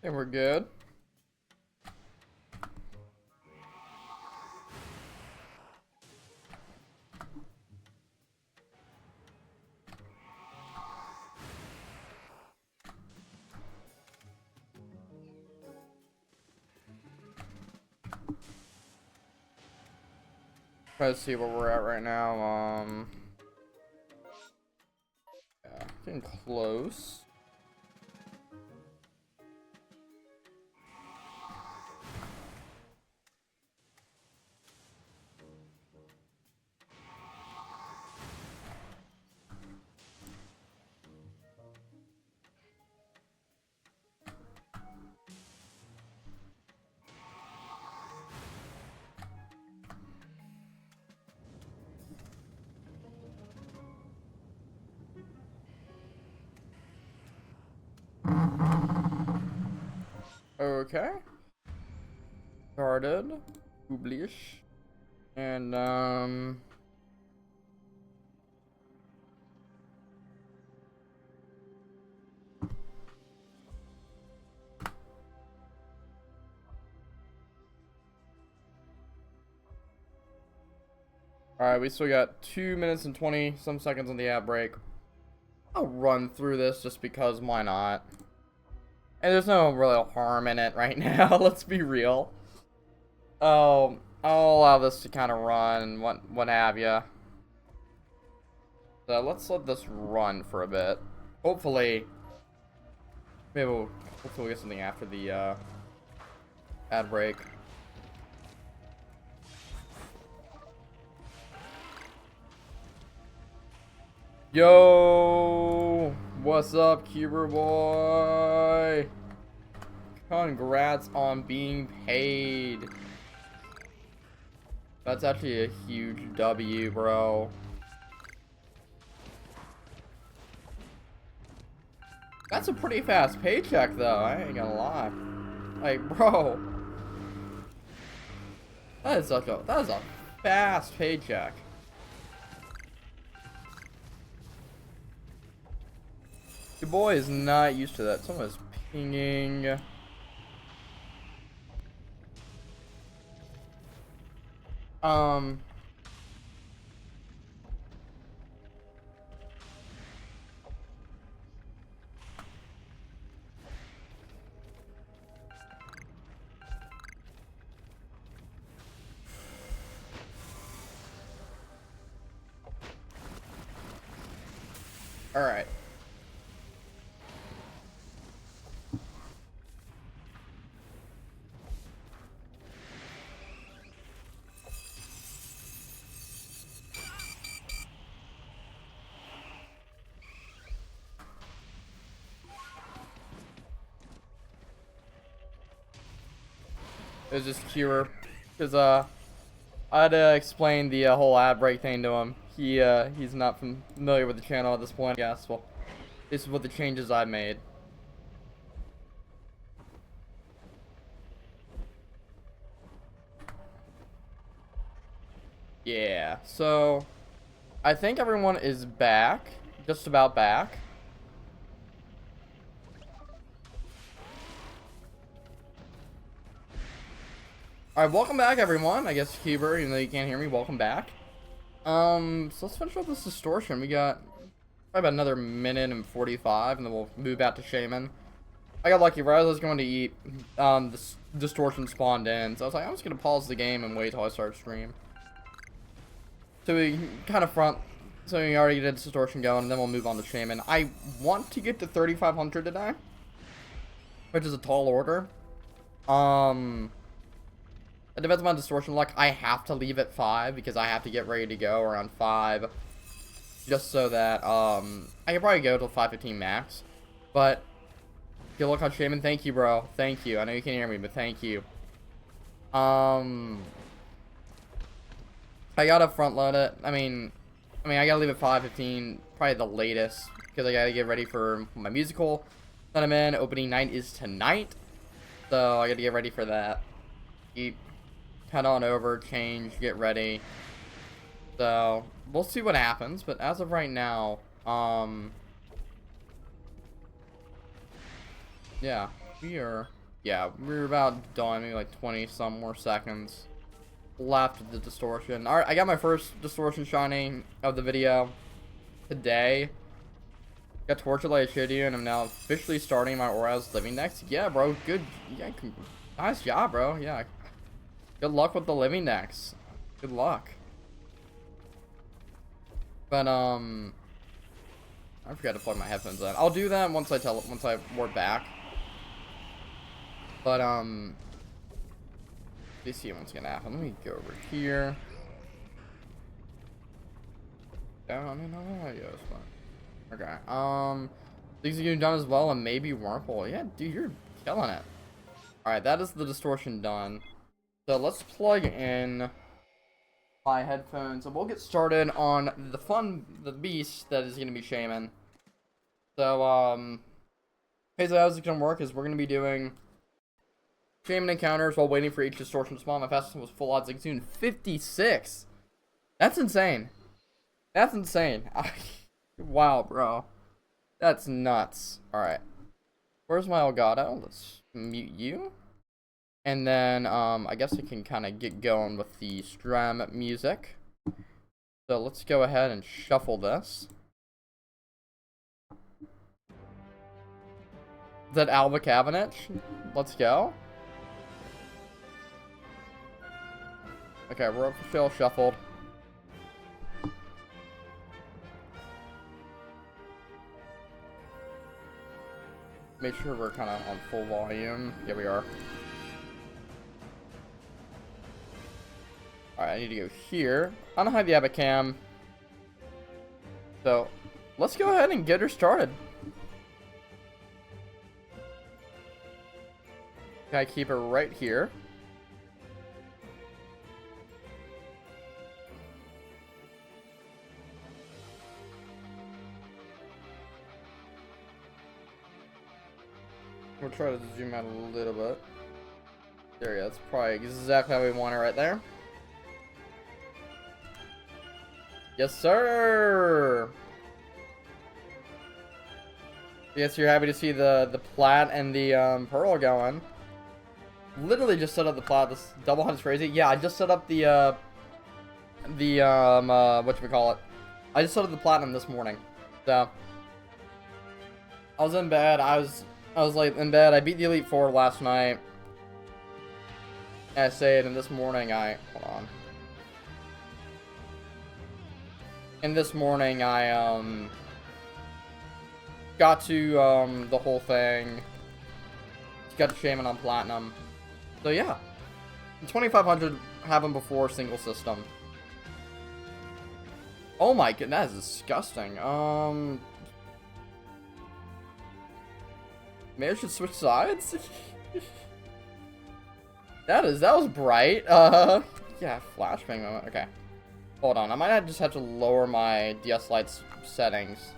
And we're good. Try to see where we're at right now. Yeah, getting close. Okay. Started. Publish. And, alright, we still got 2 minutes and 20 some seconds on the ad break. I'll run through this just because why not? And there's no real harm in it right now, let's be real. I'll allow this to kind of run, what have ya. So let's let this run for a bit. Hopefully, hopefully we'll get something after the ad break. Yo, what's up, Cuber boy? Congrats on being paid. That's actually a huge W, bro. That's a pretty fast paycheck, though. I ain't gonna lie. Like, bro, that is a fast paycheck. Your boy is not used to that. Someone is pinging. All right. It was just Cure, because I had to explain the whole ad break thing to him. He's not familiar with the channel at this point. Yes, well, this is what the changes I made. Yeah, so I think everyone is back, just about back. Alright, welcome back, everyone. I guess Huber, even though you can't hear me, welcome back. So let's finish up this distortion. We got probably about another minute and 45, and then we'll move out to Shaymin. I got lucky, right as I was going to eat, this distortion spawned in, so I was like, I'm just gonna pause the game and wait till I start stream. So we kind of so we already did distortion going, and then we'll move on to Shaymin. I want to get to 3,500 today, which is a tall order. It depends on my distortion luck. I have to leave at 5 because I have to get ready to go around 5. Just so that, I can probably go till 5:15 max. But, good luck on Shaymin. Thank you, bro. Thank you. I know you can't hear me, but thank you. I gotta front load it. I mean, I gotta leave at 5:15, probably the latest. Because I gotta get ready for my musical that I'm in. Opening night is tonight. So, I gotta get ready for that. Head on over, change, get ready. So, we'll see what happens, but as of right now, yeah, we are Yeah, we're about done. Maybe like 20 some more seconds left of the distortion. Alright, I got my first distortion shining of the video today. Got tortured like I showed you, and I'm now officially starting my Auras living next. Yeah, bro, good. Yeah, nice job, bro. Yeah, good luck with the living next. Good luck. But I forgot to plug my headphones in. I'll do that once I warp back. But let's see what's gonna happen. Let me go over here. Down and yeah, it's fine. Okay. Things are getting done as well, and maybe Wormhole. Yeah, dude, you're killing it. Alright, that is the distortion done. So let's plug in my headphones, and we'll get started on the beast that is gonna be Shaymin. So, basically how it's gonna work is we're gonna be doing Shaymin encounters while waiting for each distortion to spawn. My fastest was full odds soon 56. That's insane. That's insane. Wow, bro. That's nuts. Alright. Where's my Elgato? Let's mute you. And then, I guess I can kind of get going with the Strum music. So let's go ahead and shuffle this. Is that Alba Cabinet? Let's go. Okay, we're officially shuffled. Make sure we're kind of on full volume. Yeah, we are. Alright, I need to go here. I don't have the Abacam. So, let's go ahead and get her started. Can I keep her right here? We'll try to zoom out a little bit. There we go. That's probably exactly how we want it right there. Yes, sir. Yes, you're happy to see the plat and the pearl going. Literally just set up the plat. This double hunt is crazy. Yeah, I just set up the whatchamacallit. I just set up the platinum this morning. So I was in bed. I was like in bed. I beat the Elite Four last night. I say it, and this morning hold on. And this morning I got to the whole thing. Got to Shaymin on platinum. So yeah, 2500 happened before single system. Oh my goodness, that is disgusting. Maybe I should switch sides. that was bright. Yeah, flashbang moment. Okay. Hold on, I might just have to lower my DS lights settings.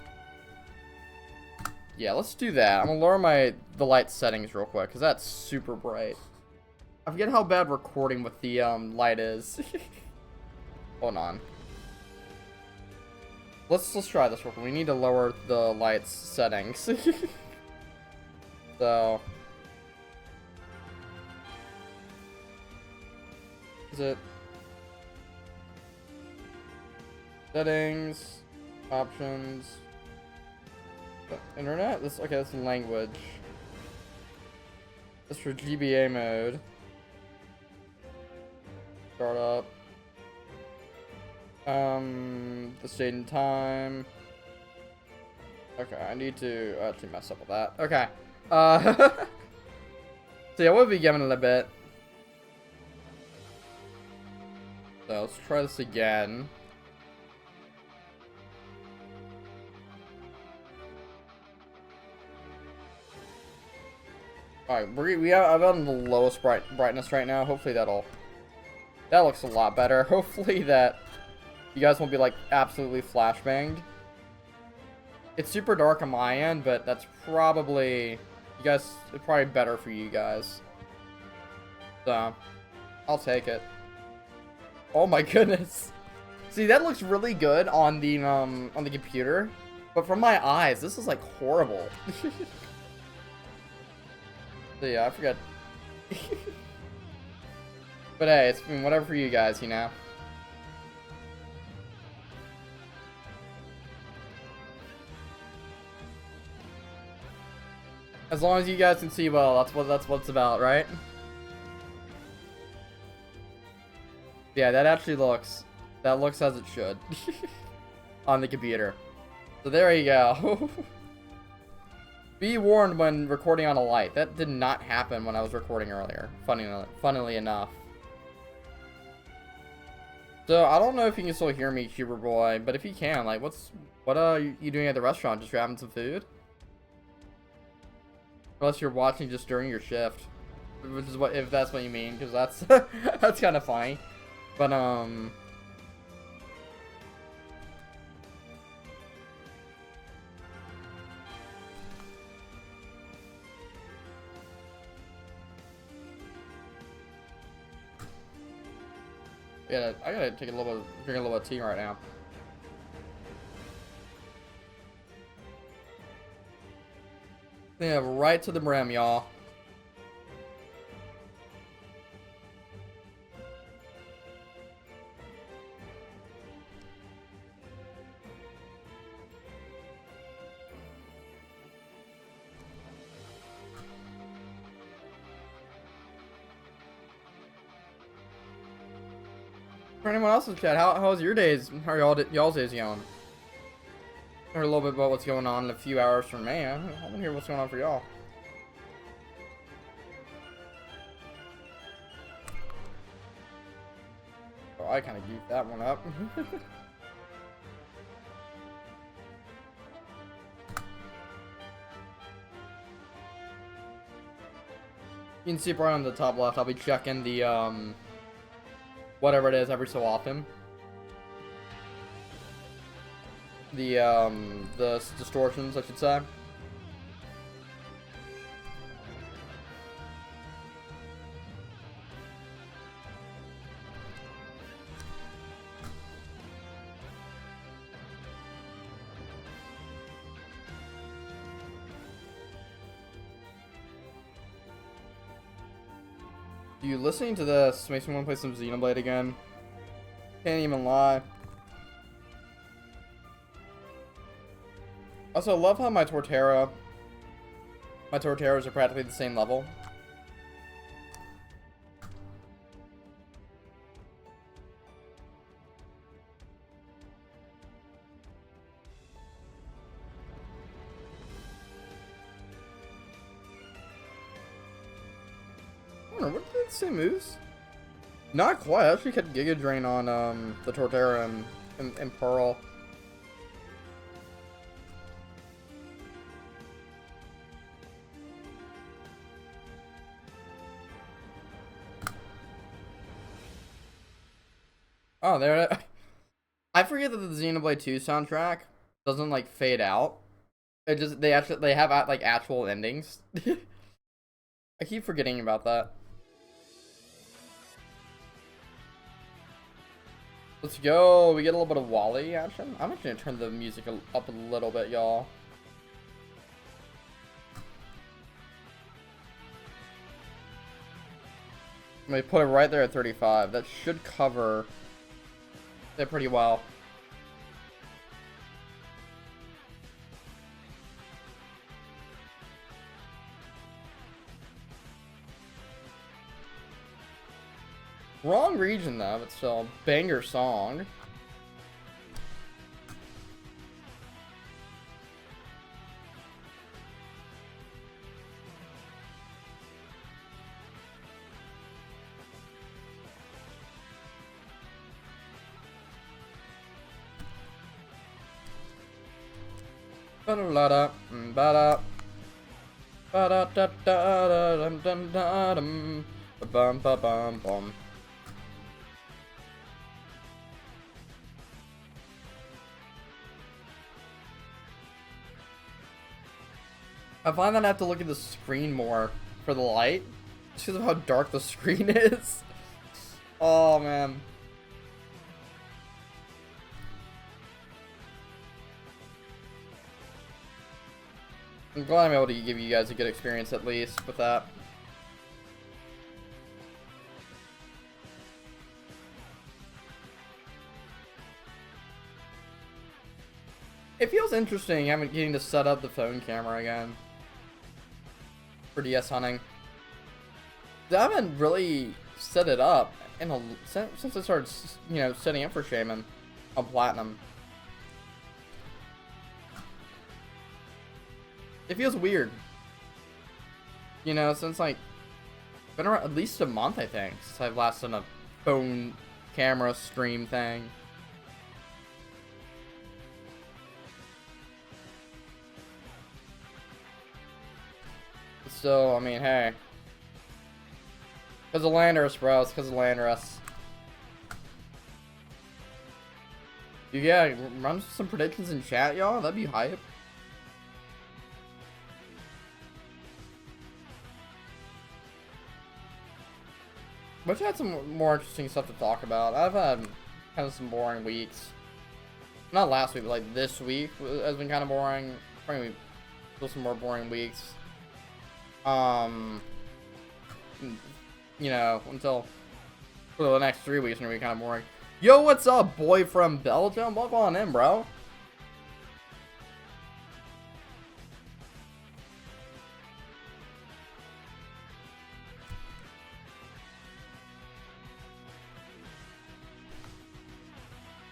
Yeah, let's do that. I'm gonna lower the light settings real quick, because that's super bright. I forget how bad recording with the light is. Hold on. Let's try this real quick. We need to lower the lights settings. So is it settings, options, internet? This okay, that's language. This for GBA mode. Start up. The date and time. Okay, I need to actually mess up with that. Okay. So yeah, we'll be giving it a bit. So let's try this again. Alright, I'm on the lowest brightness right now. Hopefully that looks a lot better. Hopefully that you guys won't be like absolutely flashbanged. It's super dark on my end, but that's probably it's probably better for you guys. So I'll take it. Oh my goodness. See, that looks really good on the computer, but from my eyes, this is like horrible. So yeah, I forgot But hey, it's been whatever for you guys, you know. As long as you guys can see well, that's what it's about, right? Yeah, that looks as it should on the computer. So there you go. Be warned when recording on a light. That did not happen when I was recording earlier. Funnily enough. So I don't know if you can still hear me, Huber boy, but if you can, like, what are you doing at the restaurant? Just grabbing some food? Unless you're watching just during your shift, which is what, if that's what you mean, because that's that's kind of funny. But yeah, I gotta take a little bit, drink a little bit of tea right now. Yeah, right to the brim, y'all. For anyone else's chat, how's your days? How are y'all's days going? Heard a little bit about what's going on in a few hours from me. I want to hear what's going on for y'all. Oh, I kind of goofed that one up. You can see right on the top left, I'll be checking the, whatever it is every so often. The distortions, I should say. You listening to this makes me want to play some Xenoblade again. Can't even lie. Also, I love how my Torterras are practically the same level. I don't know, what did it say moves? Not quite. I actually had Giga Drain on the Torterra and Pearl. Oh, there it is. I forget that the Xenoblade 2 soundtrack doesn't like fade out. It just they have like actual endings. I keep forgetting about that. Let's go. We get a little bit of Wally action. I'm actually gonna turn the music up a little bit, y'all. I'm gonna put it right there at 35. That should cover it pretty well. Wrong region though, but still banger song. Ba-da-da-da, ba-da. Ba-da-da-da-da-dum-dum-dum, ba-bum-ba-bum-bum. I find that I have to look at the screen more for the light, just because of how dark the screen is. Oh man. I'm glad I'm able to give you guys a good experience at least with that. It feels interesting having getting to set up the phone camera again for DS hunting. I haven't really set it up since I started, you know, setting up for Shaymin on Platinum. It feels weird, you know, since like been around at least a month, I think, since I've last done a phone camera stream thing. So, I mean, hey. Because of Landorus, bro. It's because of Landorus. Yeah, run some predictions in chat, y'all. That'd be hype. But you had some more interesting stuff to talk about. I've had kind of some boring weeks. Not last week, but like this week has been kind of boring. Probably still some more boring weeks. You know, until for the next 3 weeks, gonna be kind of boring. Yo, what's up, boy from Belgium? Welcome on in, bro.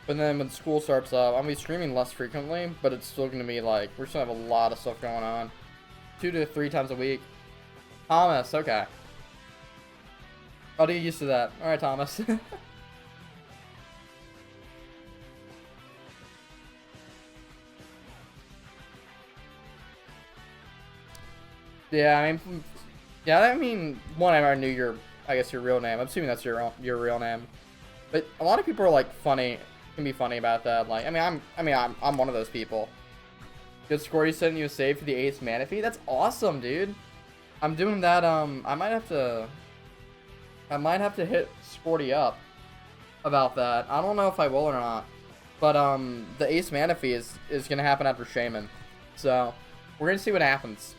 But then when school starts up, I'll be streaming less frequently, but it's still gonna be like, we're still have a lot of stuff going on. 2 to 3 times a week. Thomas, okay. I'll get used to that. Alright, Thomas. Yeah, I mean, one, I already knew I guess your real name. I'm assuming that's your real name. But a lot of people are like can be funny about that. Like, I'm one of those people. Good score, you sent you a save for the Ace Manaphy. That's awesome, dude. I'm doing that. I might have to hit Sporty up about that. I don't know if I will or not. But the Ace Manaphy is gonna happen after Shaymin. So we're gonna see what happens.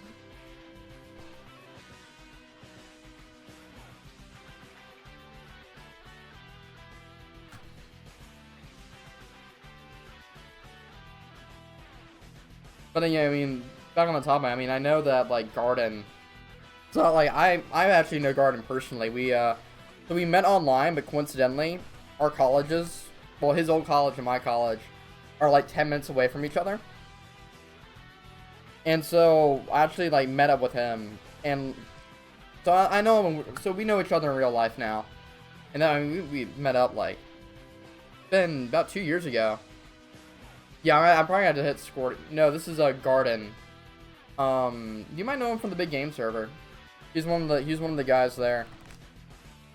But yeah, I mean, back on the topic, I mean, I know that like Garden. So like I actually know Garden personally. So we met online, but coincidentally, our colleges, well, his old college and my college, are like 10 minutes away from each other. And so I actually like met up with him, and so I know him. So we know each other in real life now. And then I mean, we met up like been about 2 years ago. Yeah, I probably had to hit score. No, this is a Garden. You might know him from the big game server. He's one of the guys there.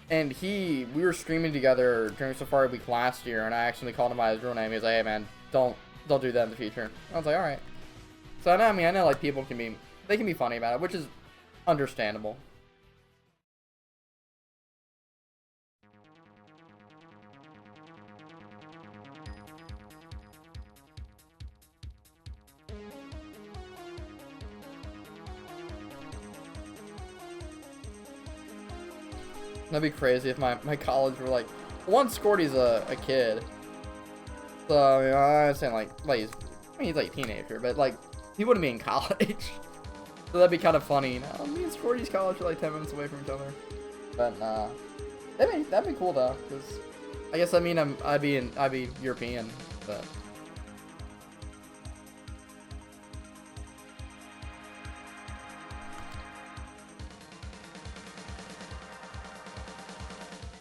And we were streaming together during Safari Week last year, and I actually called him by his real name. He was like, "Hey man, don't do that in the future." I was like, "All right." So I know like people can be funny about it, which is understandable. That'd be crazy if my college were like, one, Scorty's a kid. So, I mean, I'm saying like he's like a teenager, but like, he wouldn't be in college. So that'd be kind of funny. Now, me and Scorty's college are like 10 minutes away from each other. But, that'd be cool though, because I guess, I mean, I'd be European, but.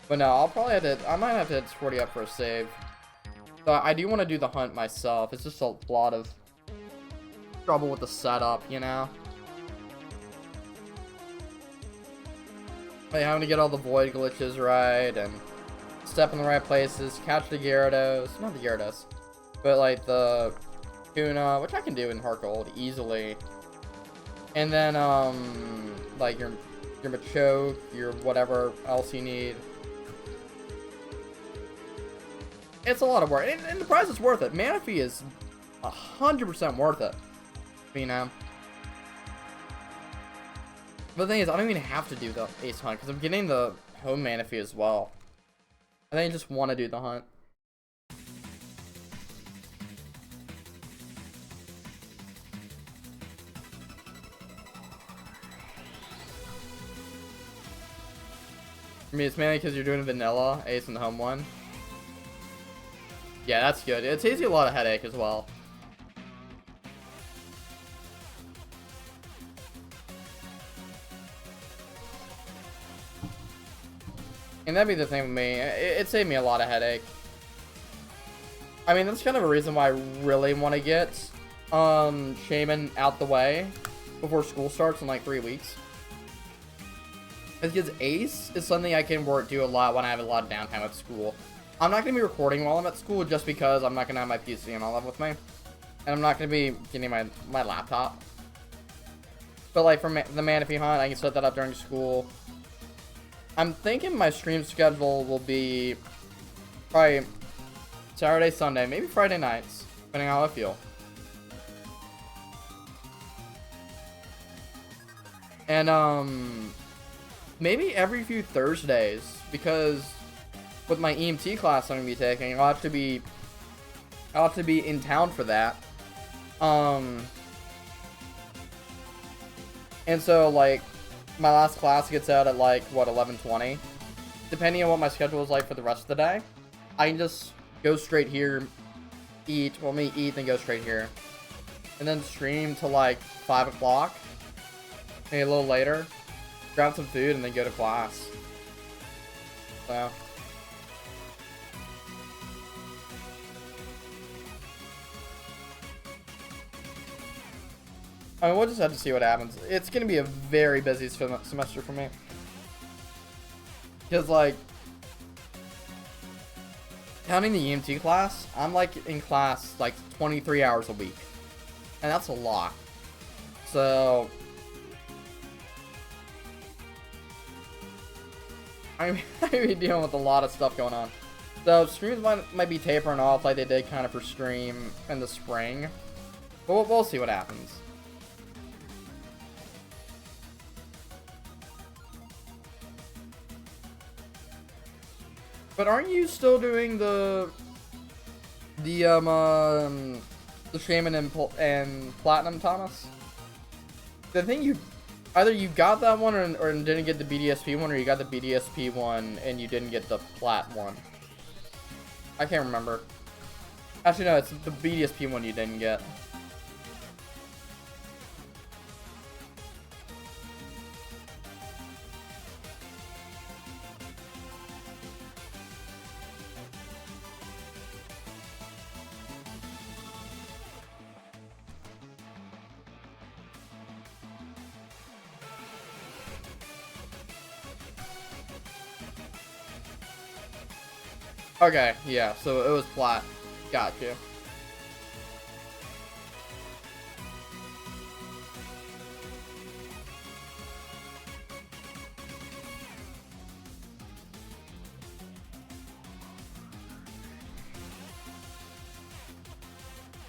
But no, I might have to hit Sporty up for a save. So I do want to do the hunt myself. It's just a lot of trouble with the setup, you know? Like having to get all the void glitches right, and step in the right places, catch the Gyarados, not the Gyarados, but like the Kuna, which I can do in Heart Gold easily. And then, like your Machoke, your whatever else you need. It's a lot of work, and the price is worth it. Manaphy is 100% worth it, you know? But the thing is, I don't even have to do the Ace Hunt, because I'm getting the home Manaphy as well. I think I just want to do the hunt. I mean, it's mainly because you're doing vanilla, ace in the home one. Yeah, that's good. It saves you a lot of headache as well. And that'd be the thing with me. It saved me a lot of headache. I mean, that's kind of a reason why I really want to get Shaymin out the way before school starts in like 3 weeks. Because Ace is something I can do a lot when I have a lot of downtime at school. I'm not going to be recording while I'm at school just because I'm not going to have my PC and all that with me. And I'm not going to be getting my laptop. But like for the Manaphy Hunt, I can set that up during school. I'm thinking my stream schedule will be probably Saturday, Sunday, maybe Friday nights, depending on how I feel. And maybe every few Thursdays, because with my EMT class I'm gonna be taking, I'll have to be in town for that. And so like my last class gets out at like what, 11:20. Depending on what my schedule is like for the rest of the day, I can just go straight here, eat, then go straight here, and then stream till like 5 o'clock, maybe a little later, grab some food, and then go to class. So I mean, we'll just have to see what happens. It's gonna be a very busy semester for me, because like counting the EMT class, I'm like in class like 23 hours a week, and that's a lot. So I'm be dealing with a lot of stuff going on. So streams might be tapering off like they did kind of for stream in the spring, but we'll see what happens. But aren't you still doing the Shaymin and Platinum, Thomas? The thing either you got that one or didn't get the BDSP one, or you got the BDSP one and you didn't get the Plat one. I can't remember. Actually, no, it's the BDSP one you didn't get. Okay, yeah, so it was Plat. Got you.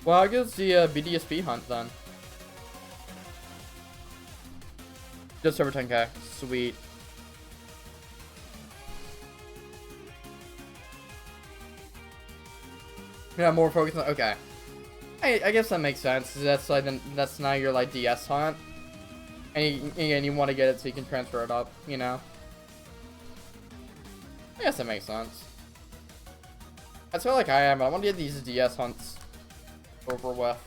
Well, I guess the BDSP hunt then. Just over 10k. Sweet. Yeah, more focused on. Okay, I guess that makes sense. That's like that's now your like DS hunt, and you want to get it so you can transfer it up. You know. I guess that makes sense. That's what like I am. I want to get these DS hunts over with.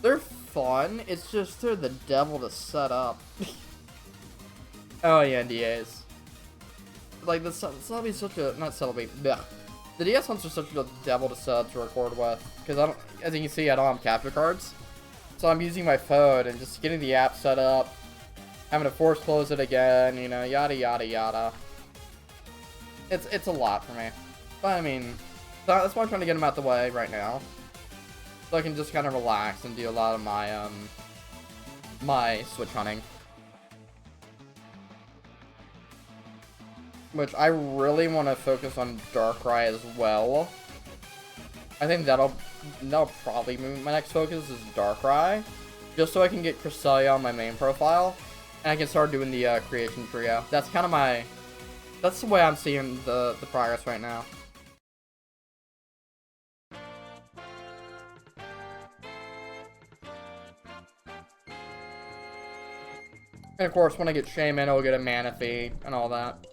They're fun. It's just they're the devil to set up. Oh yeah, NDAs. Like the Celebi is such a not Celebi. Blech. The DS hunts are such a devil to set up to record with, because I don't, as you can see, I don't have capture cards, so I'm using my phone and just getting the app set up, having to force close it again, you know, yada yada yada. It's a lot for me, but I mean, that's why I'm trying to get them out the way right now, so I can just kind of relax and do a lot of my my Switch hunting. Which I really want to focus on Darkrai as well. I think that'll probably be my next focus is Darkrai, just so I can get Cresselia on my main profile, and I can start doing the creation trio. That's kind of that's the way I'm seeing the progress right now. And of course, when I get Shaymin, I'll get a mana fee and all that.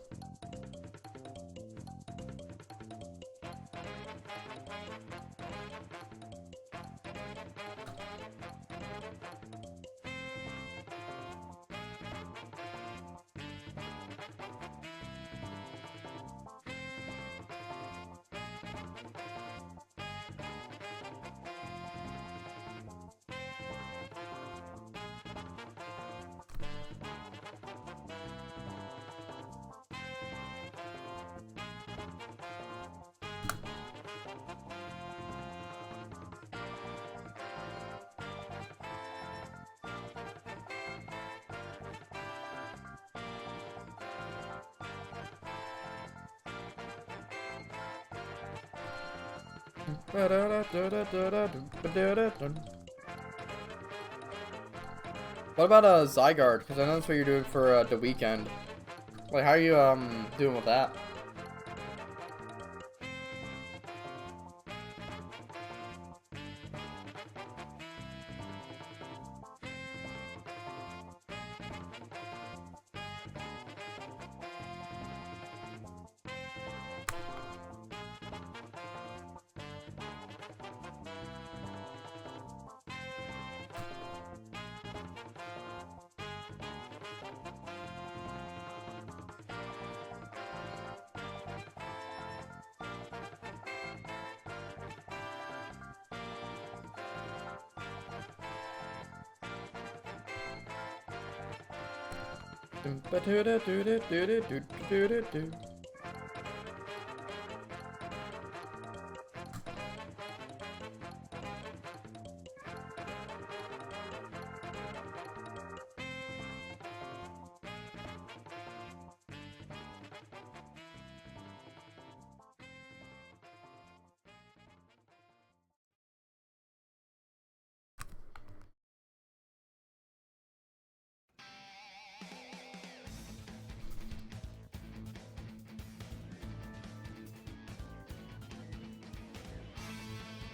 What about Zygarde? Because I know that's what you're doing for the weekend. Like, how are you doing with that?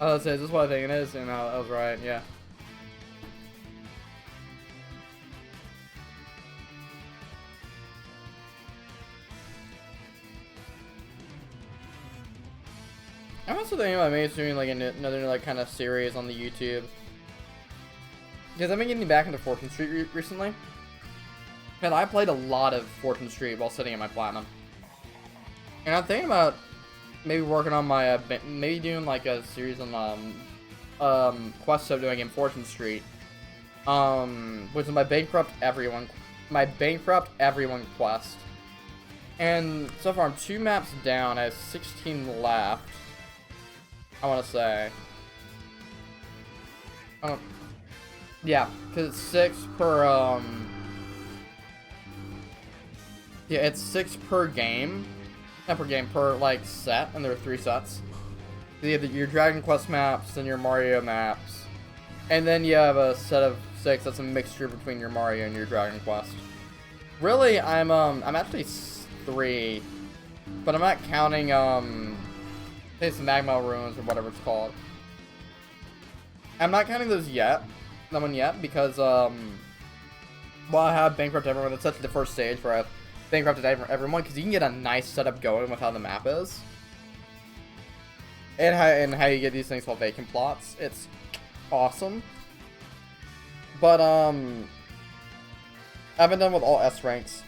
I was say, is this what I think it is? And I was right, yeah. I'm also thinking about maybe doing like another like kind of series on the YouTube. Because I've been getting back into Fortune Street recently. And I played a lot of Fortune Street while sitting at my platinum. And I'm thinking about maybe working on my, maybe doing like a series on, quests I'm doing in Fortune Street. Which is my Bankrupt Everyone quest. And so far I'm 2 maps down, I have 16 left. I want to say. Yeah, because it's 6 per, yeah, it's 6 per game. Not per game, per, like, set, and there are 3 sets. You have your Dragon Quest maps and your Mario maps. And then you have a set of 6 that's a mixture between your Mario and your Dragon Quest. Really, I'm actually 3. But I'm not counting, it's Magma Ruins or whatever it's called. I'm not counting those yet. That one yet, because, well, I have Bankrupt Everyone. That's such the first stage where I've bankrupted everyone, because you can get a nice setup going with how the map is. And how you get these things called vacant plots. It's awesome. But, I haven't done with all S ranks.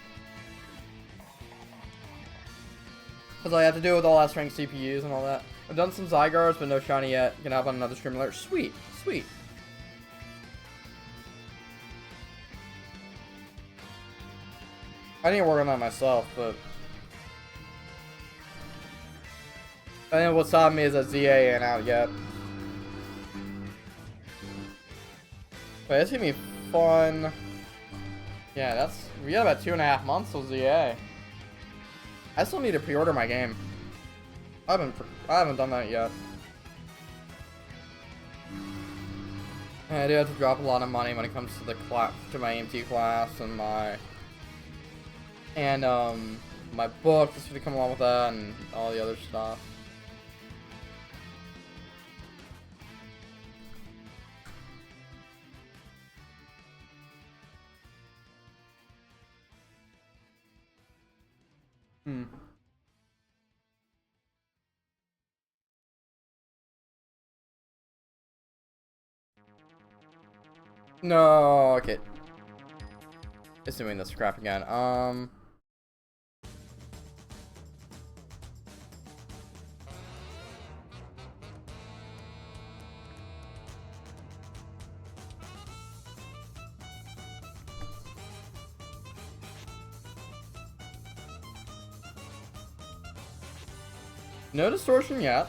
Because I have to do it with all S rank CPUs and all that. I've done some Zygardes, but no shiny yet. Gonna hop on another stream later. Sweet, sweet. I need to work on that myself, but I think what's stopping me is that ZA ain't out yet. But it's gonna be fun. Yeah, we got about 2.5 months till ZA. I still need to pre-order my game. I haven't done that yet. And I do have to drop a lot of money when it comes to my EMT class and my book that's gonna come along with that and all the other stuff. Hmm. No, okay. It's doing this crap again. No distortion yet.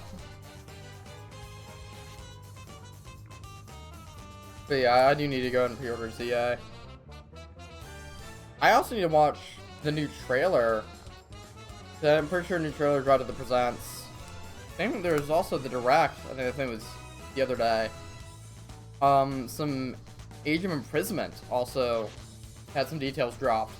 But yeah, I do need to go and pre-order ZA. I also need to watch the new trailer. I'm pretty sure the new trailer got to the presents. I think there was also the direct. I think it was the other day. Some Age of Imprisonment also had some details dropped.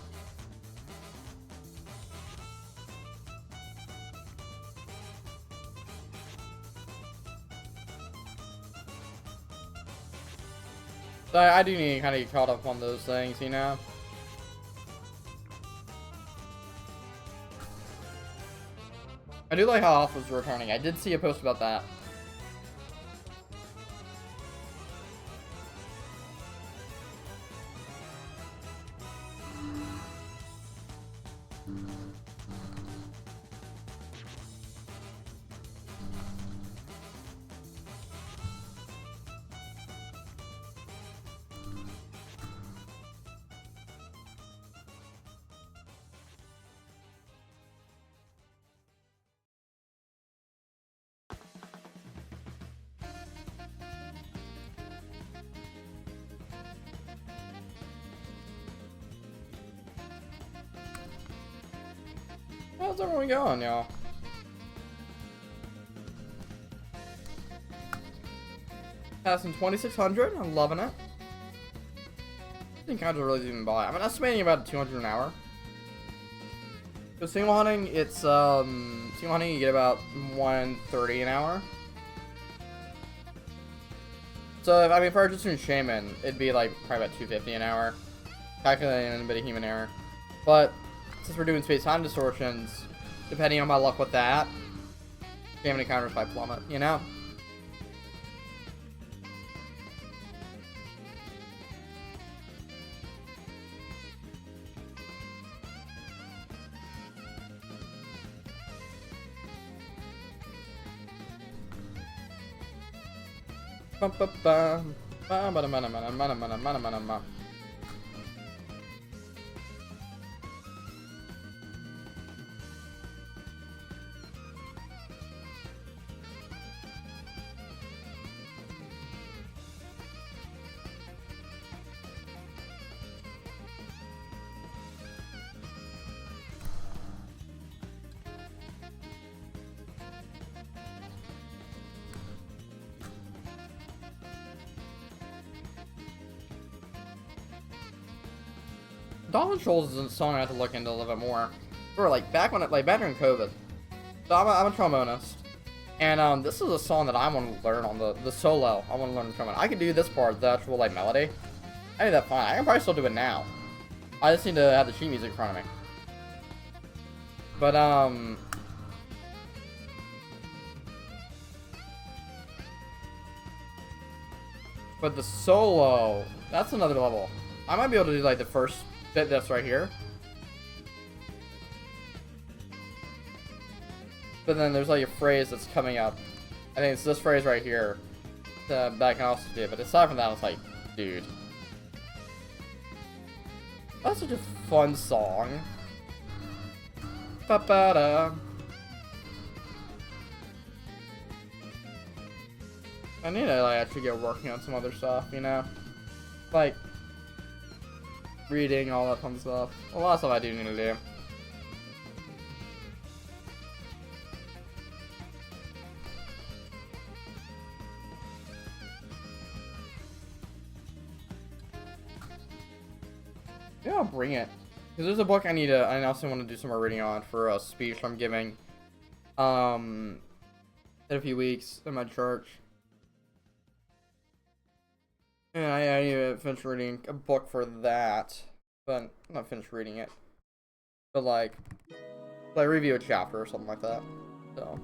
So I do need to kind of get caught up on those things, you know? I do like how Alpha's returning. I did see a post about that. How's everyone going, y'all? Passing 2600, I'm loving it. I think I really didn't buy. I'm estimating about 200 an hour. So single hunting, it's single hunting you get about 130 an hour. So if I were just doing Shaymin, it'd be like probably about 250 an hour, calculating a bit of human error. But since we're doing space-time distortions, depending on my luck with that, Shaymin encounters might plummet, you know? Dolphin Shoals is a song I have to look into a little bit more. Or like back when back during COVID. So I'm a trombonist. And this is a song that I want to learn on the solo. I want to learn the trombone. I can do this part, the actual like melody. I do that fine. I can probably still do it now. I just need to have the sheet music in front of me. But the solo, that's another level. I might be able to do like the first bit that's right here. But then there's like a phrase that's coming up. I think it's this phrase right here that I can also do. But aside from that, it's like, dude. That's such a fun song. Ba-ba-da. I need to like actually get working on some other stuff, you know? Like reading, all that fun stuff. A lot of stuff I do need to do. Yeah, I'll bring it. Because there's a book I also want to do some more reading on for a speech I'm giving in a few weeks in my church. And I need to finish reading a book for that. But I'm not finished reading it. But like Like review a chapter or something like that. So.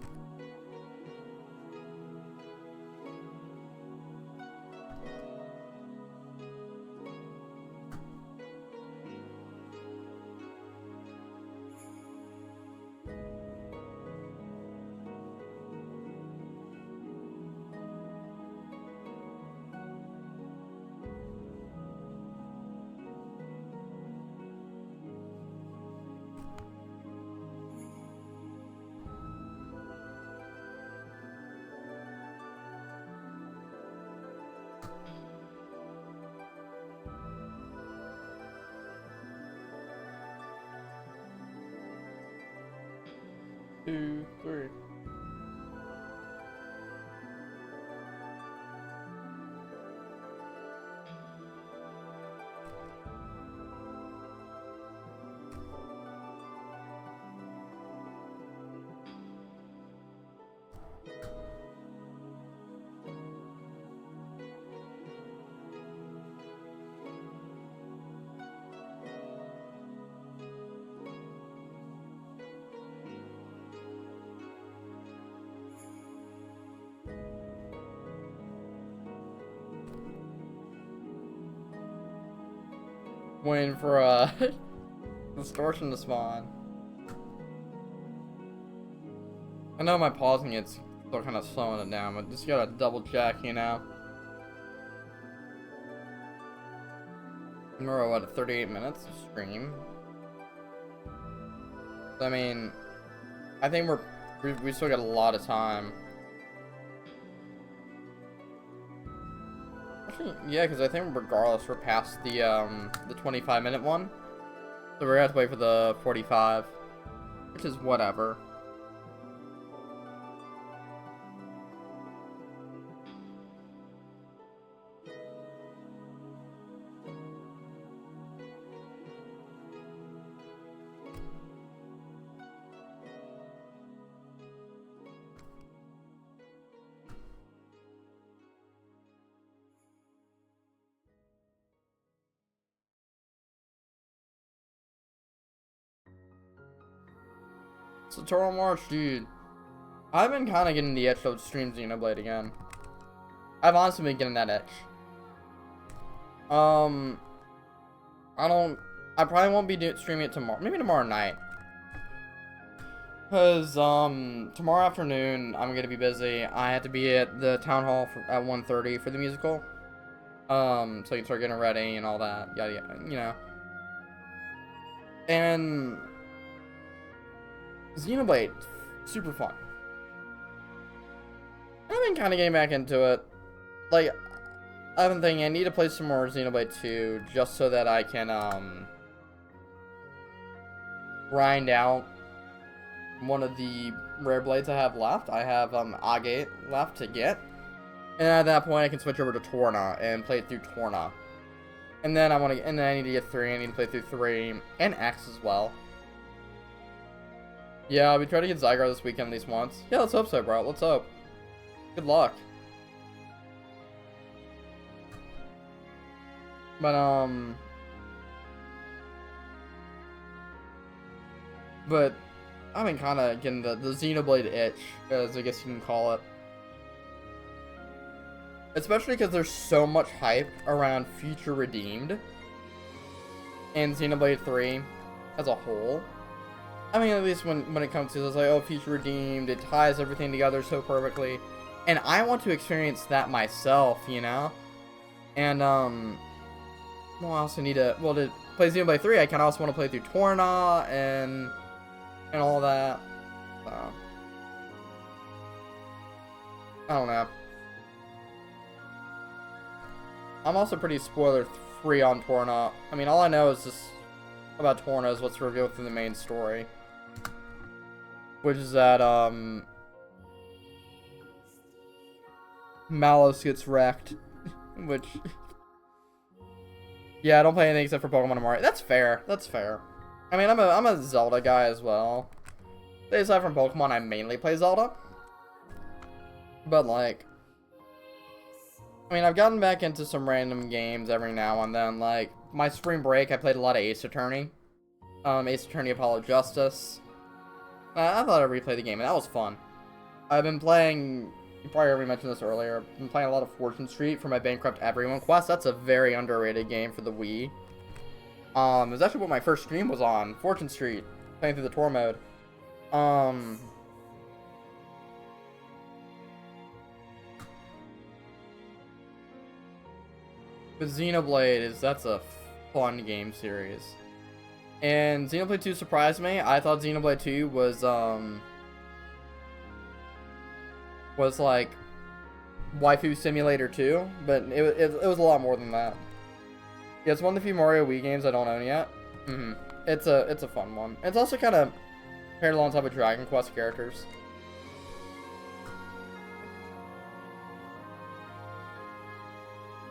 Two, three. Waiting for Distortion to spawn. I know my pausing it's still kind of slowing it down, but just gotta double check, you know. We're what, 38 minutes of stream. I mean, I think we still got a lot of time. Actually, yeah, because I think regardless we're past the 25-minute one, so we're gonna have to wait for the 45, which is whatever. So Total March, dude. I've been kind of getting the itch to stream Xenoblade again. I've honestly been getting that itch. I probably won't be streaming it tomorrow. Maybe tomorrow night. Cause tomorrow afternoon I'm gonna be busy. I have to be at the town hall at 1:30 for the musical. So you can start getting ready and all that. Yada yada. You know. And Xenoblade, super fun. I've been kind of getting back into it. Like, I've been thinking I need to play some more Xenoblade 2 just so that I can grind out one of the rare blades I have left. I have Agate left to get, and at that point I can switch over to Torna and play through Torna. And then I need to get 3. I need to play through 3 and X as well. Yeah, we try to get Zygar this weekend at least once. Yeah, let's hope so, bro. Let's hope. Good luck. But I've been kind of getting the Xenoblade itch, as I guess you can call it. Especially because there's so much hype around Future Redeemed and Xenoblade 3 as a whole. I mean, at least when it comes to this, like, oh, Future Redeemed, it ties everything together so perfectly. And I want to experience that myself, you know? And, well, I also need to, well, to play Xenoblade 3, I kind of also want to play through Torna and all that. So, I don't know. I'm also pretty spoiler-free on Torna. I mean, all I know is just about Torna is what's revealed through the main story. Which is that, Malus gets wrecked. Which... yeah, I don't play anything except for Pokemon and Mario. That's fair. That's fair. I mean, I'm a Zelda guy as well. Aside from Pokemon, I mainly play Zelda. But, like... I mean, I've gotten back into some random games every now and then. Like, my spring break, I played a lot of Ace Attorney. Ace Attorney Apollo Justice. I thought I'd replay the game, and that was fun. I've been playing, you probably already mentioned this earlier, I've been playing a lot of Fortune Street for my Bankrupt Everyone quest. That's a very underrated game for the Wii. It was actually what my first stream was on, Fortune Street, playing through the tour mode. But Xenoblade that's a fun game series. And Xenoblade 2 surprised me. I thought Xenoblade 2 was like Waifu Simulator 2, but it was a lot more than that. Yeah, it's one of the few Mario Wii games I don't own yet. It's a fun one. It's also kind of paired alongside with Dragon Quest characters.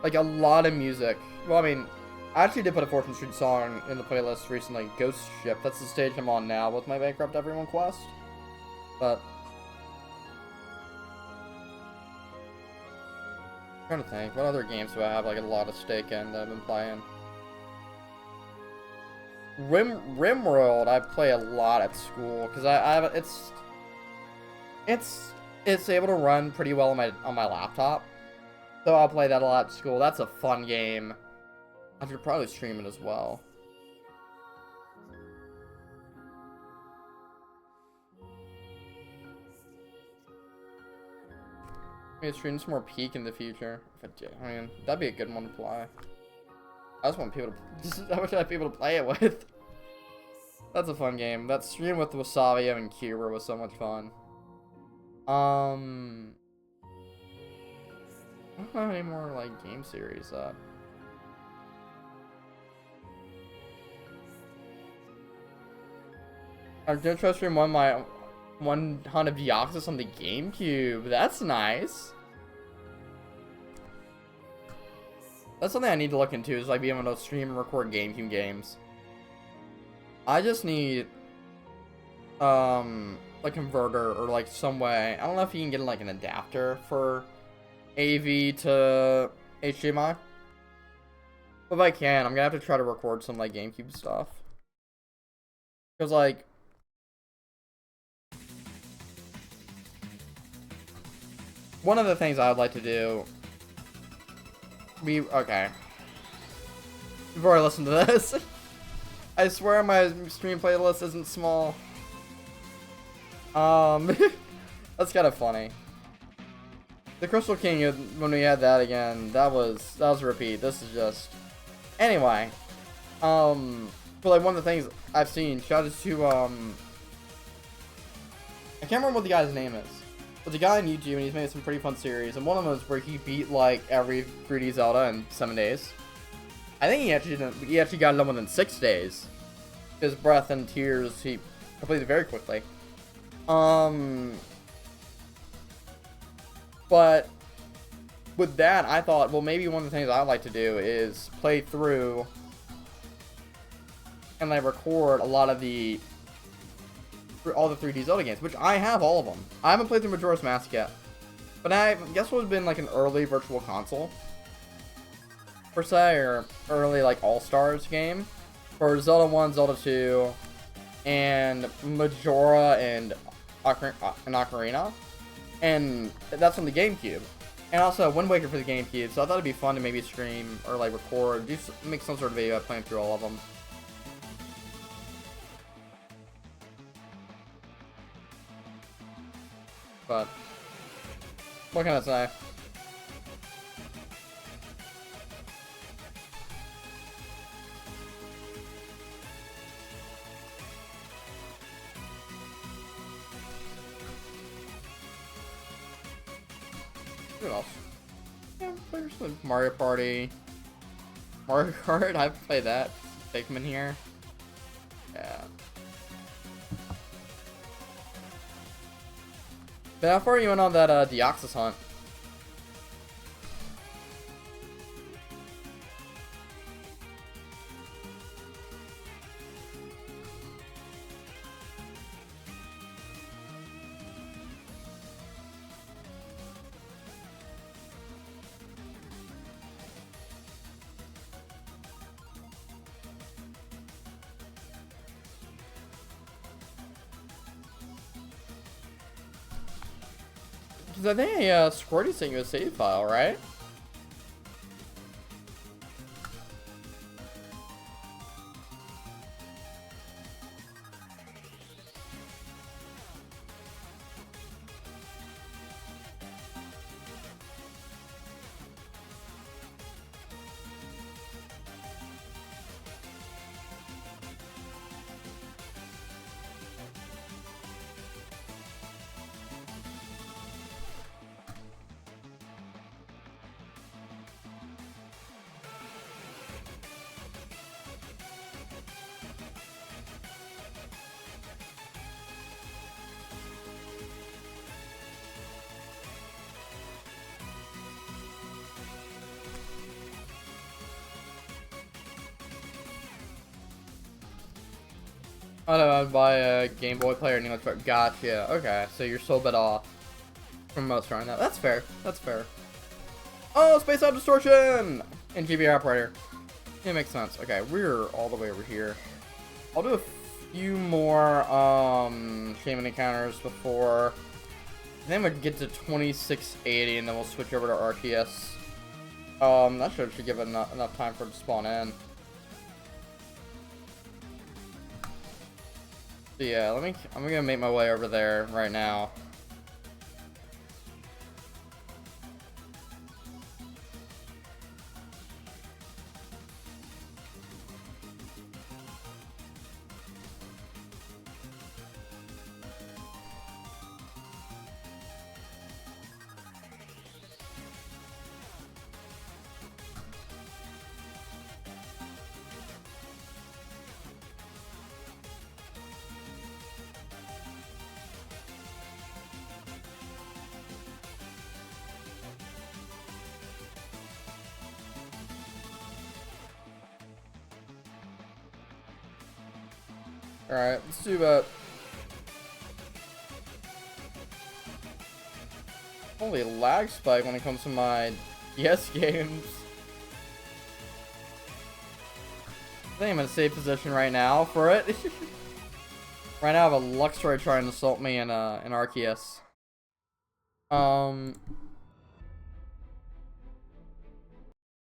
Like a lot of music. Well, I mean, I actually did put a Fortune Street song in the playlist recently, Ghost Ship. That's the stage I'm on now with my Bankrupt Everyone quest. But I'm trying to think, what other games do I have like a lot of stake in that I've been playing? Rimworld I play a lot at school because it's able to run pretty well on my laptop. So I'll play that a lot at school. That's a fun game. I should probably stream it as well. Maybe stream some more Peak in the future. If I did, I mean, that'd be a good one to play. I just want people to. I wish I had people to play it with. That's a fun game. That stream with Wasavio and Kira was so much fun. I don't have any more like game series up. I did try to stream one Hunt of Deoxys on the GameCube. That's nice. That's something I need to look into, is like being able to stream and record GameCube games. I just need like converter or like some way. I don't know if you can get like an adapter for AV to HDMI. But if I can, I'm gonna have to try to record some like GameCube stuff. Because like one of the things I would like to do okay. Before I listen to this, I swear my stream playlist isn't small. That's kind of funny. The Crystal King, when we had that again, that was a repeat. This is just anyway. But like one of the things I've seen, shout out to I can't remember what the guy's name is. But the guy on YouTube, and he's made some pretty fun series, and one of them is where he beat like every 3D Zelda in 7 days. I think he actually got it done within 6 days. His Breath and Tears, he completed very quickly. But with that, I thought, well, maybe one of the things I'd like to do is play through and like record a lot of all the 3D Zelda games, which I have all of them. I haven't played through Majora's Mask yet, but I guess would have been like an early Virtual Console per se, or early like All-Stars game for Zelda 1, Zelda 2, and Majora and Ocarina, and that's on the GameCube, and also Wind Waker for the GameCube. So I thought it'd be fun to maybe stream or like record, make some sort of video playing through all of them. But what can I say? What else? Yeah, play some Mario Party, Mario Kart. I've played that. Pikmin here. Yeah. But how far are you in on that Deoxys hunt? Because I think Squirty sent you a save file, right? Oh no, I'd buy a Game Boy player and English. Gotcha. Okay, so you're still a bit off from most right now. That's fair. That's fair. Oh, Space Out Distortion! And GB operator. It makes sense. Okay, we're all the way over here. I'll do a few more Shaymin encounters before I think I'm gonna get to 2680 and then we'll switch over to RTS. That should give it enough time for it to spawn in. So yeah, I'm gonna make my way over there right now. Alright, let's do about... Holy lag spike when it comes to my DS games. I think I'm in a safe position right now for it. Right now I have a Luxray trying to assault me in Arceus. I'm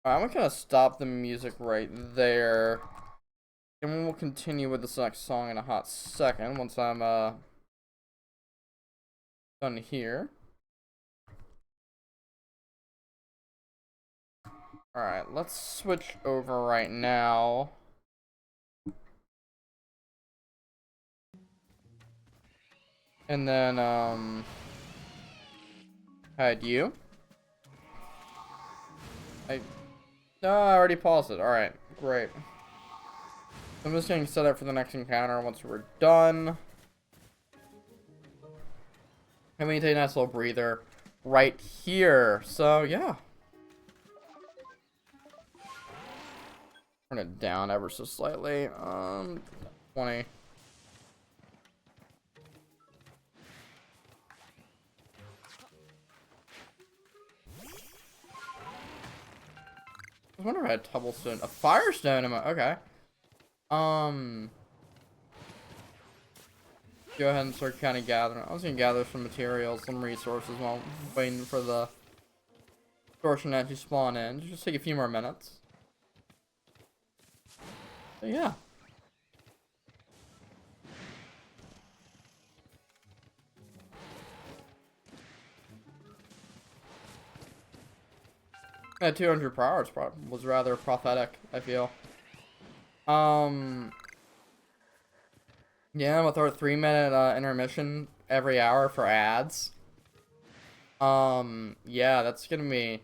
gonna kind of stop the music right there. And we'll continue with this next song in a hot second once I'm done here. Alright, let's switch over right now. And then had you. No, I already paused it. Alright, great. I'm just getting set up for the next encounter once we're done. And we take a nice little breather right here. So, yeah. Turn it down ever so slightly. 20. I wonder if I had Tubblestone. A Firestone in my... Okay. Go ahead and start kind of gathering. I was gonna gather some materials, some resources while waiting for the distortion to spawn in. Just take a few more minutes. So yeah. At 200 per hour was rather prophetic, I feel. Yeah, with our 3-minute intermission every hour for ads. Yeah, that's gonna be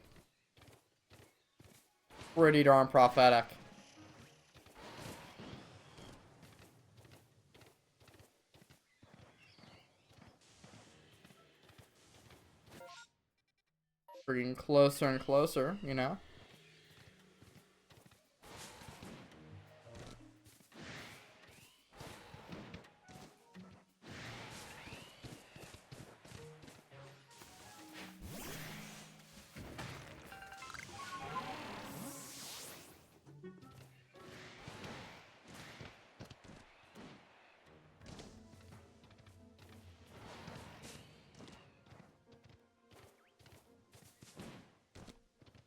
pretty darn prophetic. We're getting closer and closer, you know?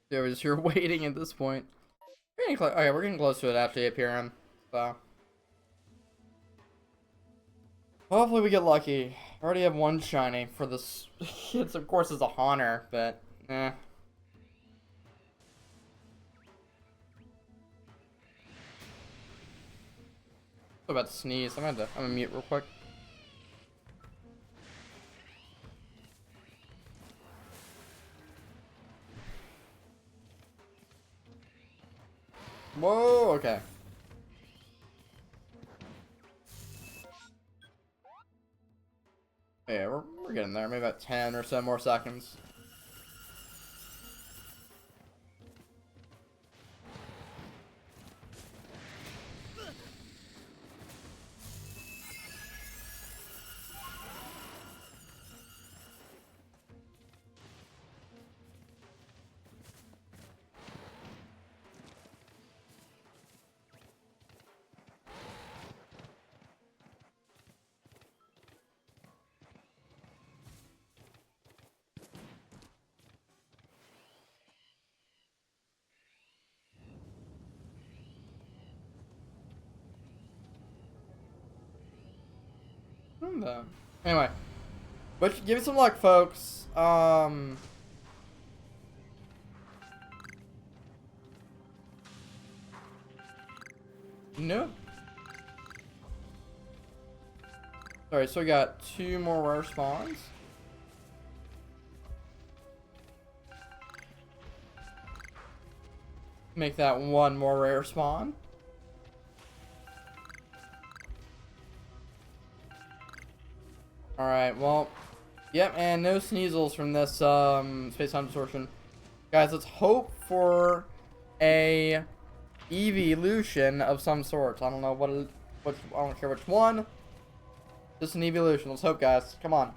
They were just here waiting at this point. We're getting close. Okay, we're getting close to it actually appearing. So hopefully we get lucky. I already have one shiny for this. It's of course it's a Haunter, but eh. I'm about to sneeze. I'm gonna mute real quick. Whoa, okay. Yeah, we're getting there. Maybe about 10 or so more seconds. Anyway, but give me some luck, folks. No. Alright, so we got 2 more rare spawns. Make that 1 more rare spawn. Alright, well, yep, and no Sneasels from this space-time distortion. Guys, let's hope for a evolution of some sort. I don't know what I don't care which one. Just an evolution. Let's hope, guys. Come on.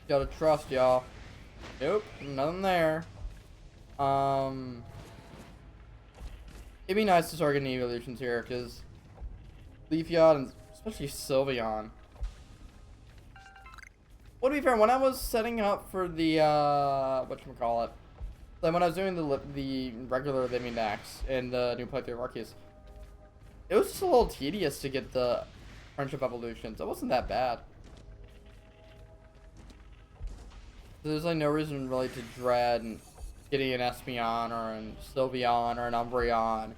Gotta trust y'all. Nope, nothing there. It'd be nice to start getting evolutions here, because Leafeon and especially Sylveon. Well, to be fair, when I was setting up for the whatchamacallit, like when I was doing the regular Living Dex in the new playthrough of Arceus, it was just a little tedious to get the friendship evolutions. It wasn't that bad. There's like no reason really to dread getting an Espeon or an Sylveon or an Umbreon.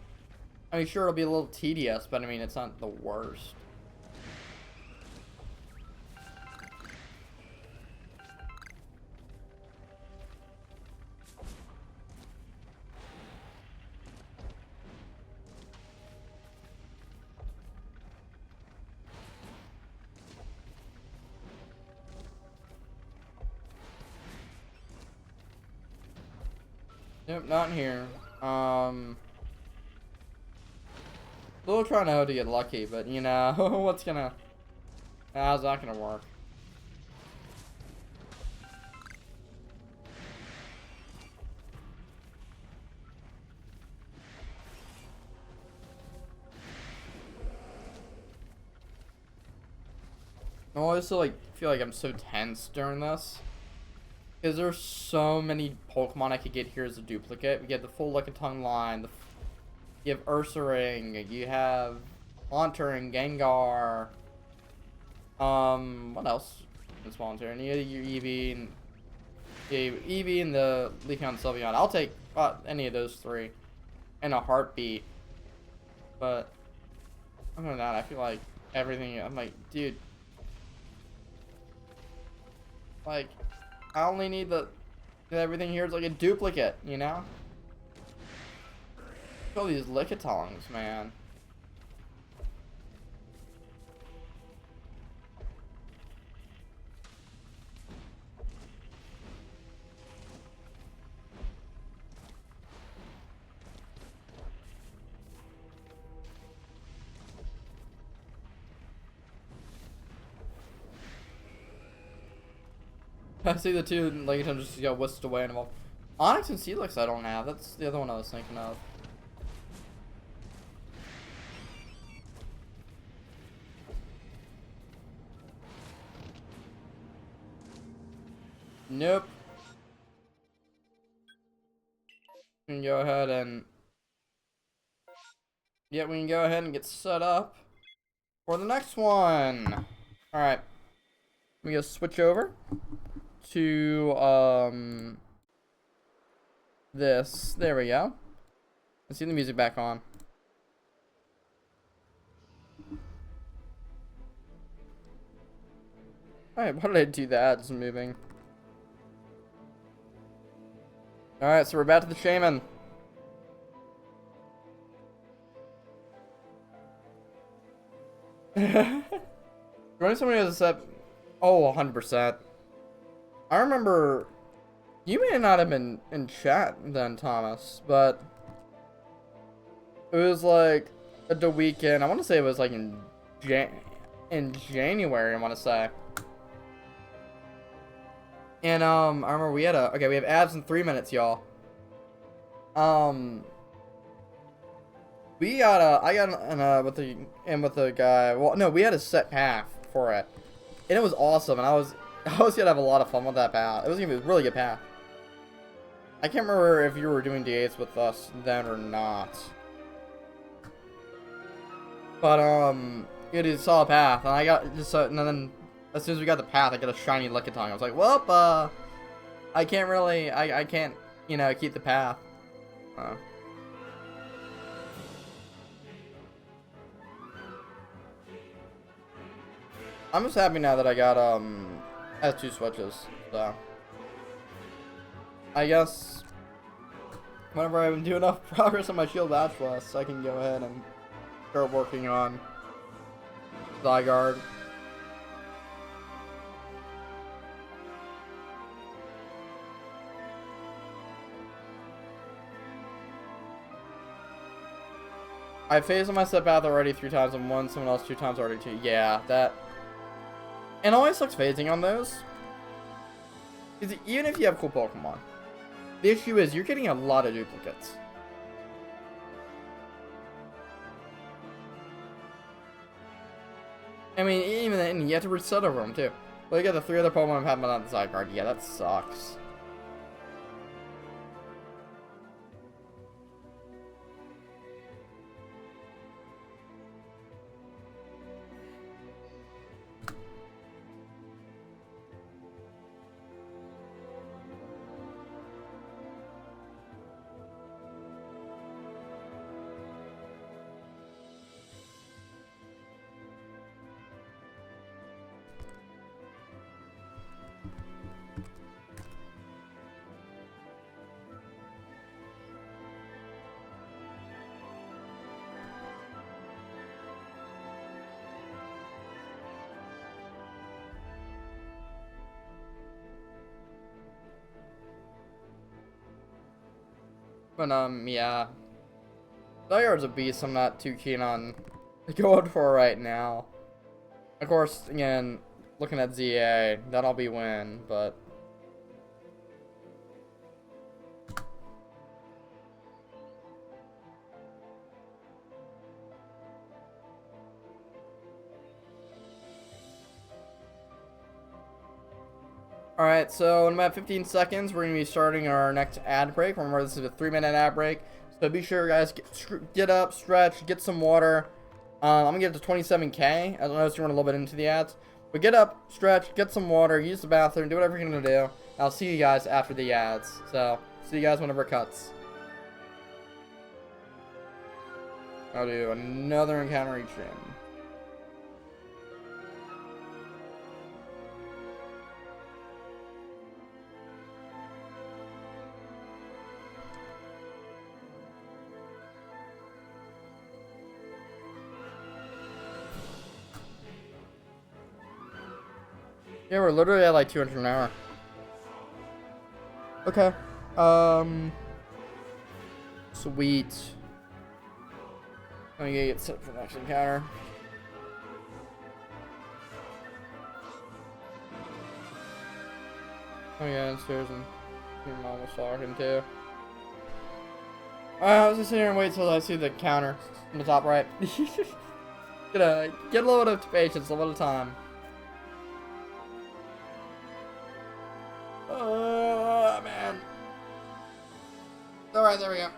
I mean, sure, it'll be a little tedious, but I mean, it's not the worst. Nope, not in here. Still trying to get lucky, but you know, how's that gonna work? I always feel like I'm so tense during this. Because there's so many Pokemon I could get here as a duplicate. We get the full Lickitung line, you have Ursaring, you have Haunter and Gengar. What else spawns here? And you get your Eevee and the Leafeon Sylveon. I'll take any of those 3 in a heartbeat. But other than that, I feel like everything. I'm like, dude, like, I only need everything here is like a duplicate, you know? Look at these Lickitungs, man. I see the two Legaton just got whisked away and Onyx and Celix I don't have. That's the other one I was thinking of. Nope. We can go ahead and... Yeah, we can go ahead and get set up for the next one. Alright. We gotta switch over to, this. There we go. Let's see the music back on. Alright, why did I do that? It's moving. Alright, so we're back to the Shaymin. Joining somebody who has a set. Oh, 100%. I remember. You may not have been in chat then, Thomas, but it was like at the weekend. I want to say it was like in January. I want to say. And I remember we had we have abs in 3 minutes, y'all. We got I got with the guy. Well, no, we had a set path for it, and it was awesome. And I was gonna have a lot of fun with that path. It was gonna be a really good path. I can't remember if you were doing D8s with us then or not, but it is a solid path, and I got just and then as soon as we got the path, I got a shiny Lickitung. I was like, well, I can't really, I can't, you know, keep the path. I'm just happy now that I got, has 2 switches, so. I guess, whenever I do enough progress on my Shield Atlas, I can go ahead and start working on Zygarde. I phased on my set path already 3 times and won, someone else 2 times already too. Yeah, that. And it always sucks phasing on those. Because even if you have cool Pokemon, the issue is you're getting a lot of duplicates. I mean, even then, you have to reset over them too. Well, you got the 3 other Pokemon I've had on the Zygarde. Yeah, that sucks. But, yeah. Zygarde's a beast I'm not too keen on going for right now. Of course, again, looking at ZA, that'll be win, but... Alright, so in about 15 seconds, we're going to be starting our next ad break. Remember, this is a 3-minute ad break. So be sure, guys, get up, stretch, get some water. I'm going to get to 27K. I noticed you run a little bit into the ads. But get up, stretch, get some water, use the bathroom, do whatever you're going to do. I'll see you guys after the ads. So, see you guys whenever it cuts. I'll do another encounter each gym. Yeah, we're literally at like 200 an hour. Okay. Sweet. I'm gonna get set for the next encounter. Oh yeah, downstairs and your mom was talking too. I was just sitting here and wait till I see the counter on the top right. Get a little bit of patience, a little time. Oh man. Alright, there we go.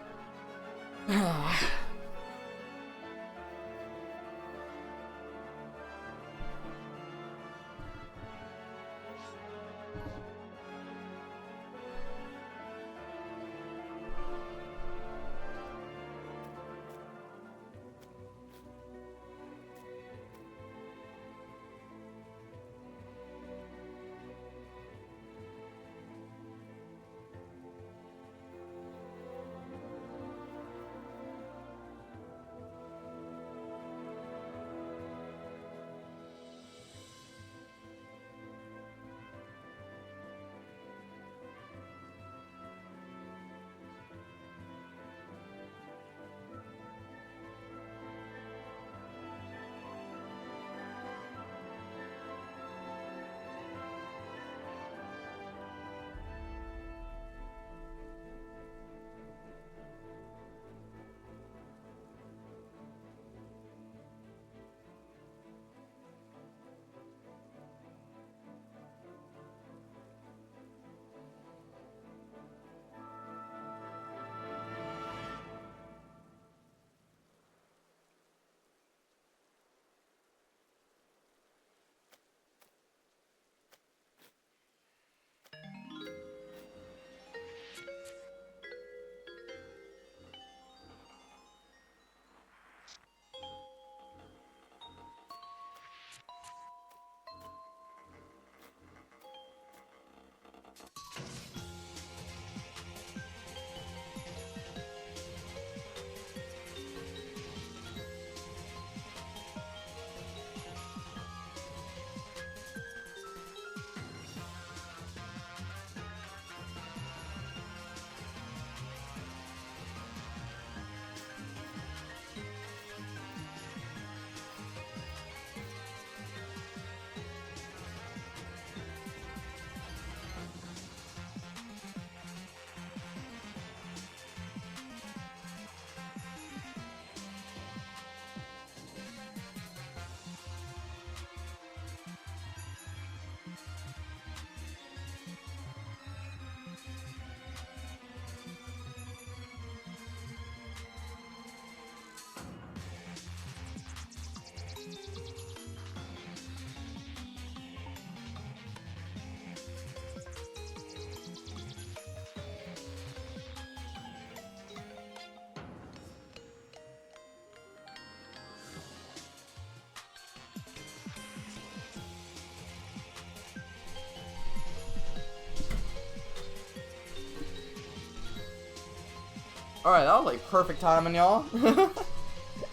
Alright, that was like perfect timing, y'all.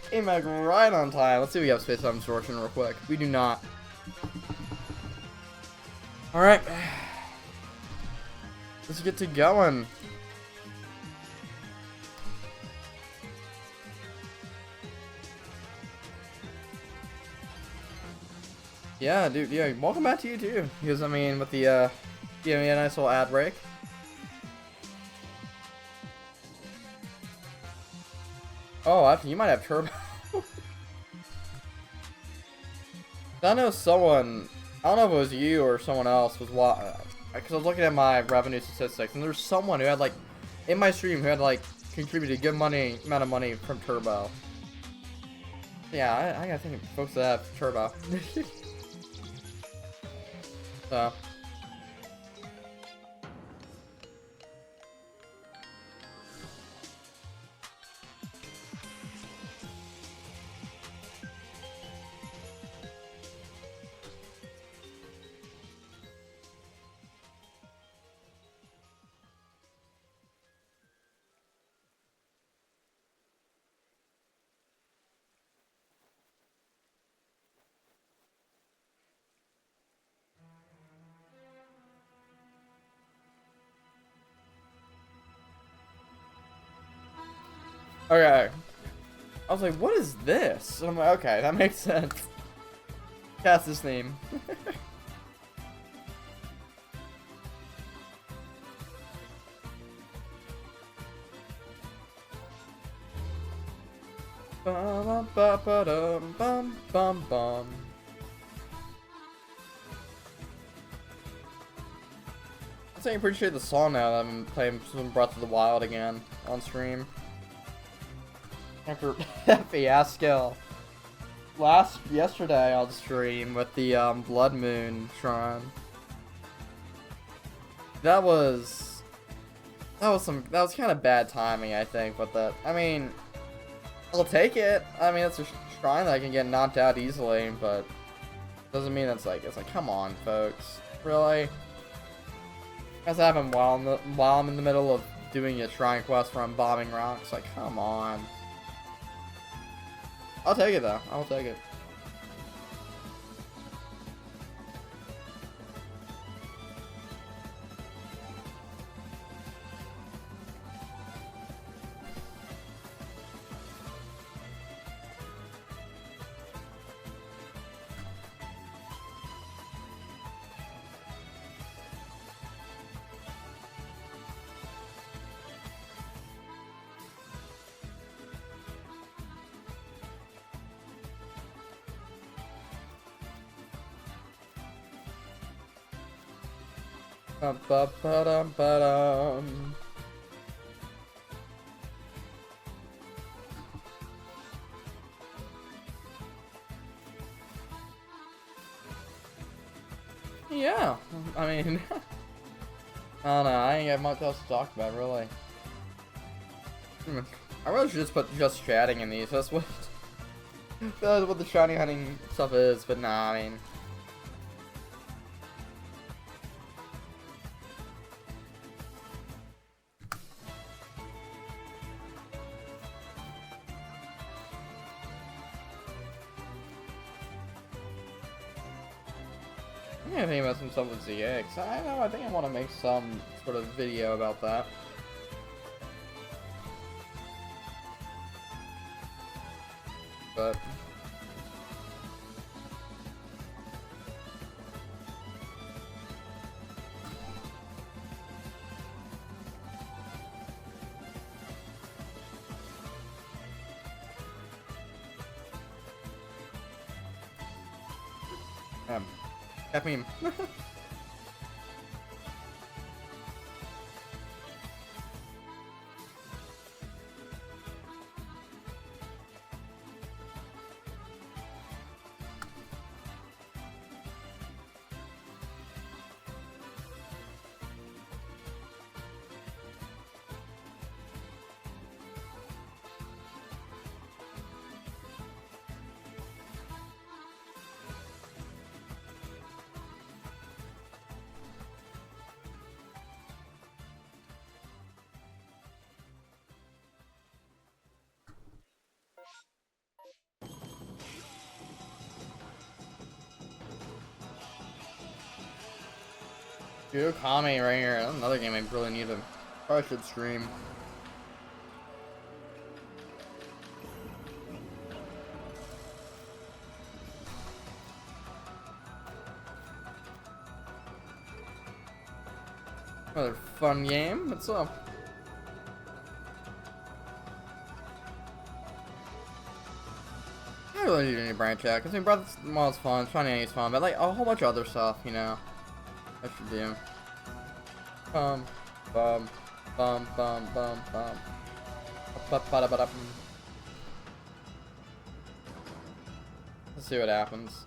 Came back right on time. Let's see if we have space time distortion real quick. We do not. Alright. Let's get to going. Yeah, dude, yeah, welcome back to you too. Because, I mean, with the, give me a nice little ad break. Oh, you might have turbo. I know someone, I don't know if it was you or someone else was because I was looking at my revenue statistics, and there's someone who had like, in my stream, who had like contributed a good amount of money from turbo. Yeah, I gotta think folks that have turbo. So. Okay. I was like, what is this? And I'm like, okay, that makes sense. Cast this name. Bum, bum, ba-dum, bum, bum, bum. I'm saying I appreciate the song now that I'm playing some Breath of the Wild again on stream. After that fiasco yesterday on stream with the Blood Moon Shrine. That was kind of bad timing, I think, but I mean, I'll take it. I mean, it's a shrine that I can get knocked out easily, but doesn't mean it's like, come on, folks. Really? That's happened while I'm in the middle of doing a shrine quest where I'm bombing rocks. Like, come on. I'll take it, though. I'll take it. Ba-ba-ba-dum-ba-dum. Yeah, I mean, I don't know, I ain't got much else to talk about, really. I really should just put just chatting in these, that's what the shiny hunting stuff is, but nah, I mean... I'm gonna think about some stuff with ZX. I think I want to make some sort of video about that. But... Shaymin. Dude, Kami right here. That's another game I really need to. Probably should stream. Another fun game. What's up? I really need to branch out, because I mean, Breath of the Wild's fun, Shiny is fun, but like a whole bunch of other stuff, you know. I should do. Bum, bum, bum, bum, bum, bum. Ba-ba-da-ba-da. Let's see what happens.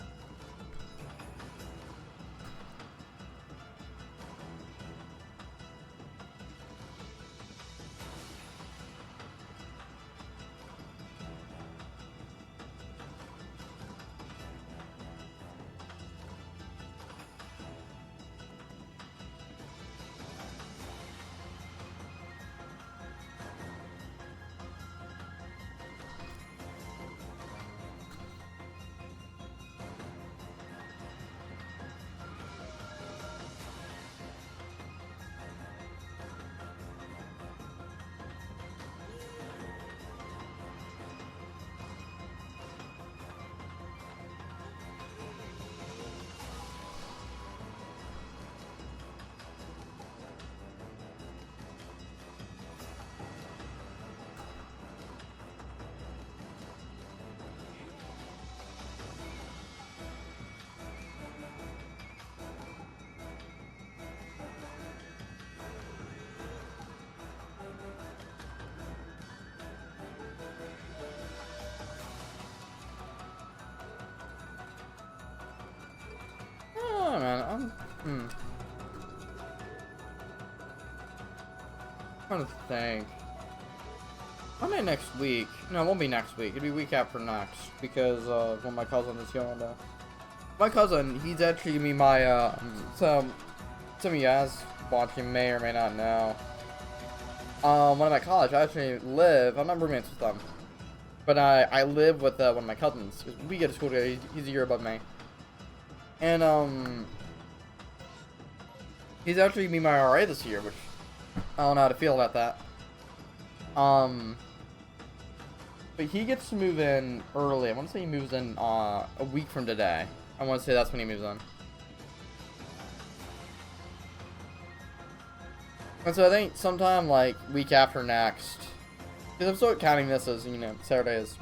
Hmm. I'm trying to think. Monday next week. No, it won't be next week. It'll be week after next because when my cousin is going to. My cousin, he's actually gonna be my some of you guys watching may or may not know. One of my college, I actually live. I'm not roommates with them, but I live with one of my cousins. We get to school together. He's a year above me, and he's actually gonna be my RA this year, which I don't know how to feel about that. But he gets to move in early. I want to say he moves in a week from today. I want to say that's when he moves in. And so I think sometime like week after next, because I'm still counting this as, you know, Saturday is,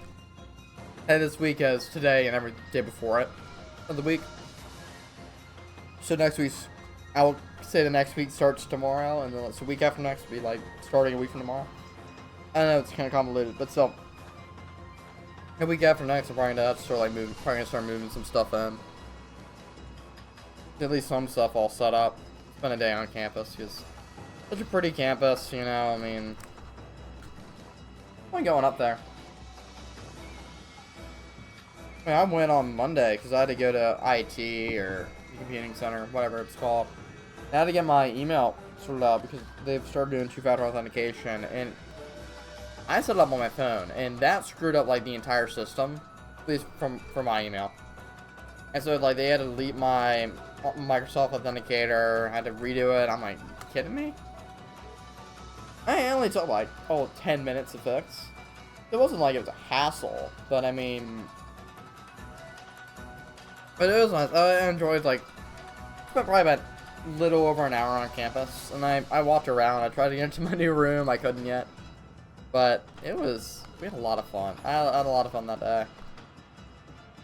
and this week as today and every day before it of the week. So next week's, I will say the next week starts tomorrow, and then so week after next will be like starting a week from tomorrow. I know it's kind of convoluted, but still. A week after next, I'm probably gonna start moving some stuff in. At least some stuff all set up. Spend a day on campus because such a pretty campus, you know. I mean, I'm going up there. I mean, I went on Monday because I had to go to IT or the computing center, whatever it's called. I had to get my email sorted out because they've started doing two-factor authentication, and I set it up on my phone, and that screwed up like the entire system, at least for my email. And so like they had to delete my Microsoft Authenticator, I had to redo it. I'm like, you kidding me? I only took like 10 minutes to fix. It wasn't like it was a hassle, but I mean, but it was nice. I enjoyed like spent probably about a little over an hour on campus, and I walked around. I tried to get into my new room, I couldn't yet. But we had a lot of fun. I had a lot of fun that day.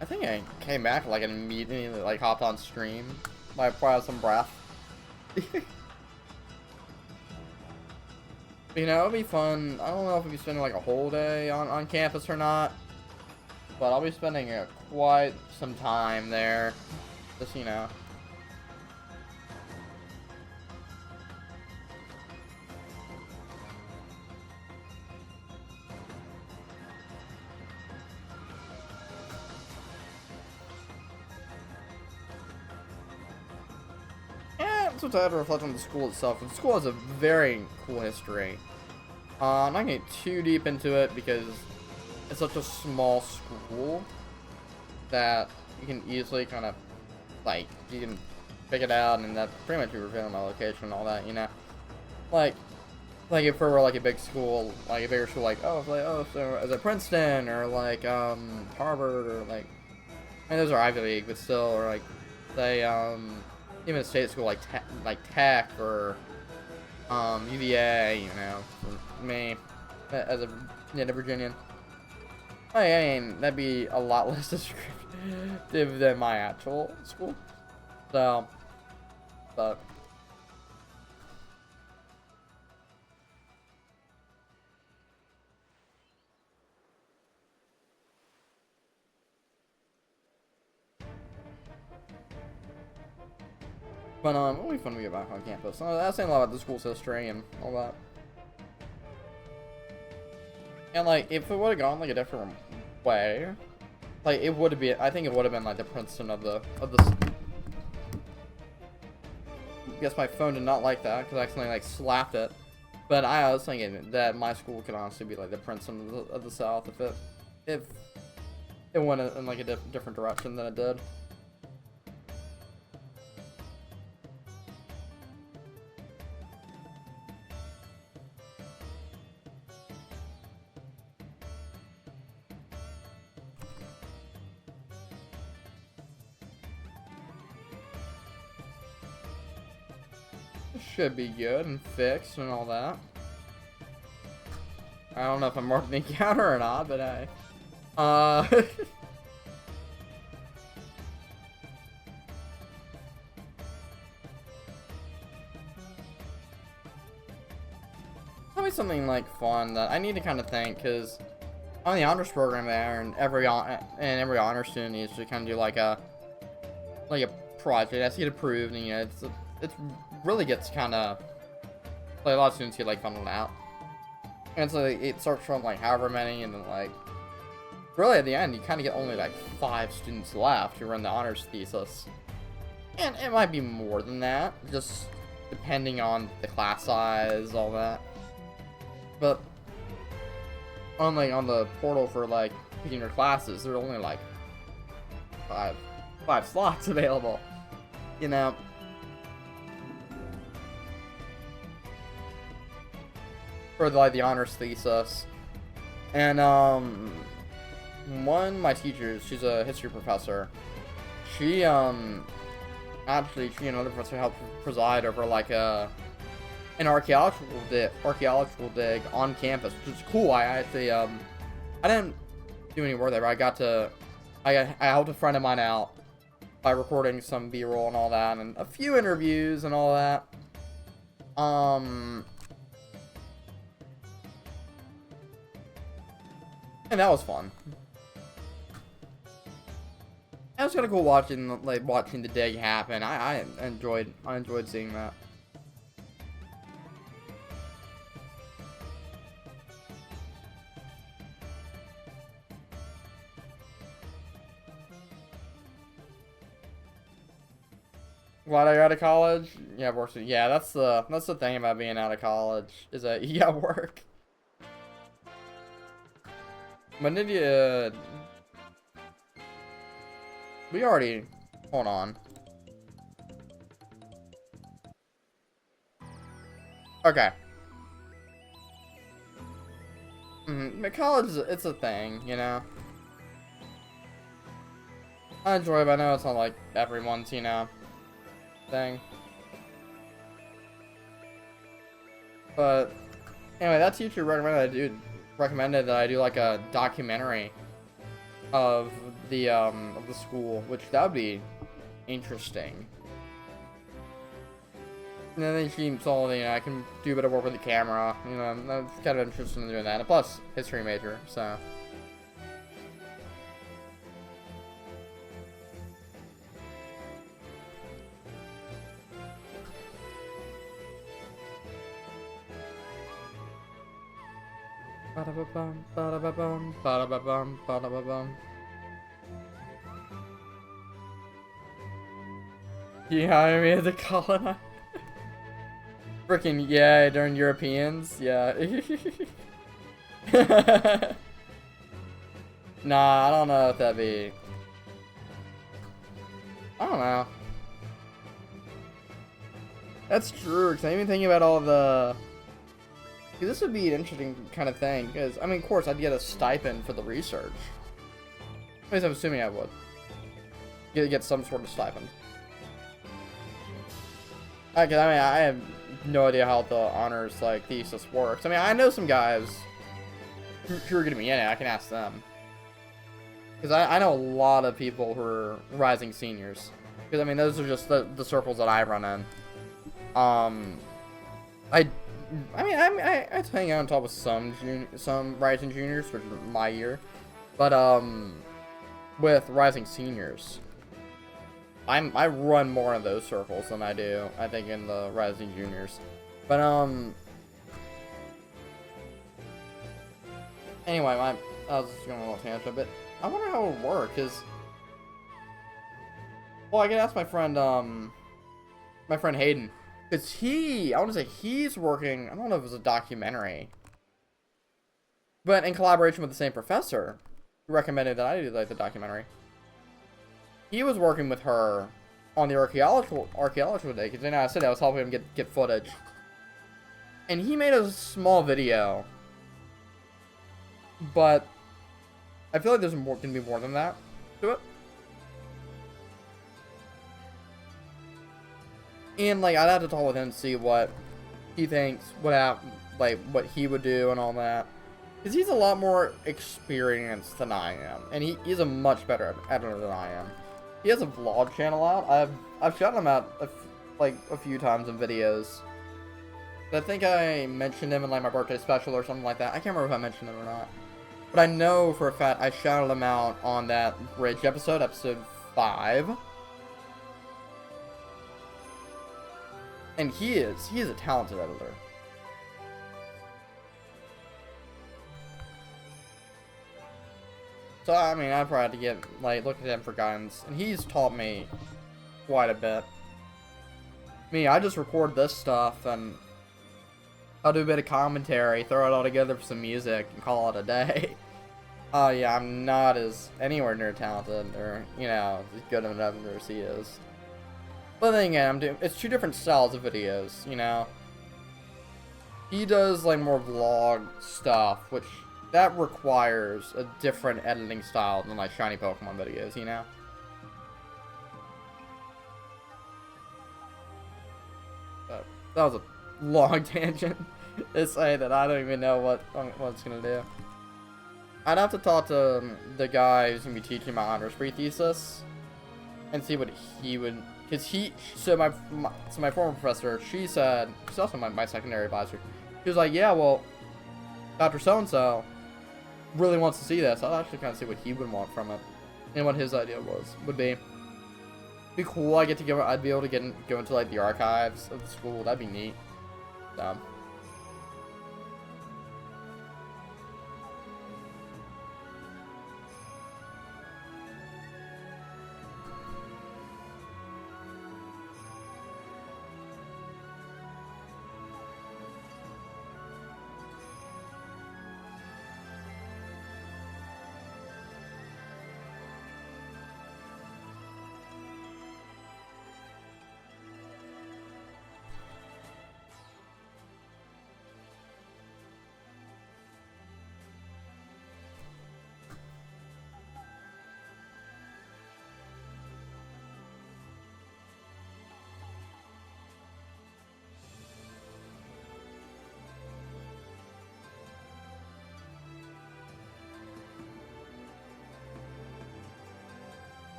I think I came back like and immediately like hopped on stream. Like probably had some breath. You know, it'll be fun. I don't know if we'll be spending like a whole day on campus or not. But I'll be spending quite some time there. Just, you know. Sometimes I had to reflect on the school itself. The school has a very cool history. I'm not going to get too deep into it because it's such a small school that you can easily kind of, like, you can pick it out, and that pretty much be revealing my location and all that, you know? Like if it were like a big school, like a bigger school, like, so is it Princeton, or like, Harvard, or like, and those are Ivy League, but still, or like, say, even a state school like Tech or UVA, you know, for me as a native Virginian, I mean that'd be a lot less descriptive than my actual school. So, but it'll be fun to get back on campus. I was saying a lot about the school's history and all that. And like, if it would have gone like a different way, like it would have been. I think it would have been like the Princeton of the. I guess my phone did not like that because I accidentally like slapped it. But I was thinking that my school could honestly be like the Princeton of the South if it went in like a different direction than it did. Should be good and fixed and all that. I don't know if I'm marking the encounter or not, but hey. Probably something like fun that I need to kind of think, because on the honors program there, and every honor student needs to kind of do like a project. It has to get approved, and, you know, it really gets kind of, like, a lot of students get, like, funneled out. And so it starts from, like, however many, and then, like, really at the end, you kind of get only, like, 5 students left who run the honors thesis. And it might be more than that, just depending on the class size, all that. But on the portal for, like, picking your classes, there are only, like, five slots available, you know. For, like, the honors thesis. And, one of my teachers, she's a history professor, she, actually, she and another professor helped preside over, like, an archaeological dig on campus, which is cool. I actually, I didn't do any work there, but I helped a friend of mine out by recording some B-roll and all that, and a few interviews and all that. And that was fun. It was kind of cool watching the dig happen. I enjoyed seeing that. Glad I got out of college. Yeah, yeah, that's the thing about being out of college, is that you got work. When did you? We already. Hold on. Okay. College, it's a thing, you know. I enjoy it, but I know it's not like everyone's, you know, thing. But anyway, that teacher recommended that I do like a documentary of the school, which that would be interesting. And then she told me, you know, I can do a bit of work with the camera. You know, I'm kind of interested in doing that. And plus, history major, so. Ba-da-ba-bum, ba-da-ba-bum, ba-da-ba-bum, ba-da-ba-bum. You hire me as a colonizer? Freaking yeah, during Europeans, yeah. Nah, I don't know if that'd be. I don't know. That's true, because I'm even thinking about all the. This would be an interesting kind of thing, because, I mean, of course, I'd get a stipend for the research. At least I'm assuming I would. Get some sort of stipend. I mean, I have no idea how the honors, like, thesis works. I mean, I know some guys who are going to be in it. I can ask them. Because I know a lot of people who are rising seniors. Because, I mean, those are just the circles that I run in. I hang out on top with some rising juniors for my year, but with rising seniors, I run more in those circles than I do, I think, in the rising juniors. But anyway, I was just going on a little tangent, but I wonder how it would work, cause well, I could ask my friend Hayden. Because I want to say he's working, I don't know if it was a documentary, but in collaboration with the same professor who recommended that I do, like, the documentary. He was working with her on the archaeological day, because, you know, I said I was helping him get footage. And he made a small video, but I feel like there's going to be more than that to it. And, like, I'd have to talk with him to see what he thinks, what he would do and all that. Because he's a lot more experienced than I am. And he's a much better editor than I am. He has a vlog channel out. I've shouted him out, a few times in videos. I think I mentioned him in, like, my birthday special or something like that. I can't remember if I mentioned him or not. But I know for a fact I shouted him out on that Bridge episode 5. And he is a talented editor. So I mean, I probably had to get like look at him for guidance, and he's taught me quite a bit. Me, I just record this stuff and I'll do a bit of commentary, throw it all together for some music, and call it a day. Yeah, I'm not as anywhere near talented or, you know, as good of an editor as he is. But then again, it's two different styles of videos, you know. He does like more vlog stuff, which that requires a different editing style than like shiny Pokemon videos, you know. But that was a long tangent. To say that I don't even know what it's gonna do. I'd have to talk to the guy who's gonna be teaching my honors pre-thesis and see what he would, cause so my former professor, she said, she's also my secondary advisor. She was like, yeah, well, Dr. So and so really wants to see this. I'll actually kind of see what he would want from it and what his idea would be. Be cool. I'd be able to go into like the archives of the school. That'd be neat. So.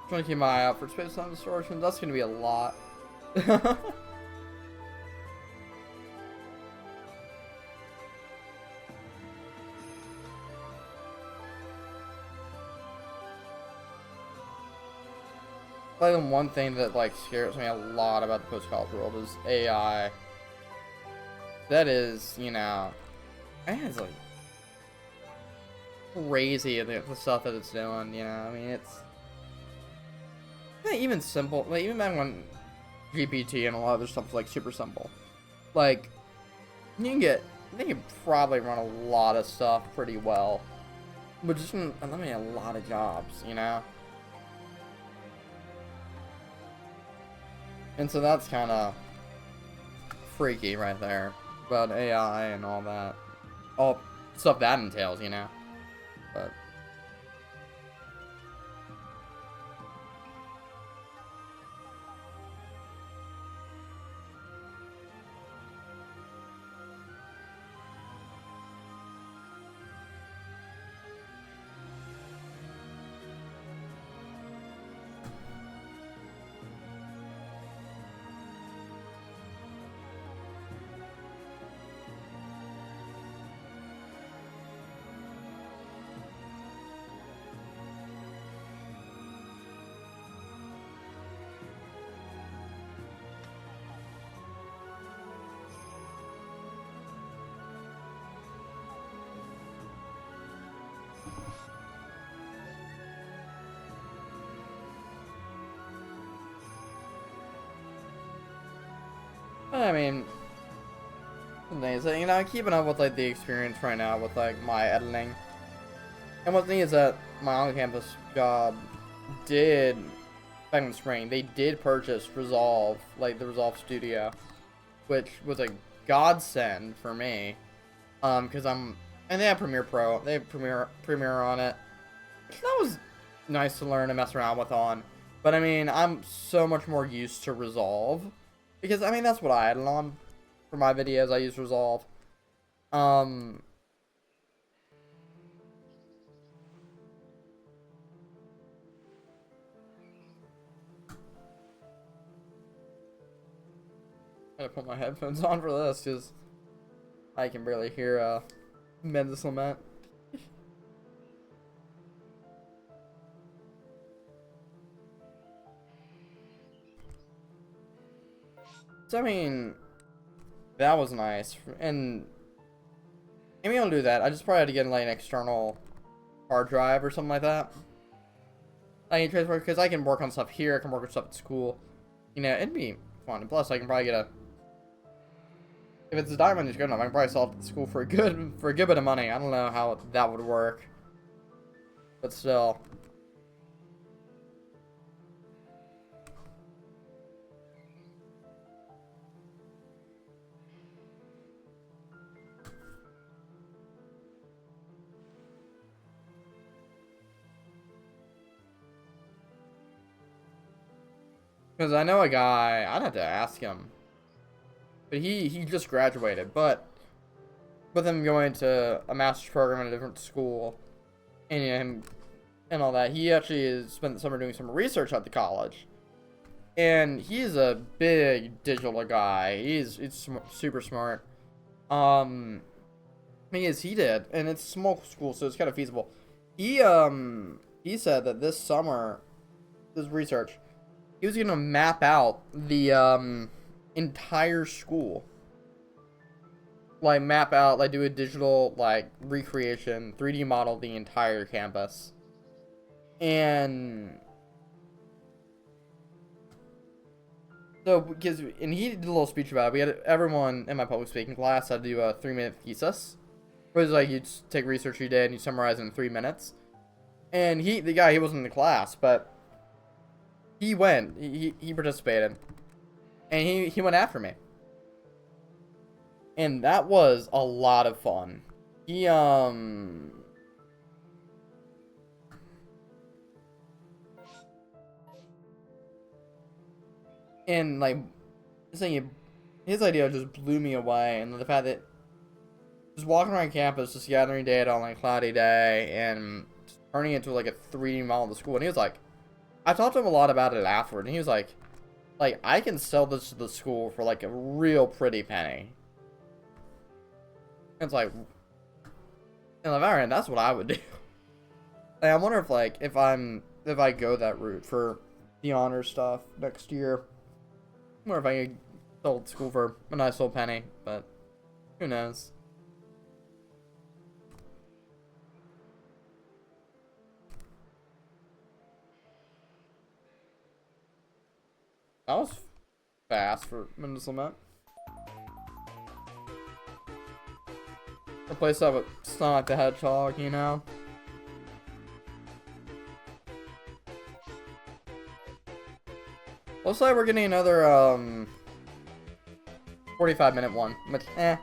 I'm trying to keep my eye out for Space Time Distortions. That's going to be a lot. Like the one thing that like scares me a lot about the post-college world is AI. That is, you know, it's like crazy the stuff that it's doing. You know, I mean, it's even simple. Like even back when GPT and a lot of other stuff was like super simple, like you can probably run a lot of stuff pretty well, but just eliminate a lot of jobs. You know. And so that's kind of freaky right there about AI and all that. All stuff that entails, you know. But I mean, amazing. You know, I'm keeping up with like the experience right now with like my editing. And what's neat is that my on-campus job did back in the spring. They did purchase Resolve, like the Resolve Studio, which was a godsend for me. Because and they have Premiere Pro. They have Premiere on it. That was nice to learn and mess around with on. But I mean, I'm so much more used to Resolve. Because, I mean, that's what I edit on for my videos. I use Resolve. I gotta put my headphones on for this, because I can barely hear Mendes Lament. So I mean, that was nice, and maybe I'll do that. I just probably had to get like an external hard drive or something like that. I need transfer because I can work on stuff here. I can work on stuff at school. You know, it'd be fun. And plus, I can probably get a. If it's a diamond, it's good enough. I can probably sell it at school for a good bit of money. I don't know how that would work, but still. Because I know a guy, I'd have to ask him. But he just graduated. But with him going to a master's program at a different school, and you know, him and all that, he actually has spent the summer doing some research at the college. And he's a big digital guy. He's super smart. He did, and it's a small school, so it's kind of feasible. He said that this summer, this research, he was gonna map out the entire school, like map out, like do a digital like recreation, 3D model the entire campus, and so and he did a little speech about it. We had everyone in my public speaking class had to do a 3-minute thesis. It was like you just take research you did and you summarize it in 3 minutes. And the guy, he wasn't in the class, but he went. He participated. And he went after me. And that was a lot of fun. And like saying his idea just blew me away, and the fact that just walking around campus, just gathering data on like a cloudy day and just turning it into like a 3D model of the school. And he was like, I talked to him a lot about it afterward, and he was like I can sell this to the school for like a real pretty penny. And it's like, and if I ran, that's what I would do. Like, I wonder if I go that route for the honor stuff next year. I wonder if I could sell it to school for a nice little penny, but who knows. That was fast for Mendes Lament. Replace that with Sonic the Hedgehog, you know? Looks like we're getting another 45-minute one, but eh.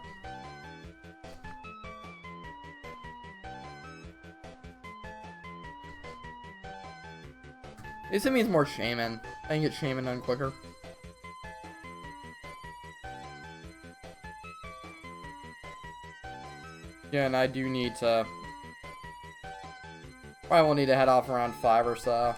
At least it means more Shaymin. I can get Shaymin done quicker. Yeah, and I do need to... Probably will need to head off around 5 or so.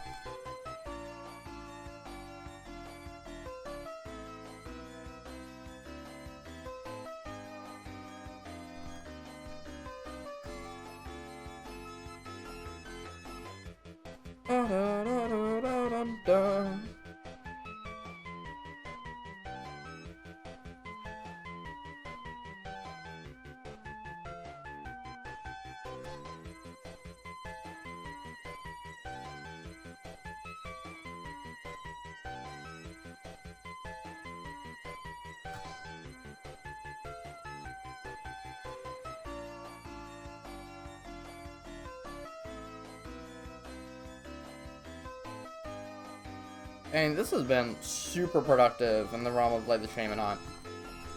And this has been super productive in the realm of like the Shaymin hunt.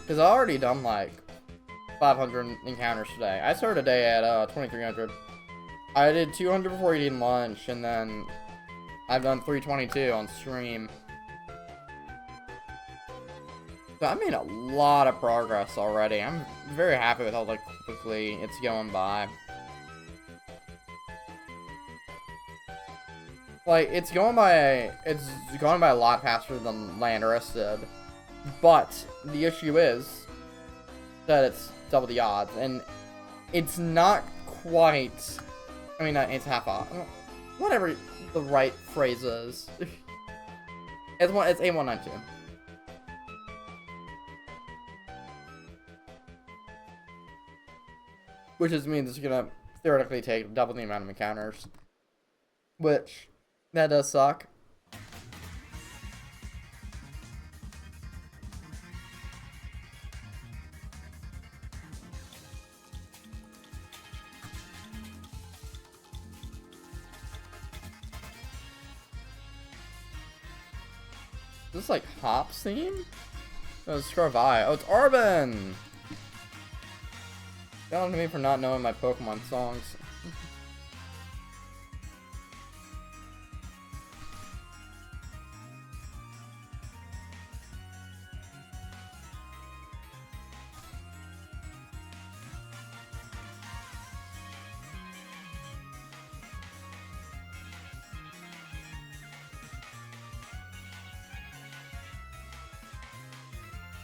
Because I already done like 500 encounters today. I started a day at 2300. I did 200 before eating lunch, and then I've done 322 on stream. So I made a lot of progress already. I'm very happy with how like quickly it's going by. Like, it's going by a lot faster than Landorus did. But the issue is that it's double the odds, and it's not quite, I mean, it's half off. Whatever the right phrase is. It's A192. which just means it's gonna theoretically take double the amount of encounters, which that does suck. Is this like Hop's theme? No, it's Scarvi. Oh, it's Arbin! Get on to me for not knowing my Pokemon songs.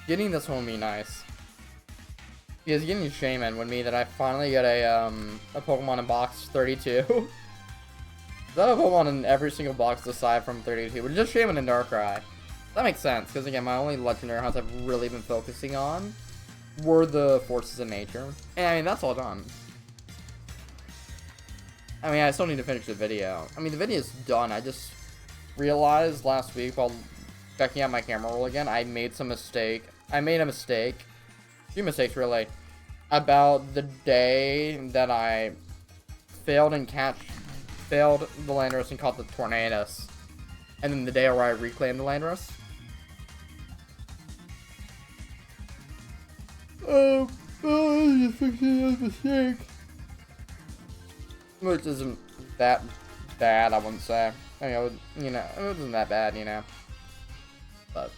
Getting this one would be nice. Because getting Shaymin would mean that I finally get a Pokemon in box 32. That a Pokemon in every single box aside from 32, but just Shaymin and Darkrai. That makes sense, because again, my only legendary hunts I've really been focusing on were the forces of nature. And I mean, that's all done. I mean, I still need to finish the video. I mean, the video's done. I just realized last week while checking out my camera roll again, I made some mistake. I made a mistake. 2 mistakes, really. About the day that I failed the Landorus and caught the Tornadus. And then the day where I reclaimed the Landorus. Oh, just fixing a mistake. Which isn't that bad, I wouldn't say. I mean, it wasn't that bad, you know. But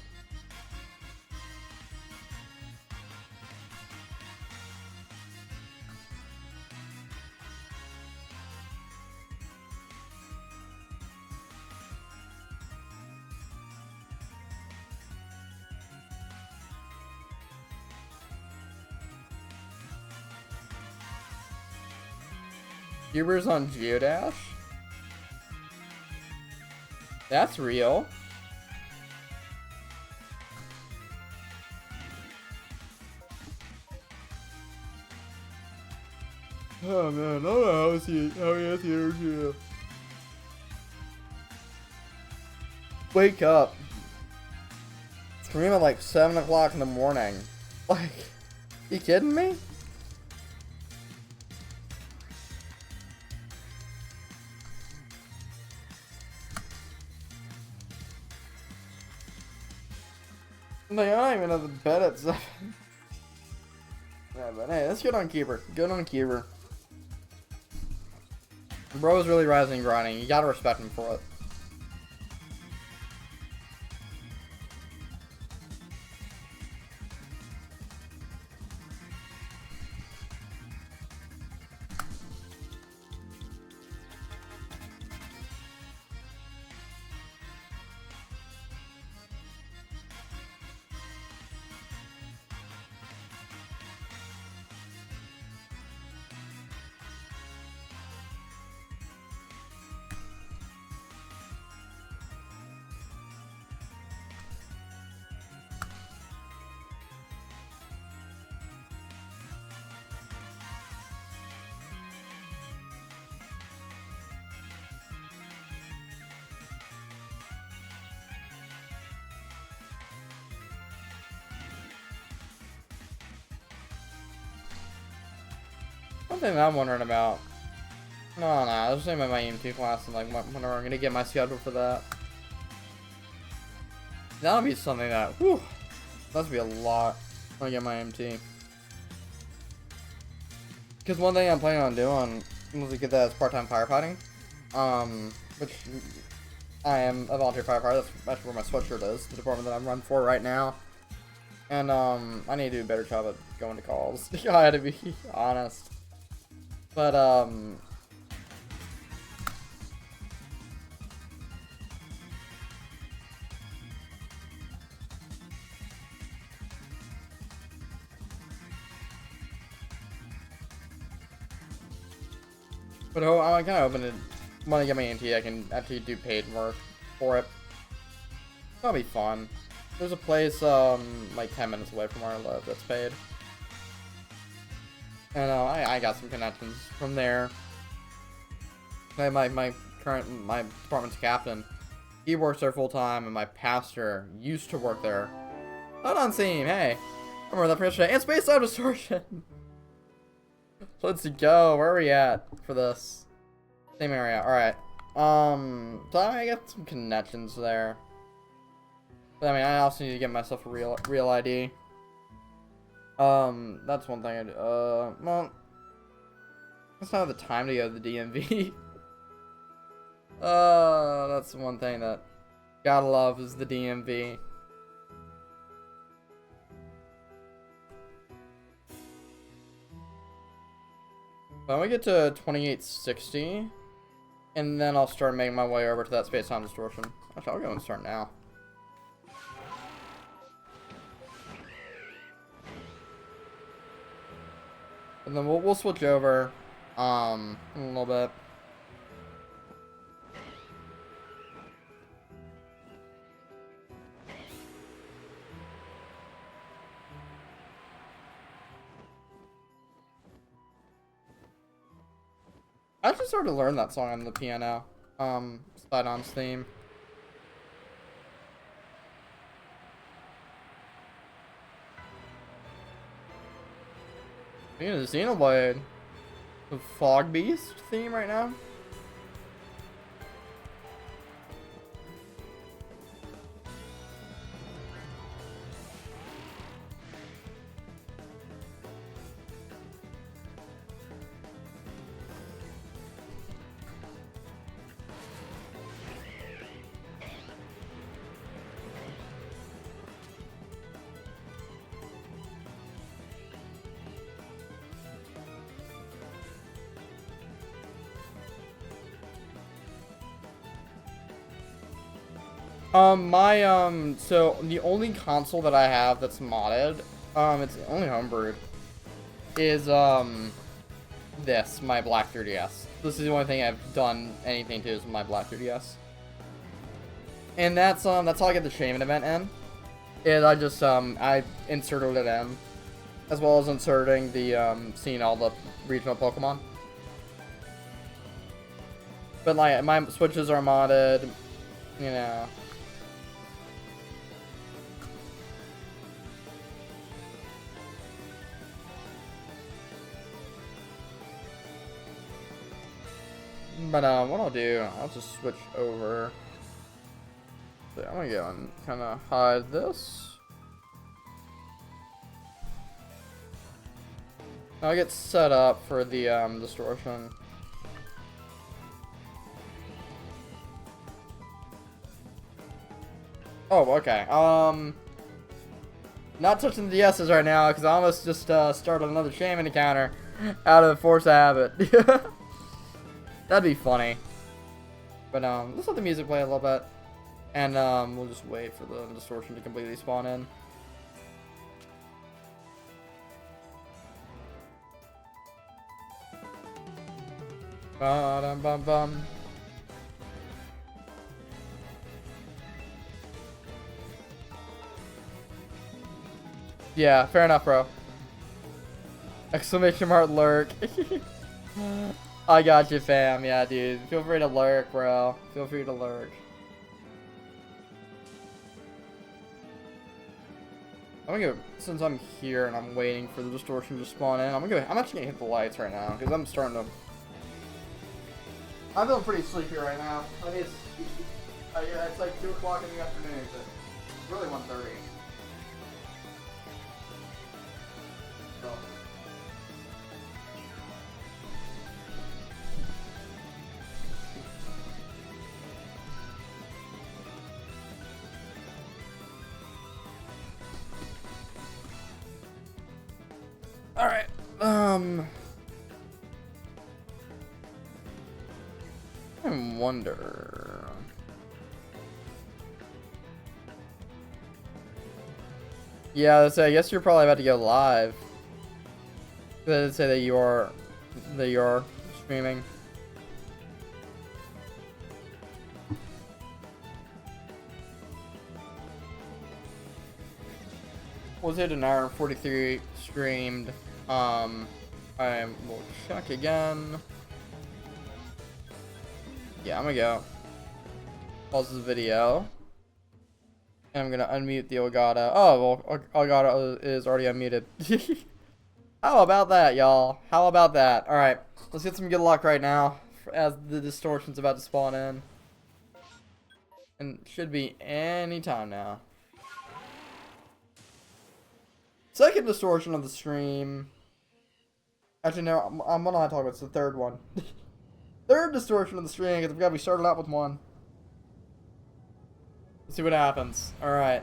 Cuber's on Geodash? That's real. Oh man, I don't know how he has the energy. Wake up. Scream at like 7 o'clock in the morning. Like, you kidding me? Like, I don't even have the bed at 7. Yeah, but hey, let's get on Keeper. Good on Keeper. Bro is really rising and grinding. You gotta respect him for it. One thing that I'm wondering about. No, I was thinking about my EMT class and like whenever I'm gonna get my schedule for that. That'll be something that, whew, that'll be a lot when I get my EMT. Because one thing I'm planning on doing was to get that as part-time firefighting. Which I am a volunteer firefighter. That's where my sweatshirt is, the department that I'm running for right now. And I need to do a better job at going to calls. I had to be honest. But I kind of open it. When I get my EMT, I can actually do paid work for it. That'll be fun. There's a place like 10 minutes away from where I live that's paid. And I got some connections from there. My department's captain, he works there full time, and my pastor used to work there. Not on scene, hey. I remember that from yesterday. And Space Out Distortion! Let's go. Where are we at for this? Same area. Alright. So I got some connections there. But I mean, I also need to get myself a real ID. That's one thing I do. Well, that's not the time to go to the DMV. That's one thing that gotta love is the DMV. When we get to 2860, and then I'll start making my way over to that space-time distortion. Actually, I'll go and start now. And then we'll switch over, in a little bit. I actually started to learn that song on the piano, Sidon's theme. You know, the Xenoblade, the Fog Beast theme right now. So the only console that I have that's modded, it's only homebrewed, is, my Black 3DS. This is the only thing I've done anything to is my Black 3DS. And that's how I get the Shaymin event in. Is I just, I inserted it in, as well as inserting the, seeing all the regional Pokemon. But, like, my Switches are modded, you know. But what I'll do, I'll just switch over. So I'm gonna go and kind of hide this. I'll get set up for the distortion. Oh, okay. Not touching the DSs right now because I almost just started another Shaymin encounter out of force of habit. That'd be funny. But let's let the music play a little bit. And we'll just wait for the distortion to completely spawn in. Ba-dum-bum-bum. Yeah, fair enough, bro. Exclamation mark lurk. I got you, fam. Yeah, dude. Feel free to lurk, bro. Feel free to lurk. I'm gonna go, since I'm here and I'm waiting for the distortion to spawn in, I'm actually gonna hit the lights right now, because I'm starting to... I'm feeling pretty sleepy right now. I mean, it's like 2 o'clock in the afternoon, but it's really 1:30. So... Alright, I wonder... Yeah, I guess you're probably about to go live. Did it say that you are streaming? Was it an hour and 43 streamed? Alright, we'll check again. Yeah, I'm gonna go. Pause the video. And I'm gonna unmute the Elgato. Oh, well, Elgato is already unmuted. How about that, y'all? How about that? Alright, let's get some good luck right now as the Distortion's about to spawn in. And should be any time now. Second Distortion of the stream. Actually, no, I'm gonna talk about it's the third one. Third Distortion of the stream, because we started out with one. Let's see what happens. Alright.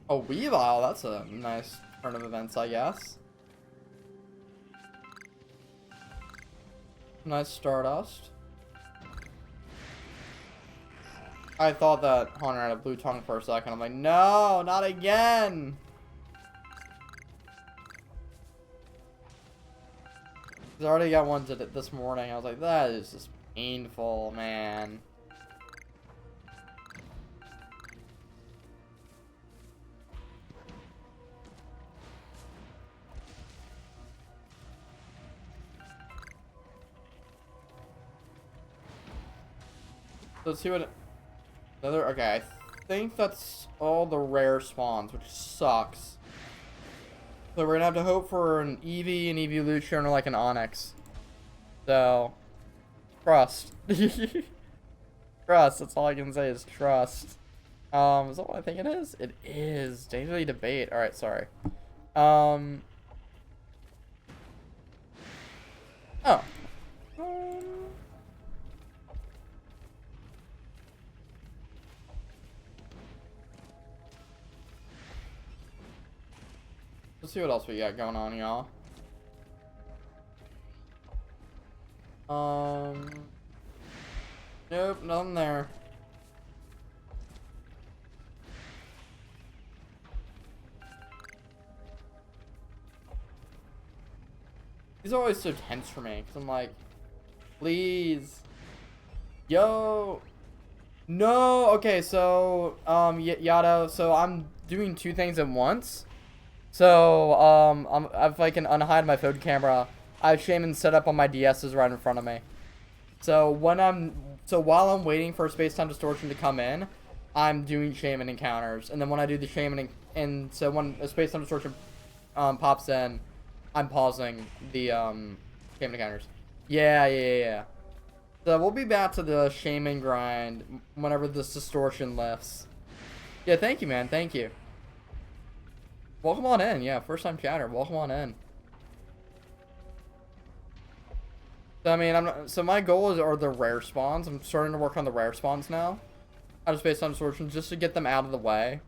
Oh, Weavile, that's a nice turn of events, I guess. Nice Stardust. I thought that Haunter had a blue tongue for a second. I'm like, no, not again! I already got one this morning. I was like, that is just painful, man. So let's see what another. Okay, I think that's all the rare spawns, which sucks. So we're gonna have to hope for an Eevee, an Evolution, or like an Onyx. So trust. Trust. That's all I can say is trust. Is that what I think it is? It is. Daily debate. All right, sorry. Oh. Let's see what else we got going on, y'all. Nope, nothing there. These are always so tense for me, because I'm like, please. Yo. No, okay, so, Yato, so I'm doing two things at once. So, if I can unhide my phone camera, I have Shaymin set up on my DS's right in front of me. So while I'm waiting for Space-Time Distortion to come in, I'm doing Shaymin encounters. And then when I do the Shaymin, and so when a Space-Time Distortion pops in, I'm pausing the Shaymin encounters. Yeah. So we'll be back to the Shaymin grind whenever this Distortion lifts. Yeah, thank you, man. Thank you. Welcome on in. Yeah, first time chatter. Welcome on in. So, I mean, so my goal are the rare spawns. I'm starting to work on the rare spawns now. I just based on Distortions just to get them out of the way.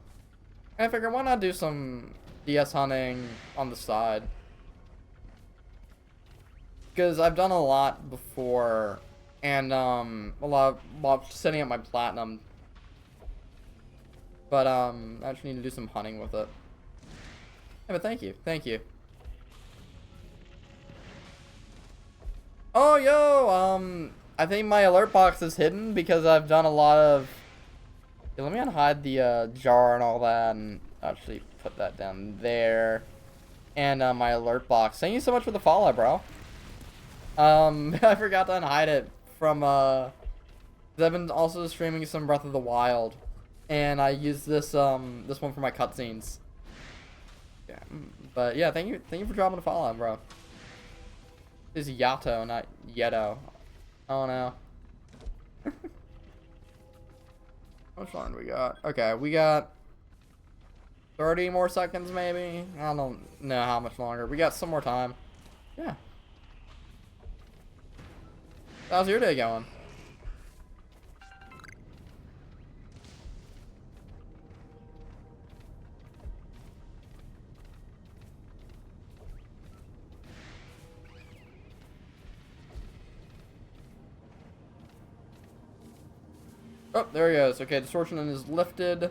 And I figure, why not do some DS hunting on the side? Because I've done a lot before, and a lot of setting up my platinum. But I just need to do some hunting with it. Yeah, but thank you. Oh, yo, I think my alert box is hidden because I've done a lot of... Yeah, let me unhide the jar and all that and actually put that down there. And my alert box. Thank you so much for the follow, bro. I forgot to unhide it from, because I've been also streaming some Breath of the Wild. And I used this one for my cutscenes. Yeah, but yeah, thank you for dropping a follow, bro. This is Yato, not Yeto. Oh no. How much longer do we got? Okay, we got 30 more seconds maybe? I don't know how much longer. We got some more time. Yeah. How's your day going? Oh, there he goes. Okay, Distortion is lifted.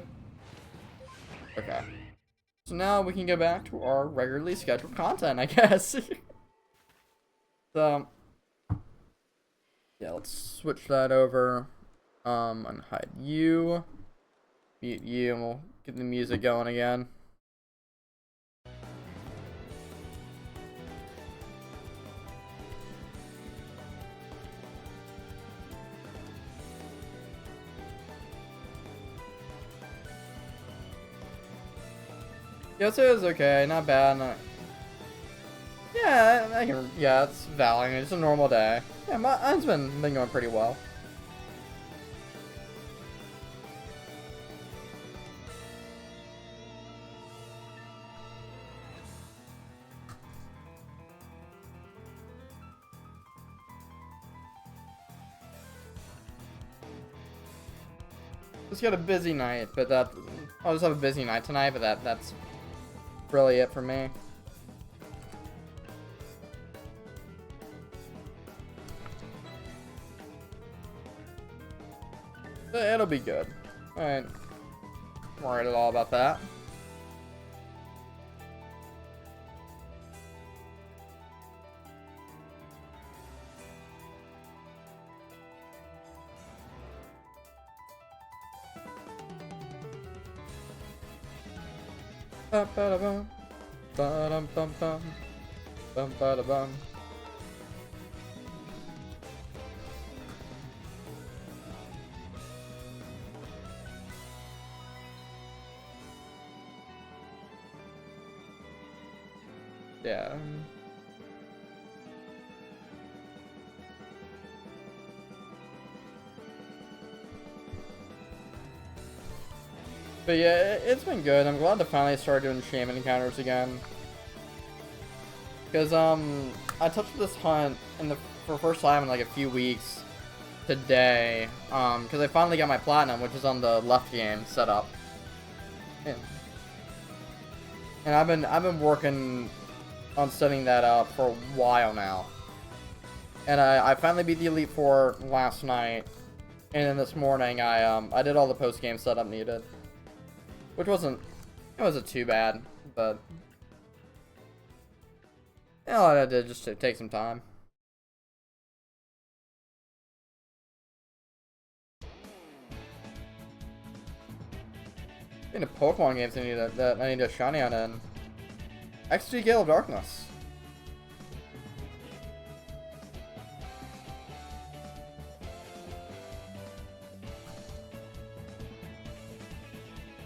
Okay. So now we can go back to our regularly scheduled content, I guess. So, yeah, let's switch that over. Unhide you. Mute you, and we'll get the music going again. Yes, it was okay. Not bad. Yeah, I can. Yeah, it's valid. It's a normal day. Yeah, mine's been going pretty well. Just got a busy night, but I'll just have a busy night tonight. But that's really it for me. But it'll be good. Alright. Don't worry at all about that. Bum ba da bum, ba dum bum bum ba da bum. Yeah. But yeah, it's been good. I'm glad to finally start doing Shaymin encounters again. Because, I touched this hunt for the first time in like a few weeks today. Because I finally got my platinum, which is on the left game setup. And I've been working on setting that up for a while now. And I finally beat the Elite Four last night. And then this morning I did all the post game setup needed. Which wasn't too bad, but you know, I did just to take some time. In the Pokemon games, I need a shiny on in. XG Gale of Darkness.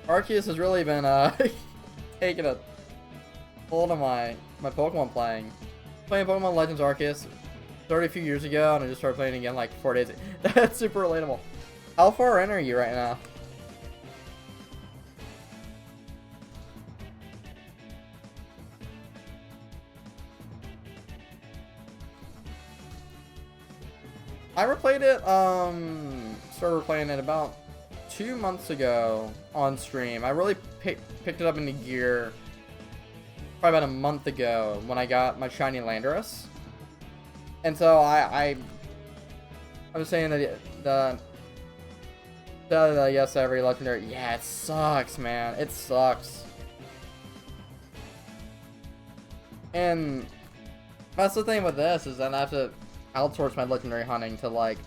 Arceus has really been taking a hold of my Pokemon playing. Playing Pokemon Legends Arceus started a few years ago, and I just started playing again like 4 days. That's super relatable. How far in are you right now? I replayed it, started replaying it about 2 months ago on stream. I really picked it up into gear probably about a month ago when I got my shiny Landorus. And so I was saying that the yes every legendary, yeah, it sucks, man. It sucks. And that's the thing with this, is that I have to outsource my legendary hunting to like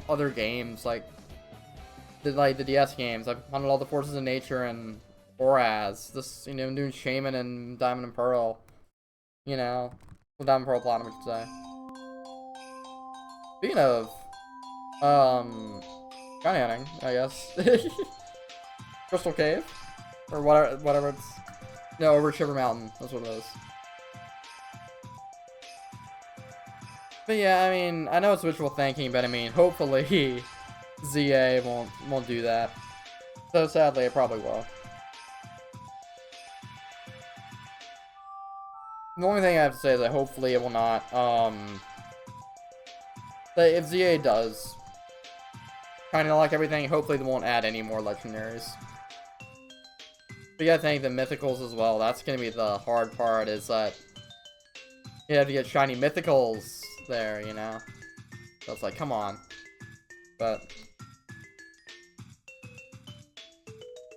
other games, like the DS games. I've hunted all the forces of nature and Oraz. This, you know, I'm doing Shaymin and Diamond and Pearl. You know, well, Diamond Pearl Platinum, I should say. Speaking of, shiny hunting, I guess. Crystal Cave, or whatever it's. No, over Shiver Mountain. That's what it is. But yeah, I mean, I know it's wishful thinking, but I mean, hopefully ZA won't do that. So sadly, it probably will. The only thing I have to say is that hopefully it will not. But if ZA does kind of like everything, hopefully they won't add any more legendaries. But you gotta think the mythicals as well. That's gonna be the hard part. Is that you have to get shiny mythicals there, you know? So it's like, come on. But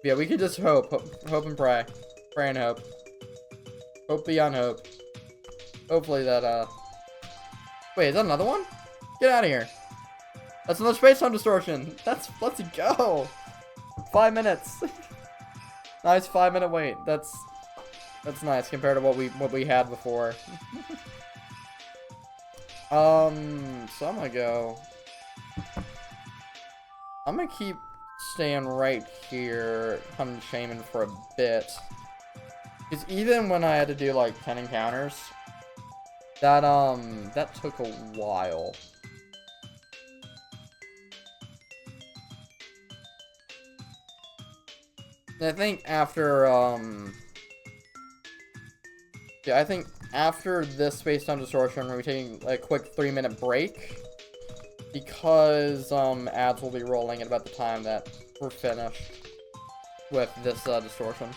yeah, we could just hope and pray. Pray and hope. Hope beyond hope. Hopefully that, wait, is that another one? Get out of here. That's another space time distortion. Let's go. 5 minutes. Nice 5-minute wait. That's nice compared to what we had before. So I'm gonna keep staying right here, hunting Shaymin for a bit. Because even when I had to do like 10 encounters, that took a while. And I think after, yeah, I think after this space-time distortion, we're taking a quick 3-minute break. Because, ads will be rolling at about the time that we're finished with this, distortion.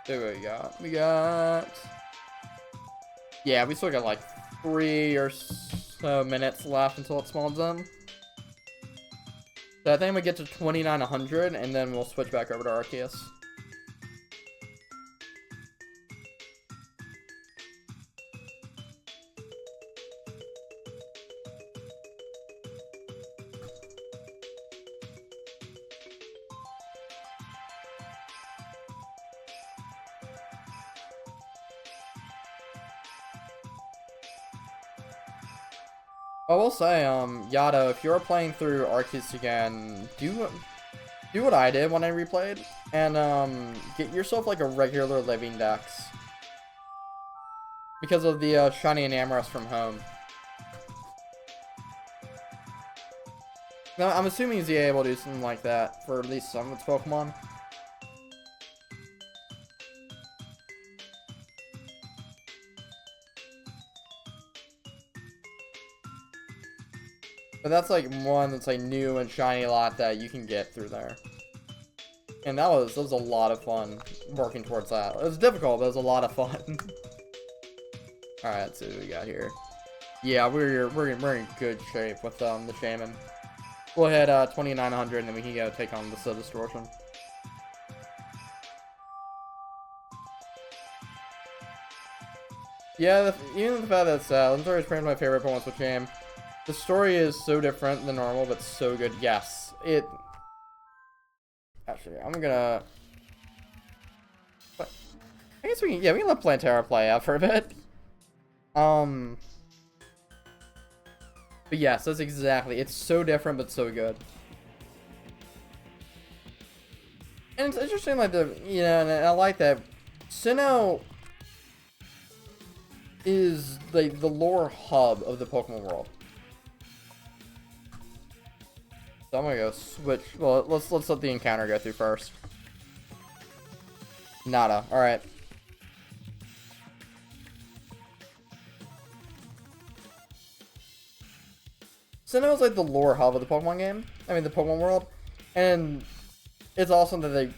There we got. Yeah, we still got like 3 or so minutes left until it spawns in. So I think we get to 2900 and then we'll switch back over to Arceus. I will say, Yada, if you're playing through Arceus again, do what I did when I replayed, and get yourself like a regular living dex. Because of the shiny and Amoris from home. Now, I'm assuming he's able to do something like that for at least some of its Pokemon. But that's like one that's like new and shiny lot that you can get through there. And that was a lot of fun working towards that. It was difficult, but it was a lot of fun. Alright, let's see what we got here. Yeah, we're in good shape with the Shaymin. We'll hit 2900 and then we can go take on the Distortion. Yeah, even the fact that Lentor is probably my favorite Pokemon Switch game. The story is so different than normal, but so good. Yes, it... Actually, I'm gonna... But I guess we can... Yeah, we can let Plantera play out for a bit. But yes, that's exactly... It's so different, but so good. And it's interesting, like, and I like that. Sinnoh is, like, the lore hub of the Pokemon world. So I'm gonna go switch. Well, let's let the encounter go through first. Nada. All right. Sinnoh is like the lore hub of the Pokemon game. I mean, the Pokemon world, and it's awesome that they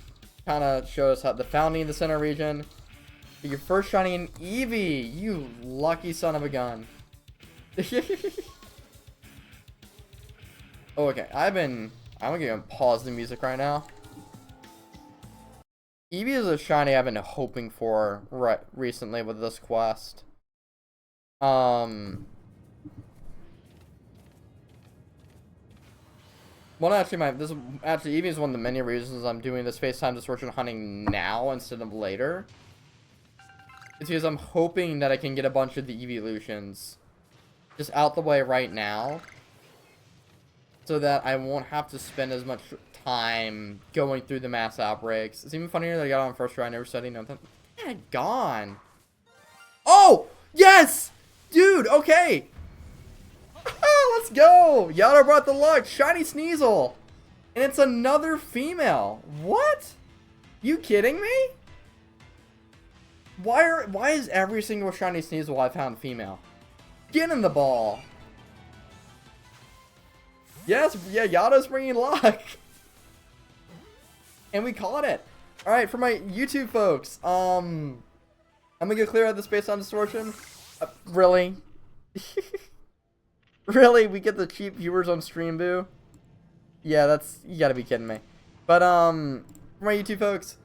kind of show us how the founding of the Sinnoh region. Your first shiny in Eevee. You lucky son of a gun. Oh, okay. I'm gonna pause the music right now. Eevee is a shiny I've been hoping for recently with this quest. Well, actually, Eevee is one of the many reasons I'm doing this FaceTime Distortion hunting now instead of later. It's because I'm hoping that I can get a bunch of the evolutions just out the way right now, so that I won't have to spend as much time going through the mass outbreaks. It's even funnier that I got on first try. I never studied nothing. Yeah, gone. Oh, yes! Dude, okay. Let's go. Yada brought the luck. Shiny Sneasel. And it's another female. What? You kidding me? Why is every single shiny Sneasel I found female? Get in the ball. Yes, yeah, Yada's bringing luck. And we caught it. Alright, for my YouTube folks, I'm gonna go clear out the space-time distortion. Really? Really? We get the cheap viewers on stream, boo? Yeah, you gotta be kidding me. But, for my YouTube folks,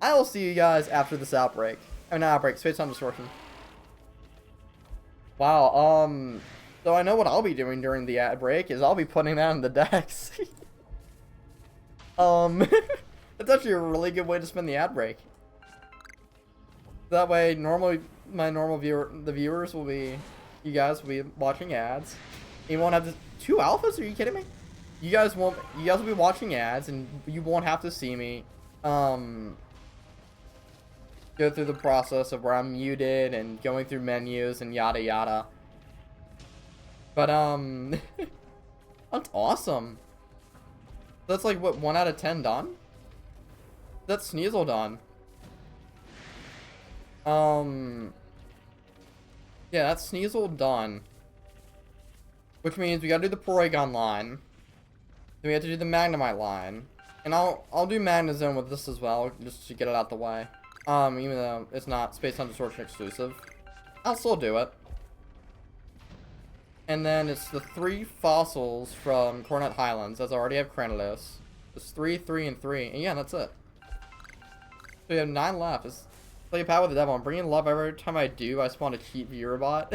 I will see you guys after this outbreak. I mean, not outbreak, space-time distortion. Wow, so I know what I'll be doing during the ad break is I'll be putting that in the decks. Um, That's actually a really good way to spend the ad break. That way, normally, the viewers will be, you guys will be watching ads. You won't have to, 2 alphas? Are you kidding me? You guys will be watching ads, and you won't have to see me, go through the process of where I'm muted and going through menus and yada yada. But, that's awesome. That's like, what, 1 out of 10 done? That's Sneasel done. Yeah, that's Sneasel done. Which means we gotta do the Porygon line. Then we have to do the Magnemite line. And I'll do Magnezone with this as well, just to get it out the way. Even though it's not Space Time Distortion exclusive. I'll still do it. And then it's the 3 fossils from Coronet Highlands, as I already have Cranidos. It's 3, 3, and 3. And yeah, that's it. So we have 9 left. It's like a Power with the Devil. I'm bringing love every time I do. I spawn a cheap viewer bot.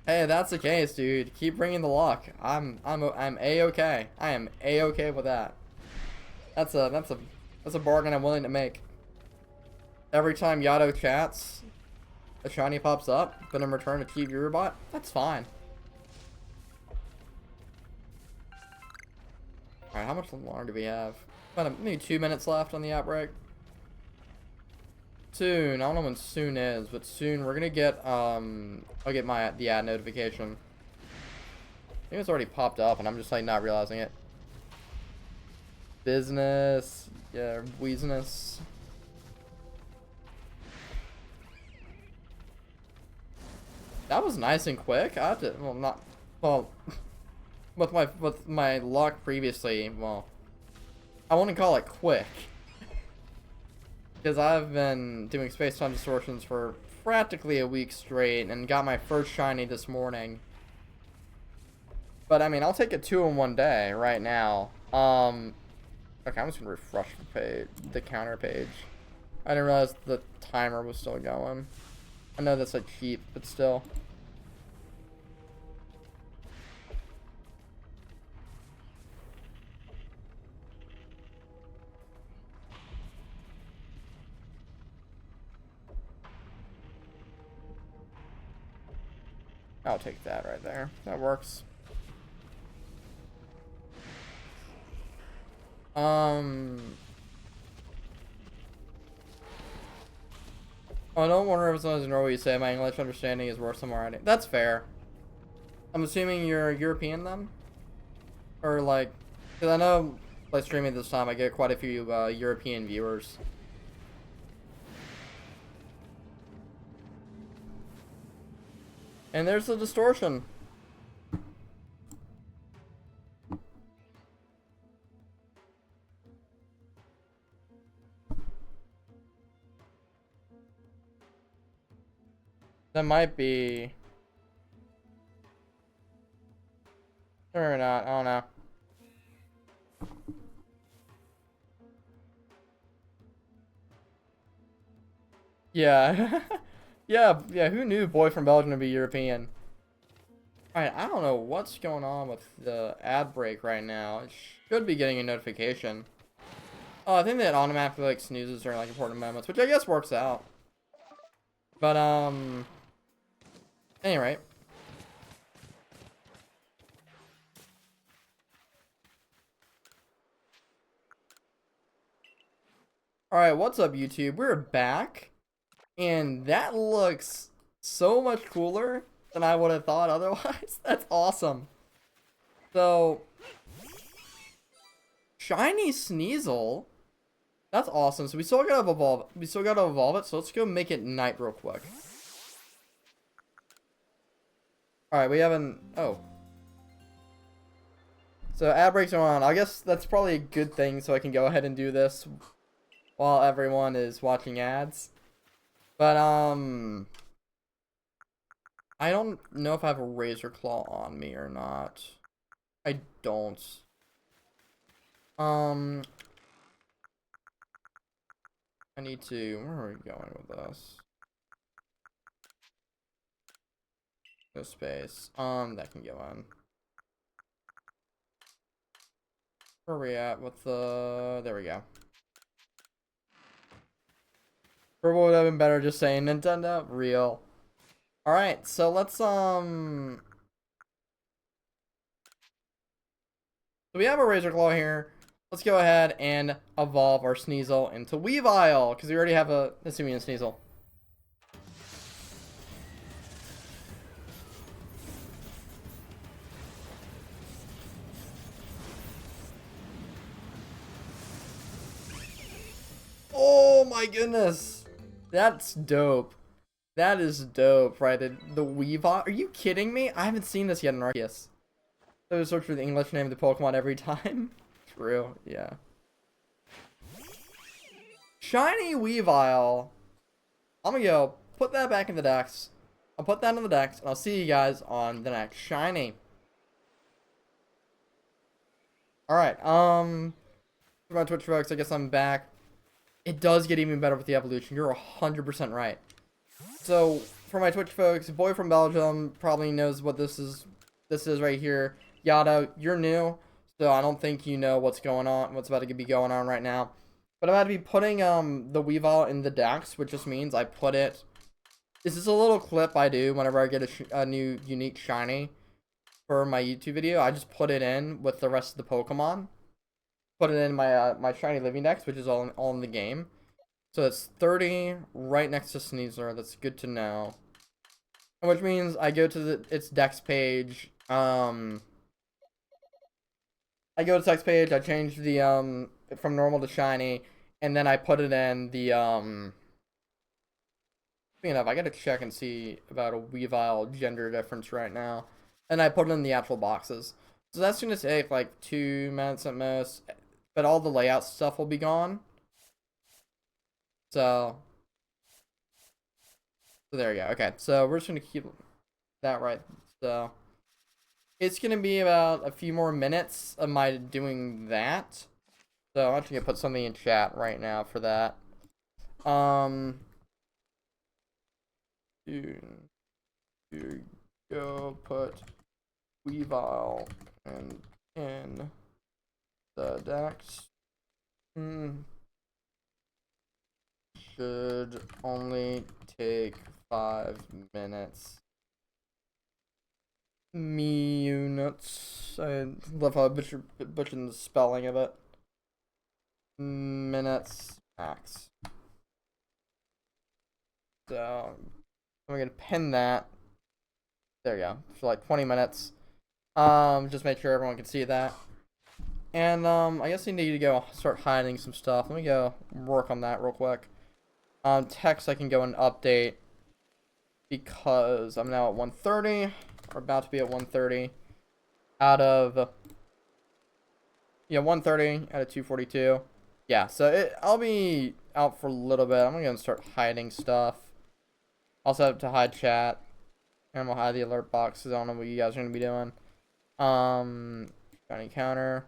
Hey, that's the case, dude. Keep bringing the luck. I'm a-okay. I am a-okay with that. That's a bargain I'm willing to make. Every time Yato chats, a shiny pops up, but in return a cheap viewer bot. That's fine. All right, how much longer do we have? About maybe 2 minutes left on the outbreak. Soon, I don't know when soon is, but soon we're gonna get I'll get the ad notification. I think it's already popped up and I'm just like not realizing it. Business, yeah, business. That was nice and quick. I had to, well, not, well, with my luck previously, well, I wouldn't call it quick. Because I've been doing Space Time Distortions for practically a week straight and got my first shiny this morning. But I mean, I'll take it 2 in 1 day right now. Okay, I'm just gonna refresh the page, the counter page. I didn't realize the timer was still going. I know that's like cheap, but still. I'll take that right there. That works. I don't wonder if someone's in Norway you say my English understanding is worse than my writing. That's fair. I'm assuming you're European then? Or like, because I know by streaming this time I get quite a few European viewers. And there's the distortion. That might be... Or not, I don't know. Yeah. yeah, who knew Boy from Belgium would be European? Alright, I don't know what's going on with the ad break right now. It should be getting a notification. Oh, I think that automatically like snoozes during like important moments, which I guess works out. But anyway. Alright, what's up YouTube? We're back. And that looks so much cooler than I would have thought otherwise. That's awesome. So, shiny Sneasel. That's awesome. So we still gotta evolve. We still gotta evolve it. So let's go make it night real quick. All right, we haven't. Oh. So ad breaks are on. I guess that's probably a good thing. So I can go ahead and do this while everyone is watching ads. But I don't know if I have a Razor Claw on me or not. I don't. I need to, where are we going with this? No space. That can go on. Where are we at with the... There we go. Or would have been better just saying Nintendo? Real. Alright, so let's, So we have a Razor Claw here. Let's go ahead and evolve our Sneasel into Weavile, because we already have a Simian Sneasel. Oh my goodness. That's dope. That is dope, right? The Weavile. Are you kidding me? I haven't seen this yet in Arceus. So I search for the English name of the Pokemon every time. True, yeah. Shiny Weavile. I'm gonna go put that back in the decks. I'll put that in the decks, and I'll see you guys on the next Shiny. Alright, for my Twitch folks, I guess I'm back. It does get even better with the evolution. You're 100% right. So, for my Twitch folks, boy from Belgium probably knows what this is right here. Yada, you're new, so I don't think you know what's going on, what's about to be going on right now. But I'm about to be putting the Weavile in the decks, which just means I put it... This is a little clip I do whenever I get a new unique shiny for my YouTube video. I just put it in with the rest of the Pokemon. Put it in my my shiny living decks, which is all in the game. So it's 30 right next to Sneasler. That's good to know. Which means I go to its dex page. I go to its dex page. I change the from normal to shiny, and then I put it in the Speaking of, I gotta check and see about a Weavile gender difference right now, and I put it in the actual boxes. So that's gonna take like 2 minutes at most, but all the layout stuff will be gone. So there you go. Okay, so we're just gonna keep that right. So it's gonna be about a few more minutes of my doing that. So I'm actually gonna put something in chat right now for that. Here go put Weavile and in the decks. Should only take 5 minutes. Minutes. I love how I butchered the spelling of it. Minutes max. So I'm gonna pin that. There you go. For like 20 minutes. Just make sure everyone can see that. And I guess I need to go start hiding some stuff. Let me go work on that real quick. Text I can go and update because I'm now at 1:30 or about to be at 1:30 out of 1:30 out of 2:42. Yeah, so I'll be out for a little bit. I'm gonna start hiding stuff. Also have to hide chat. And I'm gonna hide the alert boxes. I don't know what you guys are gonna be doing. Shiny counter.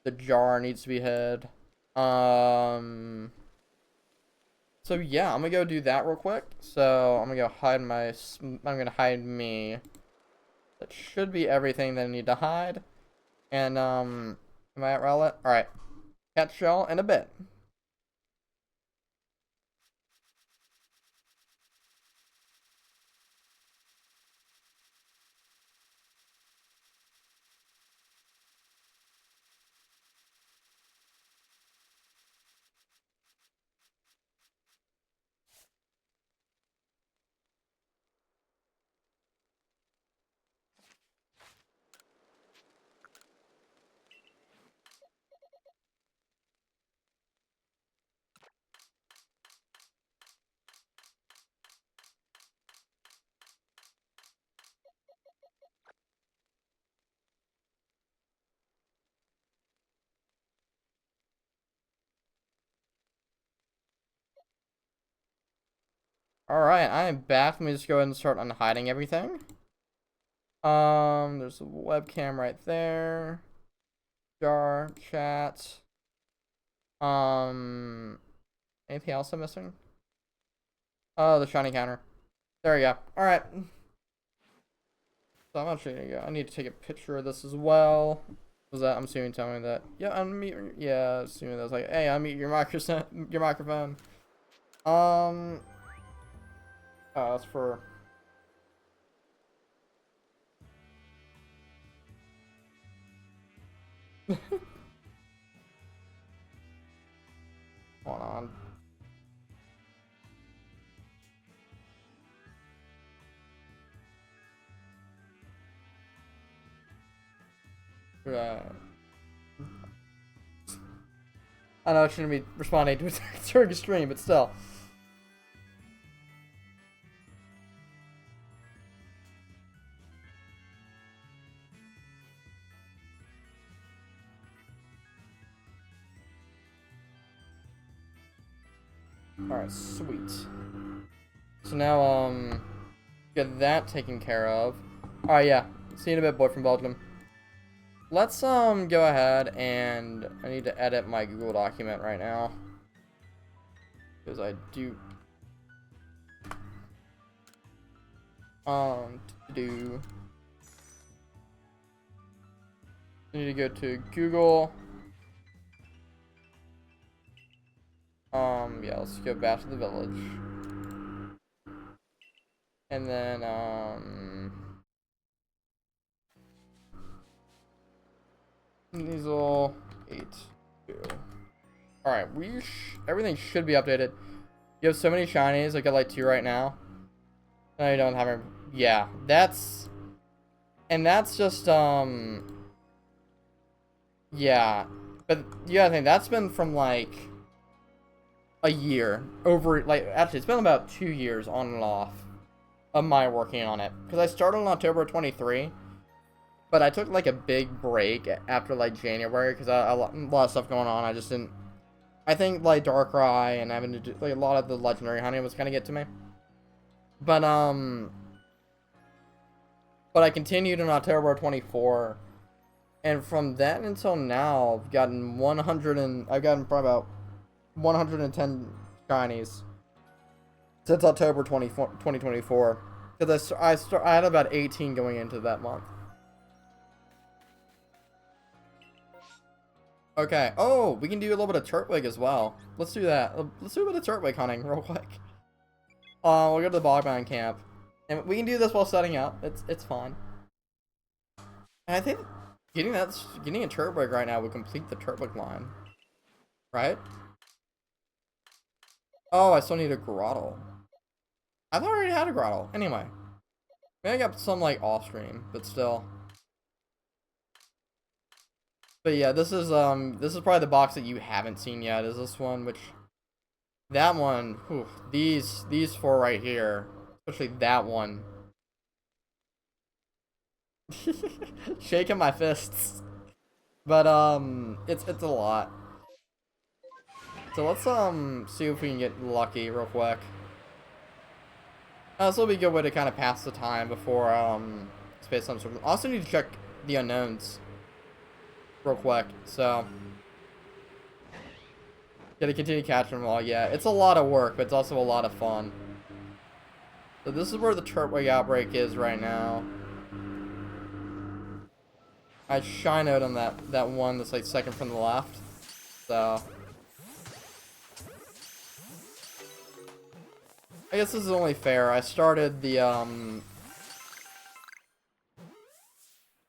The jar needs to be hid. So yeah, I'm gonna go do that real quick. So I'm gonna go hide I'm gonna hide me. That should be everything that I need to hide. And am I at Rowlet? Alright. Catch y'all in a bit. Alright, I am back. Let me just go ahead and start unhiding everything. There's a webcam right there. Jar, chat. Anything else I'm missing? Oh, the shiny counter. There we go. Alright. So I'm actually gonna go. I need to take a picture of this as well. Was that I'm assuming telling me that? Yeah, unmute. Yeah, assuming that was like, hey, unmute your microphone. Oh, that's for. Hold on. Right. I know I shouldn't be responding to it during a stream, but still. Alright, sweet. So now, get that taken care of. Alright, yeah. See you in a bit, boy from Belgium. Let's, go ahead and I need to edit my Google document right now. Because I do... I need to go to Google. Yeah, let's go back to the village. And then, Diesel 8-2. Alright, everything should be updated. You have so many shinies, I got like 2 right now. No, you don't have any. Yeah, that's... And that's just, yeah. But you gotta think, that's been from like... a year. Actually, it's been about 2 years on and off of my working on it. Because I started in October 23. But I took like a big break after like January because a lot of stuff going on. I just didn't. I think like Darkrai and having to do like a lot of the legendary honey was kind of get to me. But I continued in October 24, and from then until now, I've gotten I've gotten probably about 110 shinies since October 2024. Because I had about 18 going into that month. Okay. Oh, we can do a little bit of Turtwig as well. Let's do that. Let's do a bit of Turtwig hunting real quick. We'll go to the Bogbound camp. And we can do this while setting up. It's fun. And I think getting a Turtwig right now would complete the Turtwig line. Right? Oh, I still need a Grottle. I thought I already had a Grottle. Anyway. Maybe I got some like off stream, but still. But yeah, this is probably the box that you haven't seen yet, is this one, which that one, whew, these 4 right here, especially that one. Shaking my fists. But it's a lot. So let's see if we can get lucky real quick. This will be a good way to kind of pass the time before Space Suns. Also need to check the unknowns real quick, so gotta continue catching them all. Yeah, it's a lot of work, but it's also a lot of fun. So this is where the Turtwig outbreak is right now. I shine out on that one that's like second from the left. So I guess this is only fair. I started the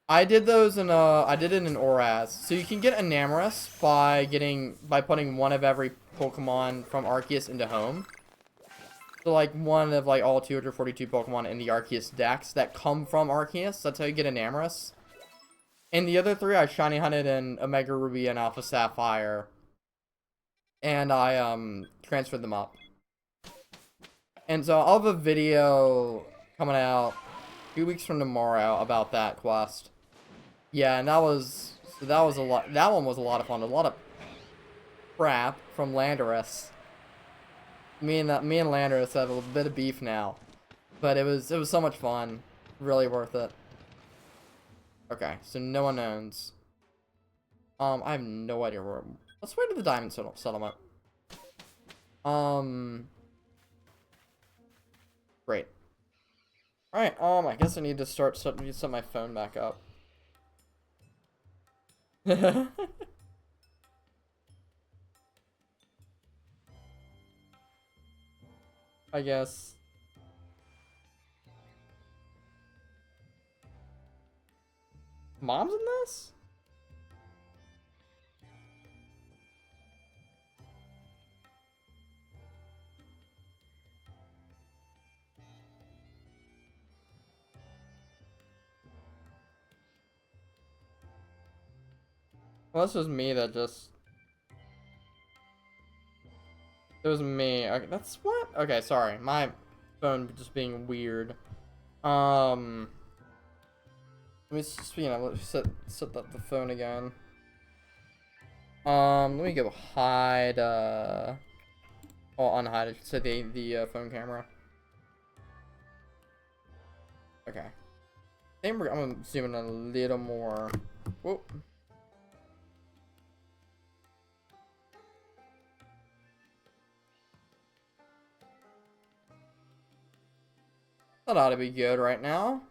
I did those in I did it in Oraz. So you can get Enamorus by putting one of every Pokemon from Arceus into home. So like one of like all 242 Pokemon in the Arceus dex that come from Arceus. That's how you get Enamorus. And the other 3 I shiny hunted in Omega Ruby and Alpha Sapphire. And I transferred them up. And so I'll have a video coming out 2 weeks from tomorrow about that quest. Yeah, and that was a lot. That one was a lot of fun. A lot of crap from Landorus. Me and Landorus have a bit of beef now, but it was so much fun. Really worth it. Okay, so no unknowns. I have no idea where. Let's wait to the Diamond Settlement. Great. Alright, I guess I need to set my phone back up. I guess. Mom's in this? Well, this was me that just... It was me. Okay, that's what? Okay, sorry. My phone just being weird. Let me, let me set up the phone again. Let me go hide, oh, unhide, I should say the phone camera. Okay. I'm gonna zoom in a little more. Whoop. That ought to be good right now.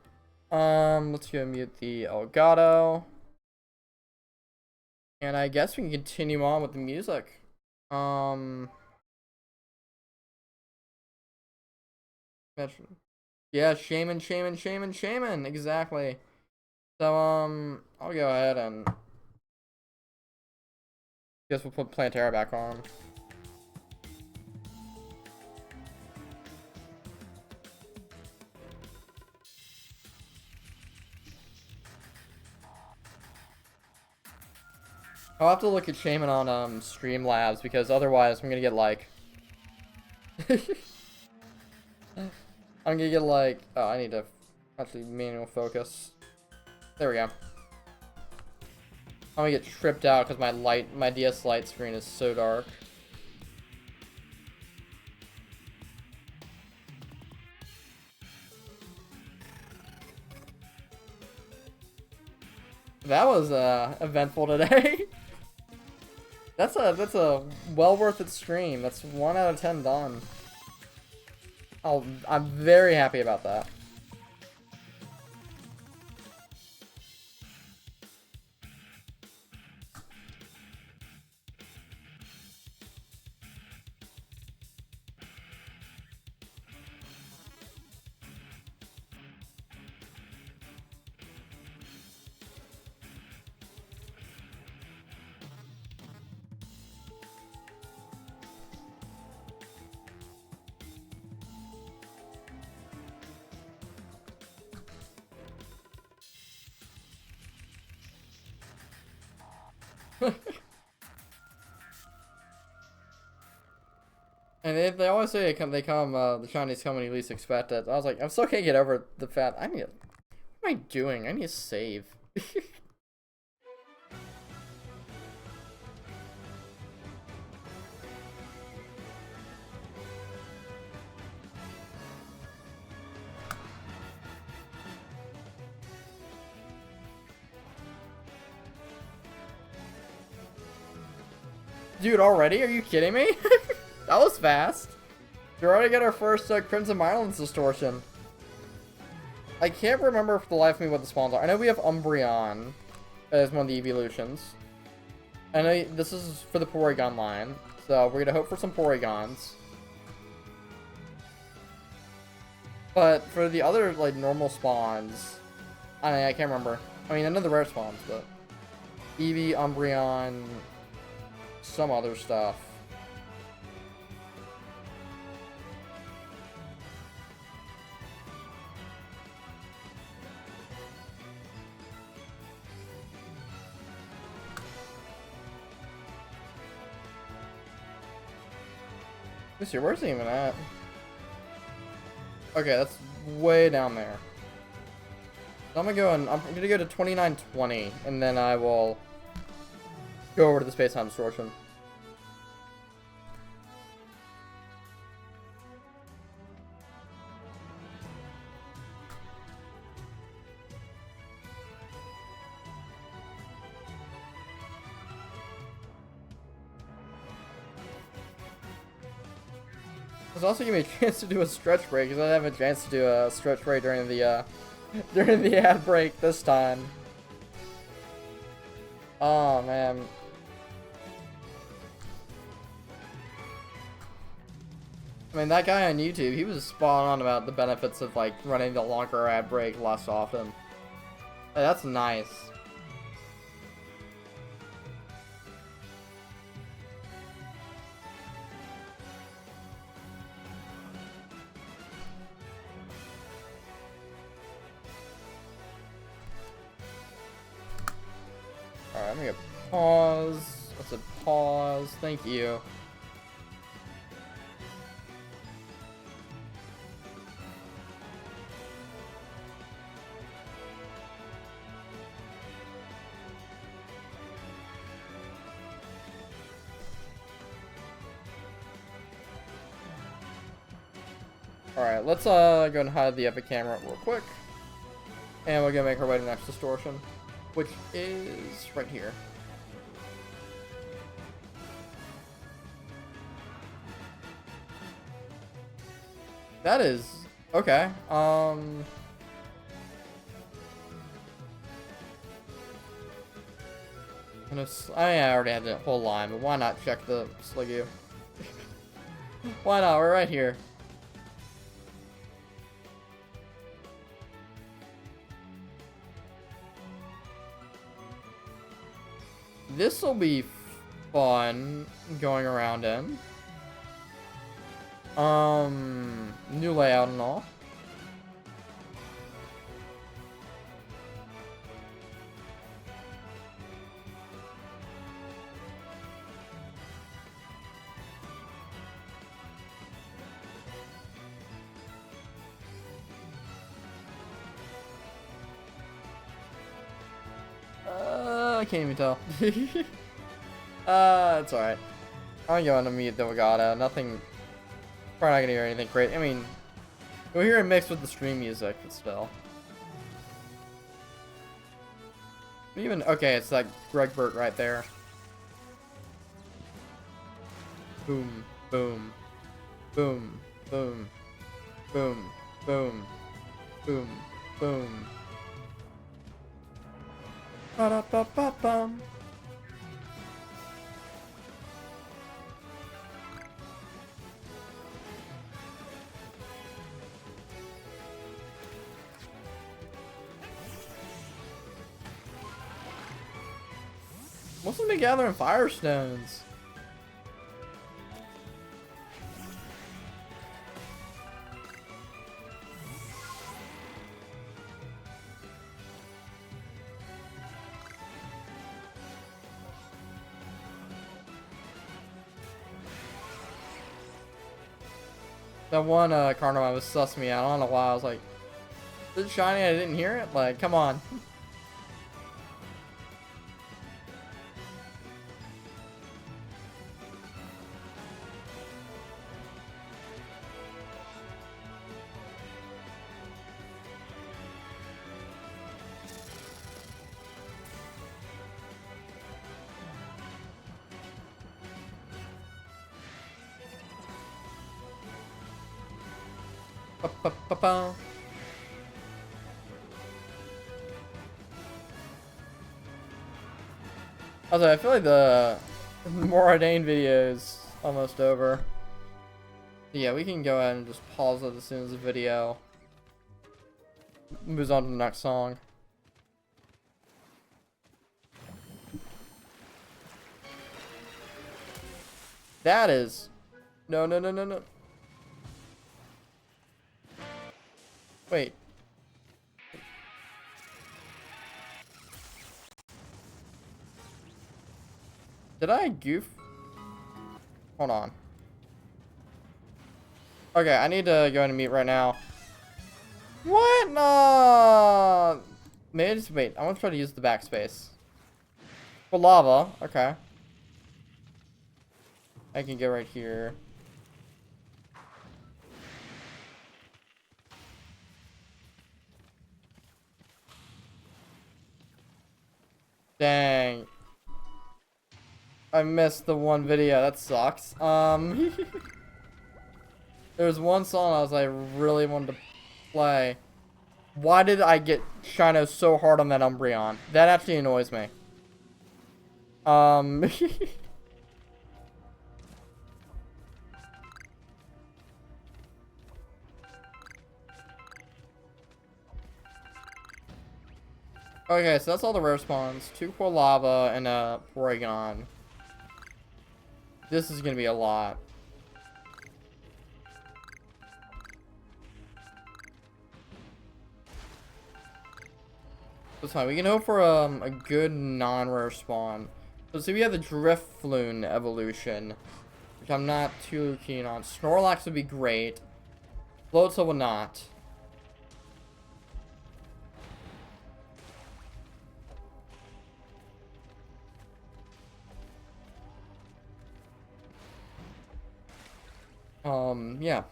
Let's go mute the Elgato. And I guess we can continue on with the music. Yeah, Shaymin, exactly. So, I'll go ahead and guess we'll put Plantera back on. I'll have to look at Shaymin on Streamlabs because otherwise I'm gonna get like I'm gonna get like, oh, I need to actually manual focus. There we go. I'm gonna get tripped out because my DS Lite screen is so dark. That was eventful today. That's a well worth it stream. That's 1 out of 10 done. I'm very happy about that. And they always say the Chinese come when you least expect it. I was like, I still can't get over the fact what am I doing? I need to save. Dude, already? Are you kidding me? That was fast. We already got our first Crimson Islands distortion. I can't remember for the life of me what the spawns are. I know we have Umbreon as one of the evolutions. I know this is for the Porygon line, so we're gonna hope for some Porygons. But for the other like normal spawns, I can't remember. I mean, I know the rare spawns, but Eevee, Umbreon, some other stuff. Let's see, where's it even at? Okay, that's way down there. So I'm gonna go to 2920, and then I will go over to the space-time distortion. This also give me a chance to do a stretch break, because I have a chance to do a stretch break during the during the ad break this time. Oh man. I mean, that guy on YouTube, he was spot on about the benefits of like running the longer ad break less often. Hey, that's nice. Alright, I'm gonna pause. That's a pause. Thank you. Alright, let's go and hide the epic camera real quick. And we're gonna make our way to the next distortion, which is right here. That is okay. I already had the whole line, but why not check the Sliggy? Why not? We're right here. This'll be fun going around in. New layout and all. I can't even tell. It's alright. I'm going to mute the Vagata. Nothing. Probably not gonna hear anything great. I mean, you'll hear it mixed with the stream music, but still. Even okay, it's like Greg Burt right there. Boom, boom, boom, boom, boom, boom, boom, boom. Ba-da-ba-ba-bum. Must have been gathering firestones. That one Carnival was sussing me out. I don't know why. I was like, is it shiny? I didn't hear it? Like, come on. Ba-ba-ba-ba. Also, I feel like the more ordained video is almost over. Yeah, we can go ahead and just pause it as soon as the video moves on to the next song. That is... No, no, no, no, no. Wait. Did I goof? Hold on. Okay, I need to go and meet right now. What? No. Maybe just wait. I want to try to use the backspace. For lava. Okay. I can go right here. Dang. I missed the one video. That sucks. There's one song I was like really wanted to play. Why did I get Shino so hard on that Umbreon? That actually annoys me. Okay, so that's all the rare spawns. 2 Quilava and a Porygon. This is gonna be a lot. That's fine. We can hope for a good non-rare spawn. So see, we have the Drifloon evolution, which I'm not too keen on. Snorlax would be great. Floatzel will not. Yeah.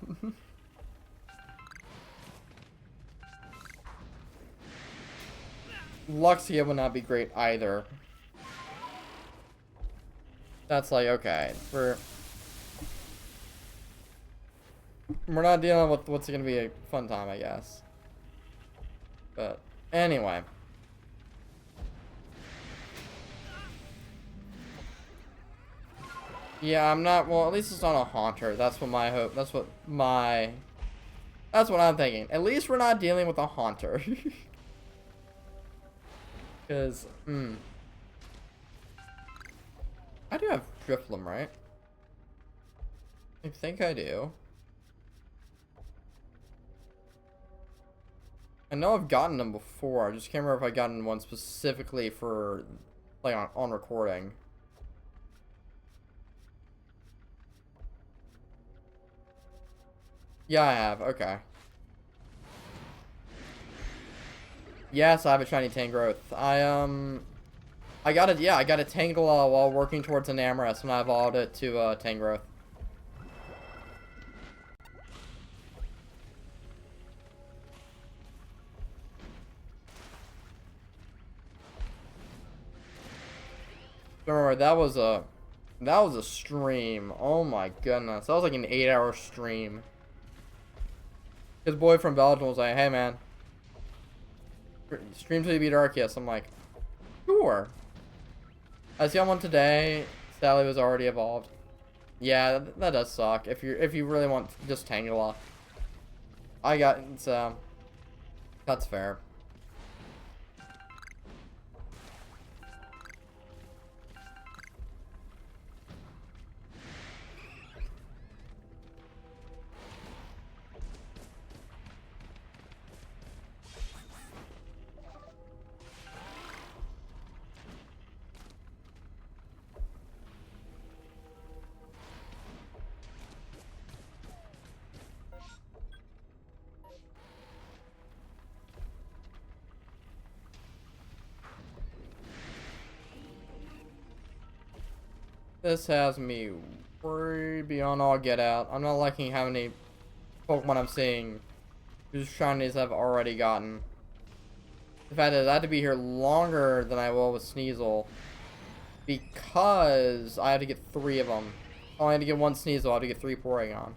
Luxia would not be great either. That's like, okay, we're not dealing with what's gonna be a fun time, I guess. But anyway. Yeah, I'm not, well, at least it's not a Haunter. That's what my hope, that's what I'm thinking. At least we're not dealing with a Haunter. Because, I do have Drifloon, right? I think I do. I know I've gotten them before. I just can't remember if I gotten one specifically for, like, on recording. Yeah, I have. Okay. Yes, I have a shiny Tangrowth. I got it. Yeah, I got a Tangela while working towards an Amorous, and I evolved it to Tangrowth. Remember, that was a stream. Oh my goodness, that was like an 8-hour stream. His boy from Belgium was like, "Hey man, stream till you beat Arceus." I'm like, "Sure." I see on one today. Sally was already evolved. Yeah, that does suck. If you really want just Tangela, I got so that's fair. This has me worried beyond all get out. I'm not liking how many Pokemon I'm seeing whose shinies I've already gotten. The fact is I had to be here longer than I will with Sneasel because I had to get 3 of them. Oh, I had to get 1 Sneasel, I had to get 3 Porygon.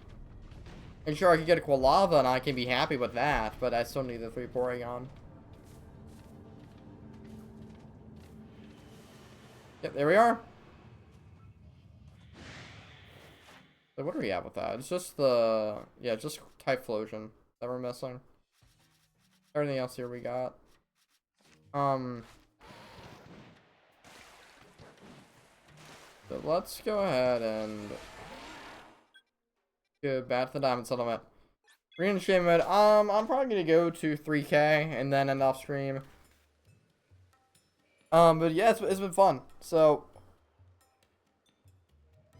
And sure, I could get a Quilava and I can be happy with that, but I still need the 3 Porygon. Yep, there we are. So what are we at with that? It's just the, yeah, just Typhlosion that we're missing. Everything else here we got. So let's go ahead and go back to the Diamond Settlement. We're in Shaymin mode. I'm probably gonna go to 3K and then end off stream. But yeah, it's been fun. So,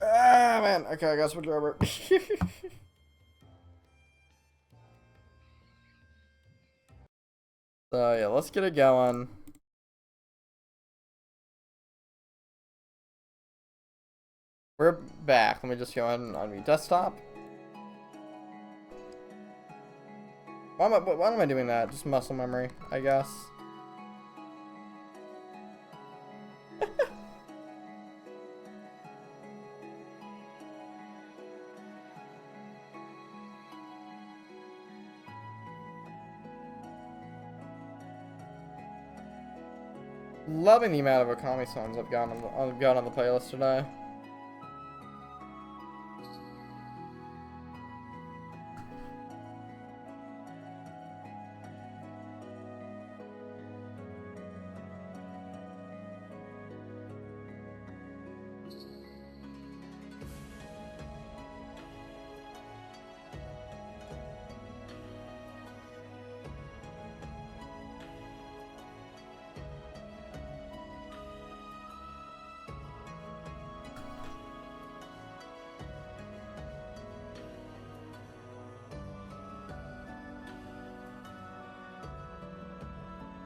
man. Okay, I gotta switch over. So yeah, let's get it going. We're back. Let me just go ahead and unmute desktop. Why am I doing that? Just muscle memory, I guess. Loving the amount of Okami songs I've got on the playlist today.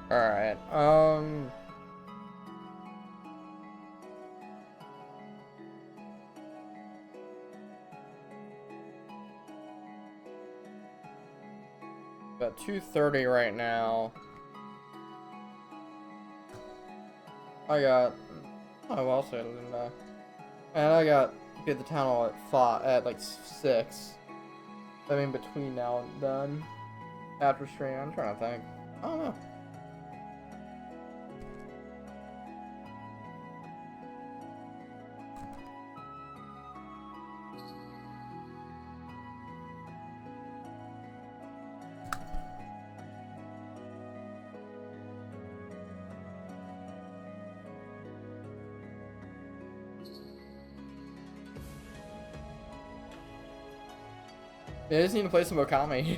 Alright, about 2:30 right now. I got, oh well, so didn't I? And I got to be at the town hall at like 6. I mean, between now and then. After stream, I'm trying to think. I don't know. Yeah, I just need to play some Okami.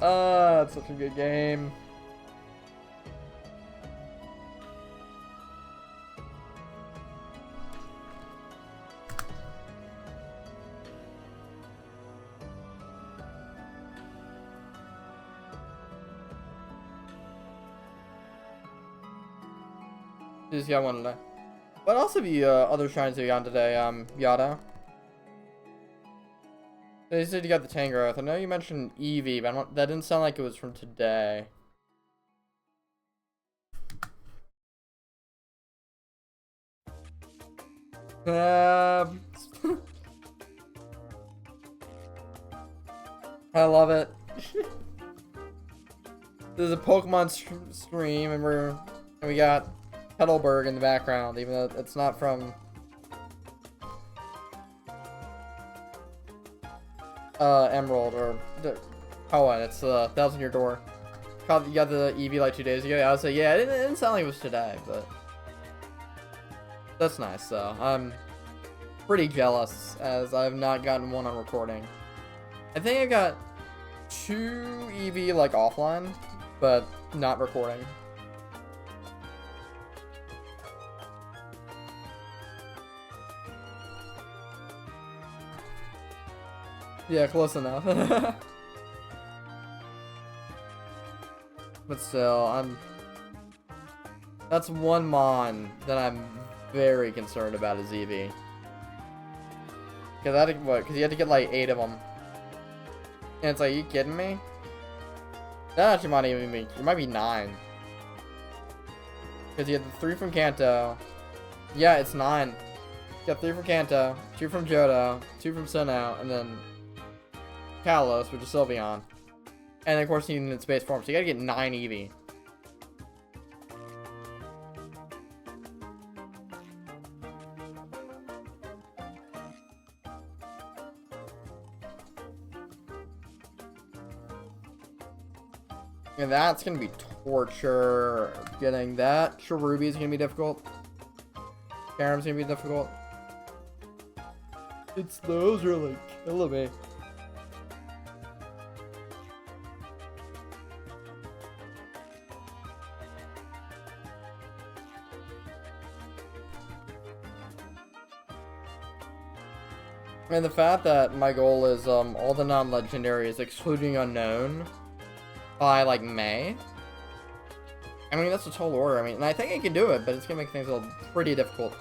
It's such a good game. You just got one today. What else have you other shrines have you gotten today, Yada? You said you got the Tangrowth. I know you mentioned Eevee, but that didn't sound like it was from today. I love it. There's a Pokemon stream, and we got Petalburg in the background, even though it's not from Emerald or it's 1,000 Year Door. You got the Eevee like 2 days ago. I was like, yeah, it didn't sound like it was today, but that's nice. So I'm pretty jealous as I've not gotten one on recording. I think I got 2 Eevee like offline, but not recording. Yeah, close enough. But still, that's one Mon that I'm very concerned about is Eevee. Because you had to get like 8 of them. And it's like, are you kidding me? That actually might even be, it might be 9. Because you had the 3 from Kanto. Yeah, it's 9. You got 3 from Kanto, 2 from Johto, 2 from Sinnoh, and then Kalos, which is Sylveon. And of course you need space form, so you gotta get 9 Eevee. And that's gonna be torture. Getting that. Cherubi is gonna be difficult. Karam's gonna be difficult. It's those are like killing me. And the fact that my goal is all the non-legendaries excluding unknown by like May. I mean, that's a tall order. I mean, and I think I can do it, but it's gonna make things a little pretty difficult.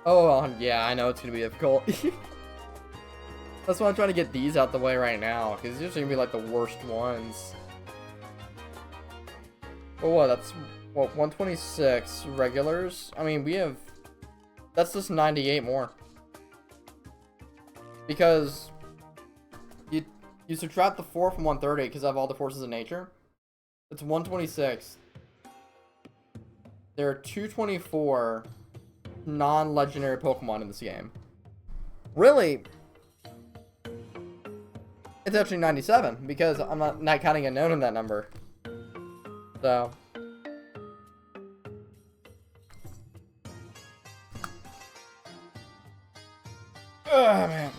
Oh, well, yeah, I know it's gonna be difficult. That's why I'm trying to get these out the way right now, because these are gonna be like the worst ones. But what, that's, what, 126 regulars? I mean, we have, that's just 98 more. Because you subtract the 4 from 130 because I have all the forces of nature. It's 126. There are 224 non-legendary Pokemon in this game. Really? It's actually 97 because I'm not counting Unknown in that number. So. Oh, man.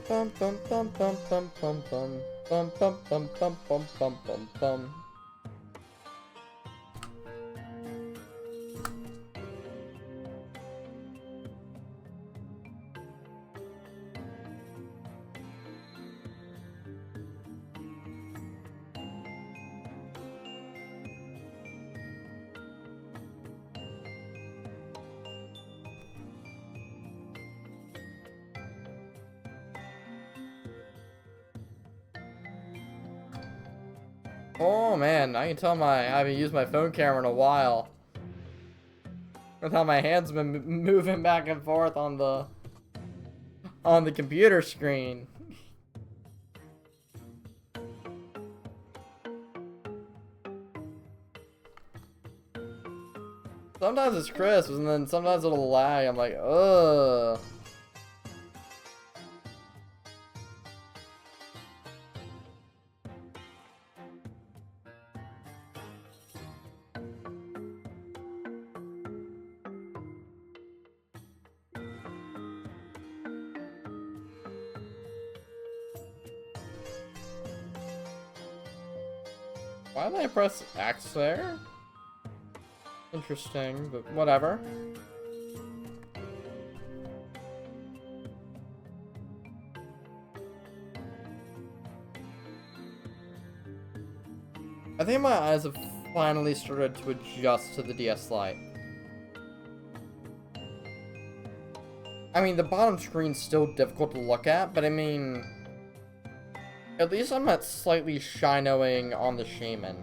Bum bum bum bum bum bum bum bum bum bum bum bum bum bum bum bum. Oh man, I can tell I haven't used my phone camera in a while. With how my hands been moving back and forth on the computer screen. Sometimes it's crisp, and then sometimes it'll lag. I'm like, ugh. Why did I press X there? Interesting, but whatever. I think my eyes have finally started to adjust to the DS Lite. I mean, the bottom screen's still difficult to look at, but I mean, at least I'm not slightly shinoing on the Shaymin.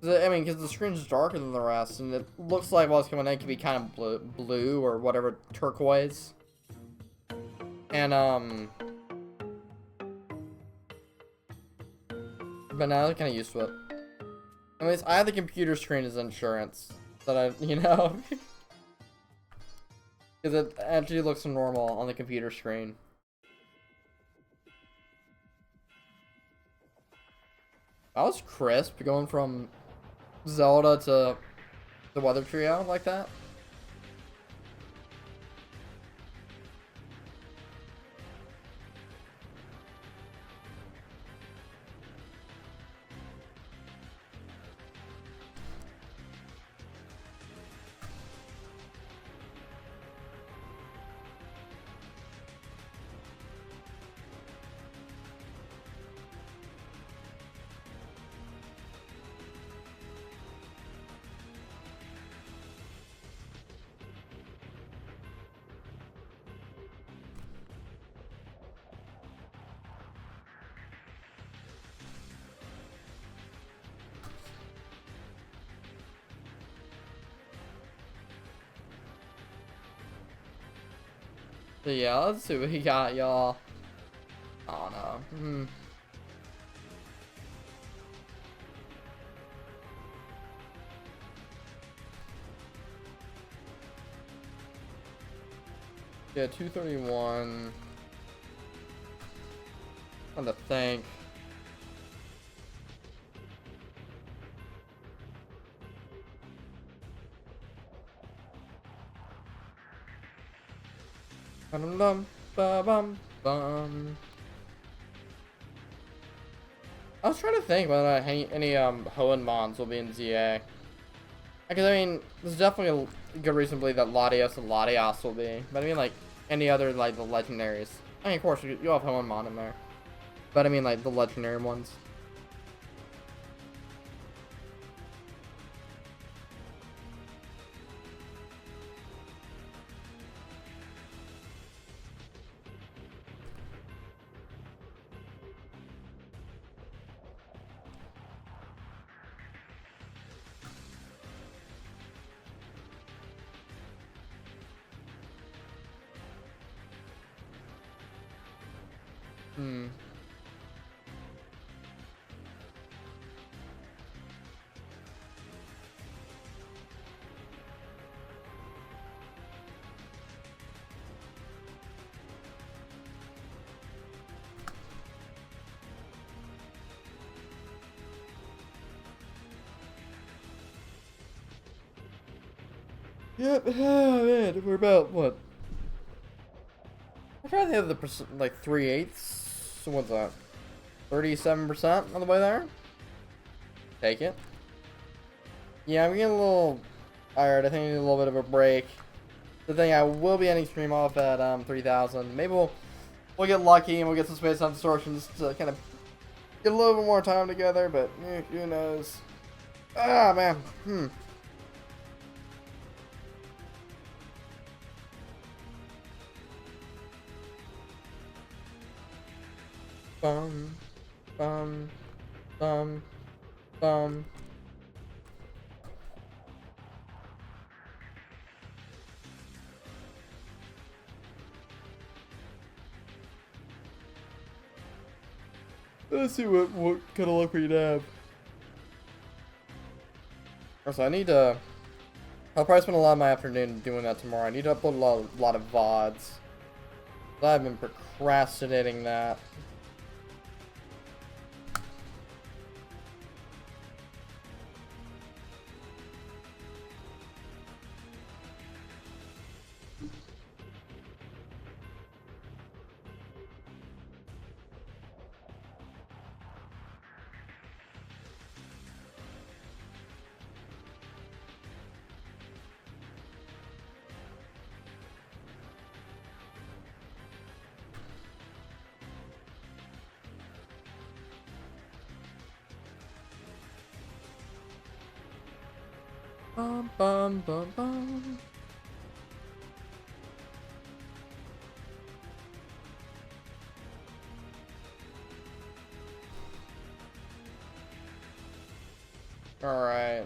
I mean, because the screen's darker than the rest, and it looks like while it's coming in, it could be kind of blue or whatever, turquoise. And, but now I'm kind of used to it. At least I have the computer screen as insurance. That I, you know? Because it actually looks normal on the computer screen. That was crisp, going from Zelda to the Weather Trio like that. So yeah, let's see what he got, y'all. Oh no. Yeah, 231. On the think. Bum bum bum. I was trying to think whether any Hoenn Mons will be in ZA. Because, I mean, there's definitely a good reason to believe that Latios and Latios will be. But I mean, like, any other, like, the legendaries. I mean, of course, you have Homemon in there. But I mean, like, the legendary ones. Hmm. Yep, oh man, we're about, what? I try to have the like 3/8. So what's that? 37% on the way there? Take it. Yeah, I'm getting a little tired. I think I need a little bit of a break. The thing, I will be ending stream off at 3,000. Maybe we'll get lucky and we'll get some space on distortions to kind of get a little bit more time together, but who knows? Ah, man. Bum, bum, bum, bum. Let's see what kind of luck we'd have. Also, I need to. I'll probably spend a lot of my afternoon doing that tomorrow. I need to upload a lot of VODs. I've been procrastinating that. Bum, bum, bum, bum. Alright,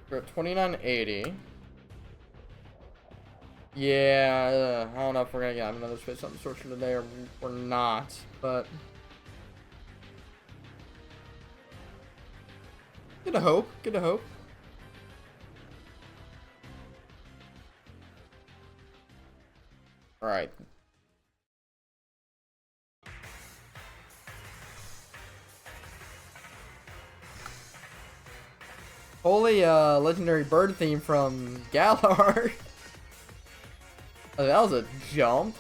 we're at 2980. Yeah, I don't know if we're gonna get another space on distortion today or not, but good to hope. Good to hope. Alright. Holy legendary bird theme from Galar. Oh, that was a jump.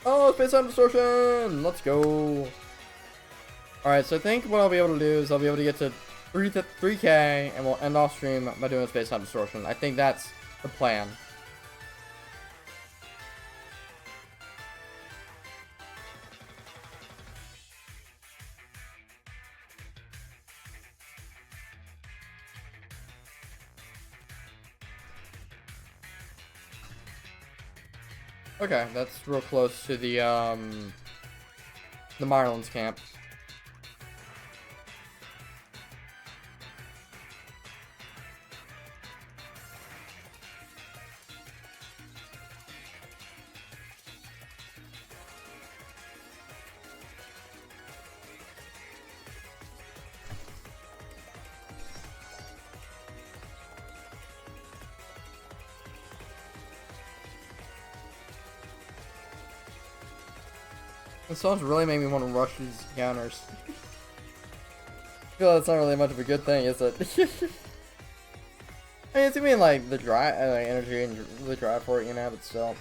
Oh, space time distortion! Let's go. Alright, so I think what I'll be able to do is I'll be able to get to 3K and we'll end off stream by doing a space time distortion. I think that's the plan. Okay, that's real close to the Marlins camp. This song's really made me want to rush these encounters. I feel that's not really much of a good thing, is it? I mean, it's gonna be like the drive, like energy and the drive for it, you know, but still.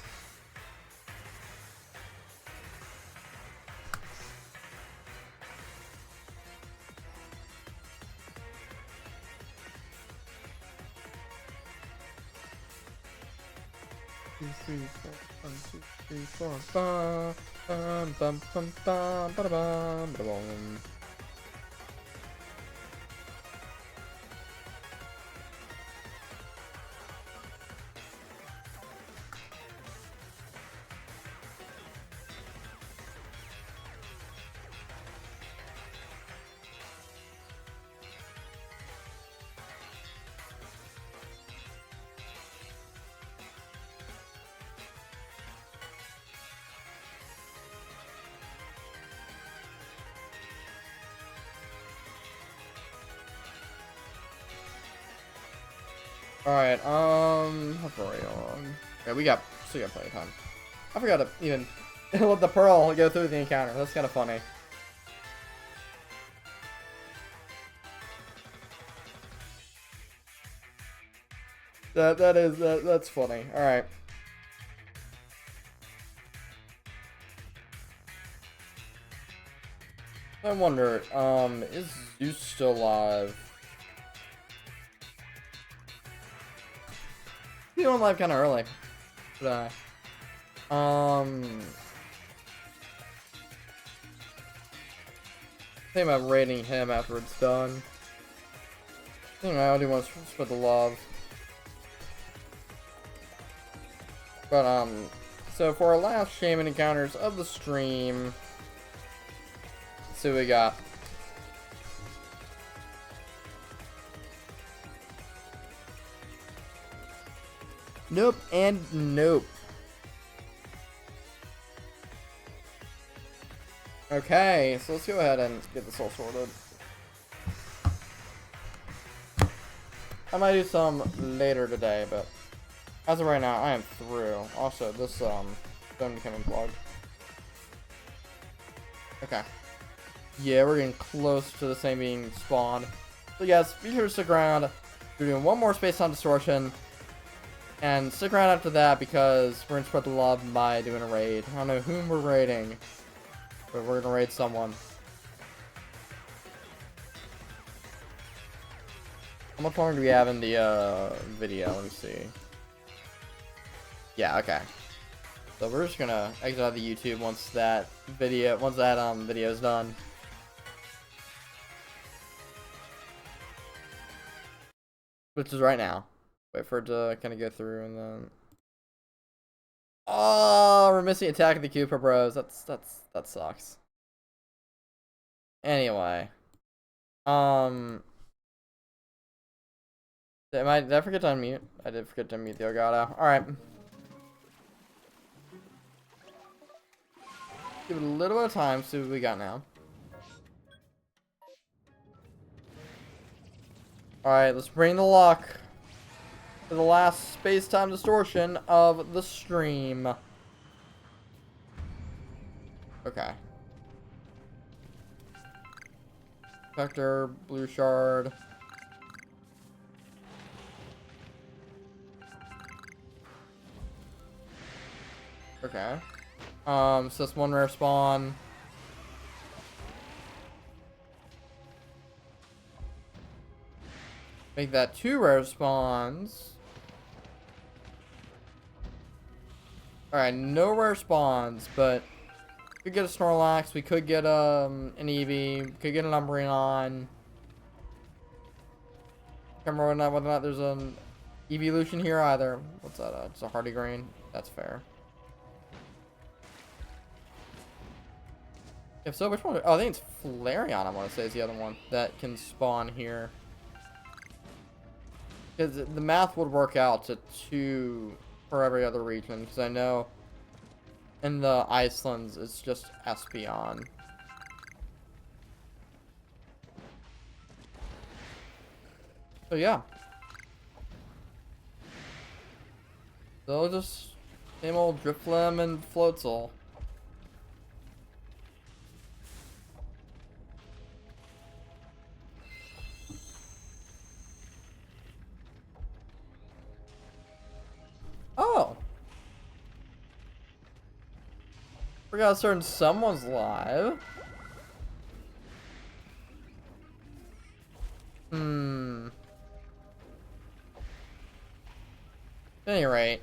Two, three, four, 1, 2, 3, 4, bum, bum, bum, bum, bum, bada, bum, bada, bum. Alright, how far are we on? Yeah, still got plenty of time. I forgot to even let the pearl go through the encounter. That's kind of funny. That's funny. Alright. I wonder, is Zeus still alive? He went live kind of early. But, think about rating him after it's done. I think I already want to spread the love. But, so for our last Shaymin encounters of the stream, let's see what we got. Nope and nope. Okay, so let's go ahead and get this all sorted. I might do some later today, but as of right now, I am through. Also, this phone became unplugged. Okay. Yeah, we're getting close to the same being spawned. So yes, be sure to stick around. We're doing one more space-time distortion. And stick around after that because we're gonna spread the love by doing a raid. I don't know whom we're raiding, but we're gonna raid someone. How much longer do we have in the video? Let me see. Yeah, okay. So we're just gonna exit out of the YouTube once that video is done. Which is right now. Wait for it to kind of go through and then. Oh, we're missing Attack of the Cooper Bros. That sucks. Anyway, did I forget to unmute? I did forget to unmute the Elgato. All right. Give it a little bit of time. See what we got now. All right, let's bring the luck to the last space-time distortion of the stream. Okay. Vector, blue shard. Okay. So that's one rare spawn. Make that 2 rare spawns. Alright, no rare spawns, but we could get a Snorlax, we could get an Eevee, we could get an Umbreon. Can't remember whether or not there's an evolution here either. What's that? It's a Hardy Grain. That's fair. If so, which one? Oh, I think it's Flareon, I want to say, is the other one that can spawn here. Because the math would work out to 2 for every other region. Because I know in the Icelands, it's just Espeon. So yeah. So just same old Drifloon and Floatzel. Forgot certain someone's live. At any rate.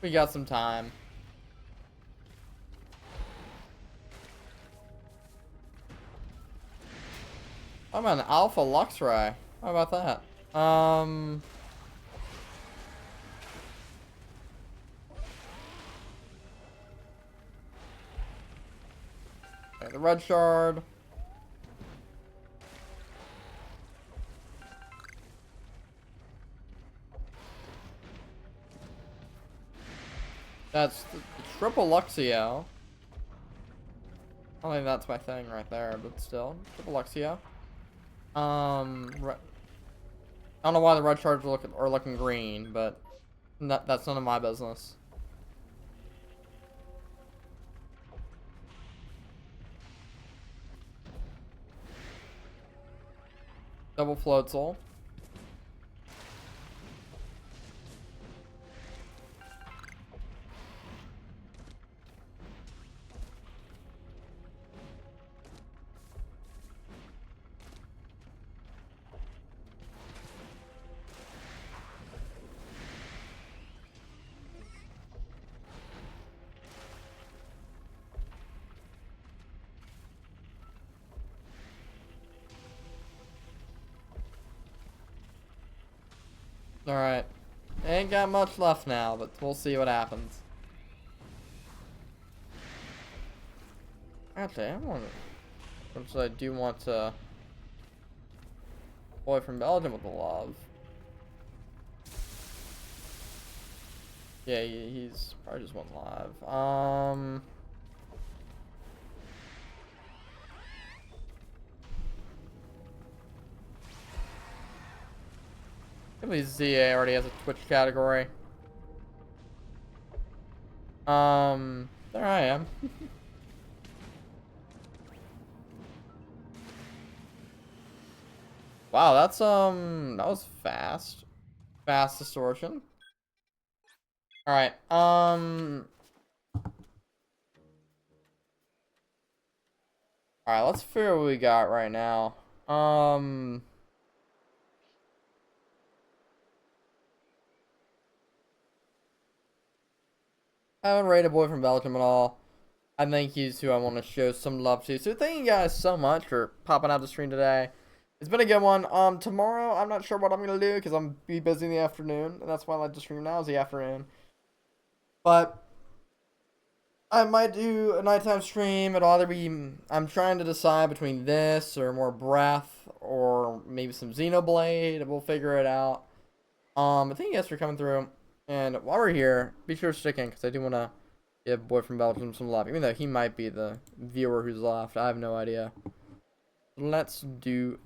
We got some time. I'm an Alpha Luxray. How about that? Okay, the red shard. That's the triple Luxio. I don't think that's my thing right there, but still. Triple Luxio. I don't know why the red shards are looking green, but that's none of my business. Double Floatzel. Alright. Ain't got much left now, but we'll see what happens. Actually, I do want to... Boy from Belgium with the love. Yeah, he's probably just went live. I believe ZA already has a Twitch category. There I am. Wow, that's that was fast. Fast distortion. Alright, alright, let's figure out what we got right now. I haven't rated Boy from Belgium at all. I think he's who I want to show some love to. So thank you guys so much for popping out the stream today. It's been a good one. Tomorrow I'm not sure what I'm gonna do because I'm be busy in the afternoon, and that's why I like to stream now is the afternoon. But I might do a nighttime stream. It'll either be I'm trying to decide between this or more Breath or maybe some Xenoblade. We'll figure it out. Thank you guys for coming through. And while we're here, be sure to stick in because I do want to give Boy from Belgium some love, even though he might be the viewer who's left. I have no idea. Let's do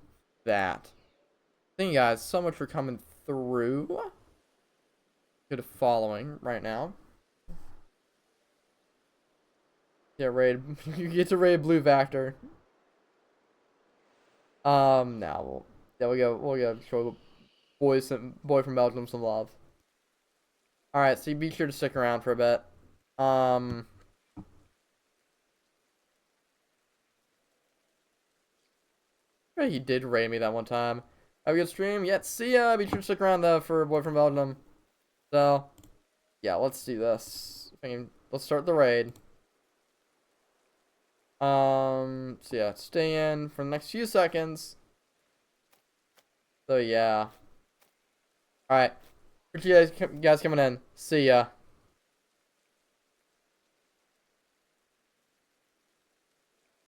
that. Thank you guys so much for coming through. Good following right now. Yeah, raid. You get to raid Blue Vector. Now we'll go show Boy from Belgium some love. Alright, so you be sure to stick around for a bit. He did raid me that one time. Have a good stream. Yeah, see ya. Be sure to stick around though for Boy from Belgium. So, yeah, let's do this. Let's start the raid. So yeah, stay in for the next few seconds. So yeah. Alright. Appreciate you guys coming in. See ya.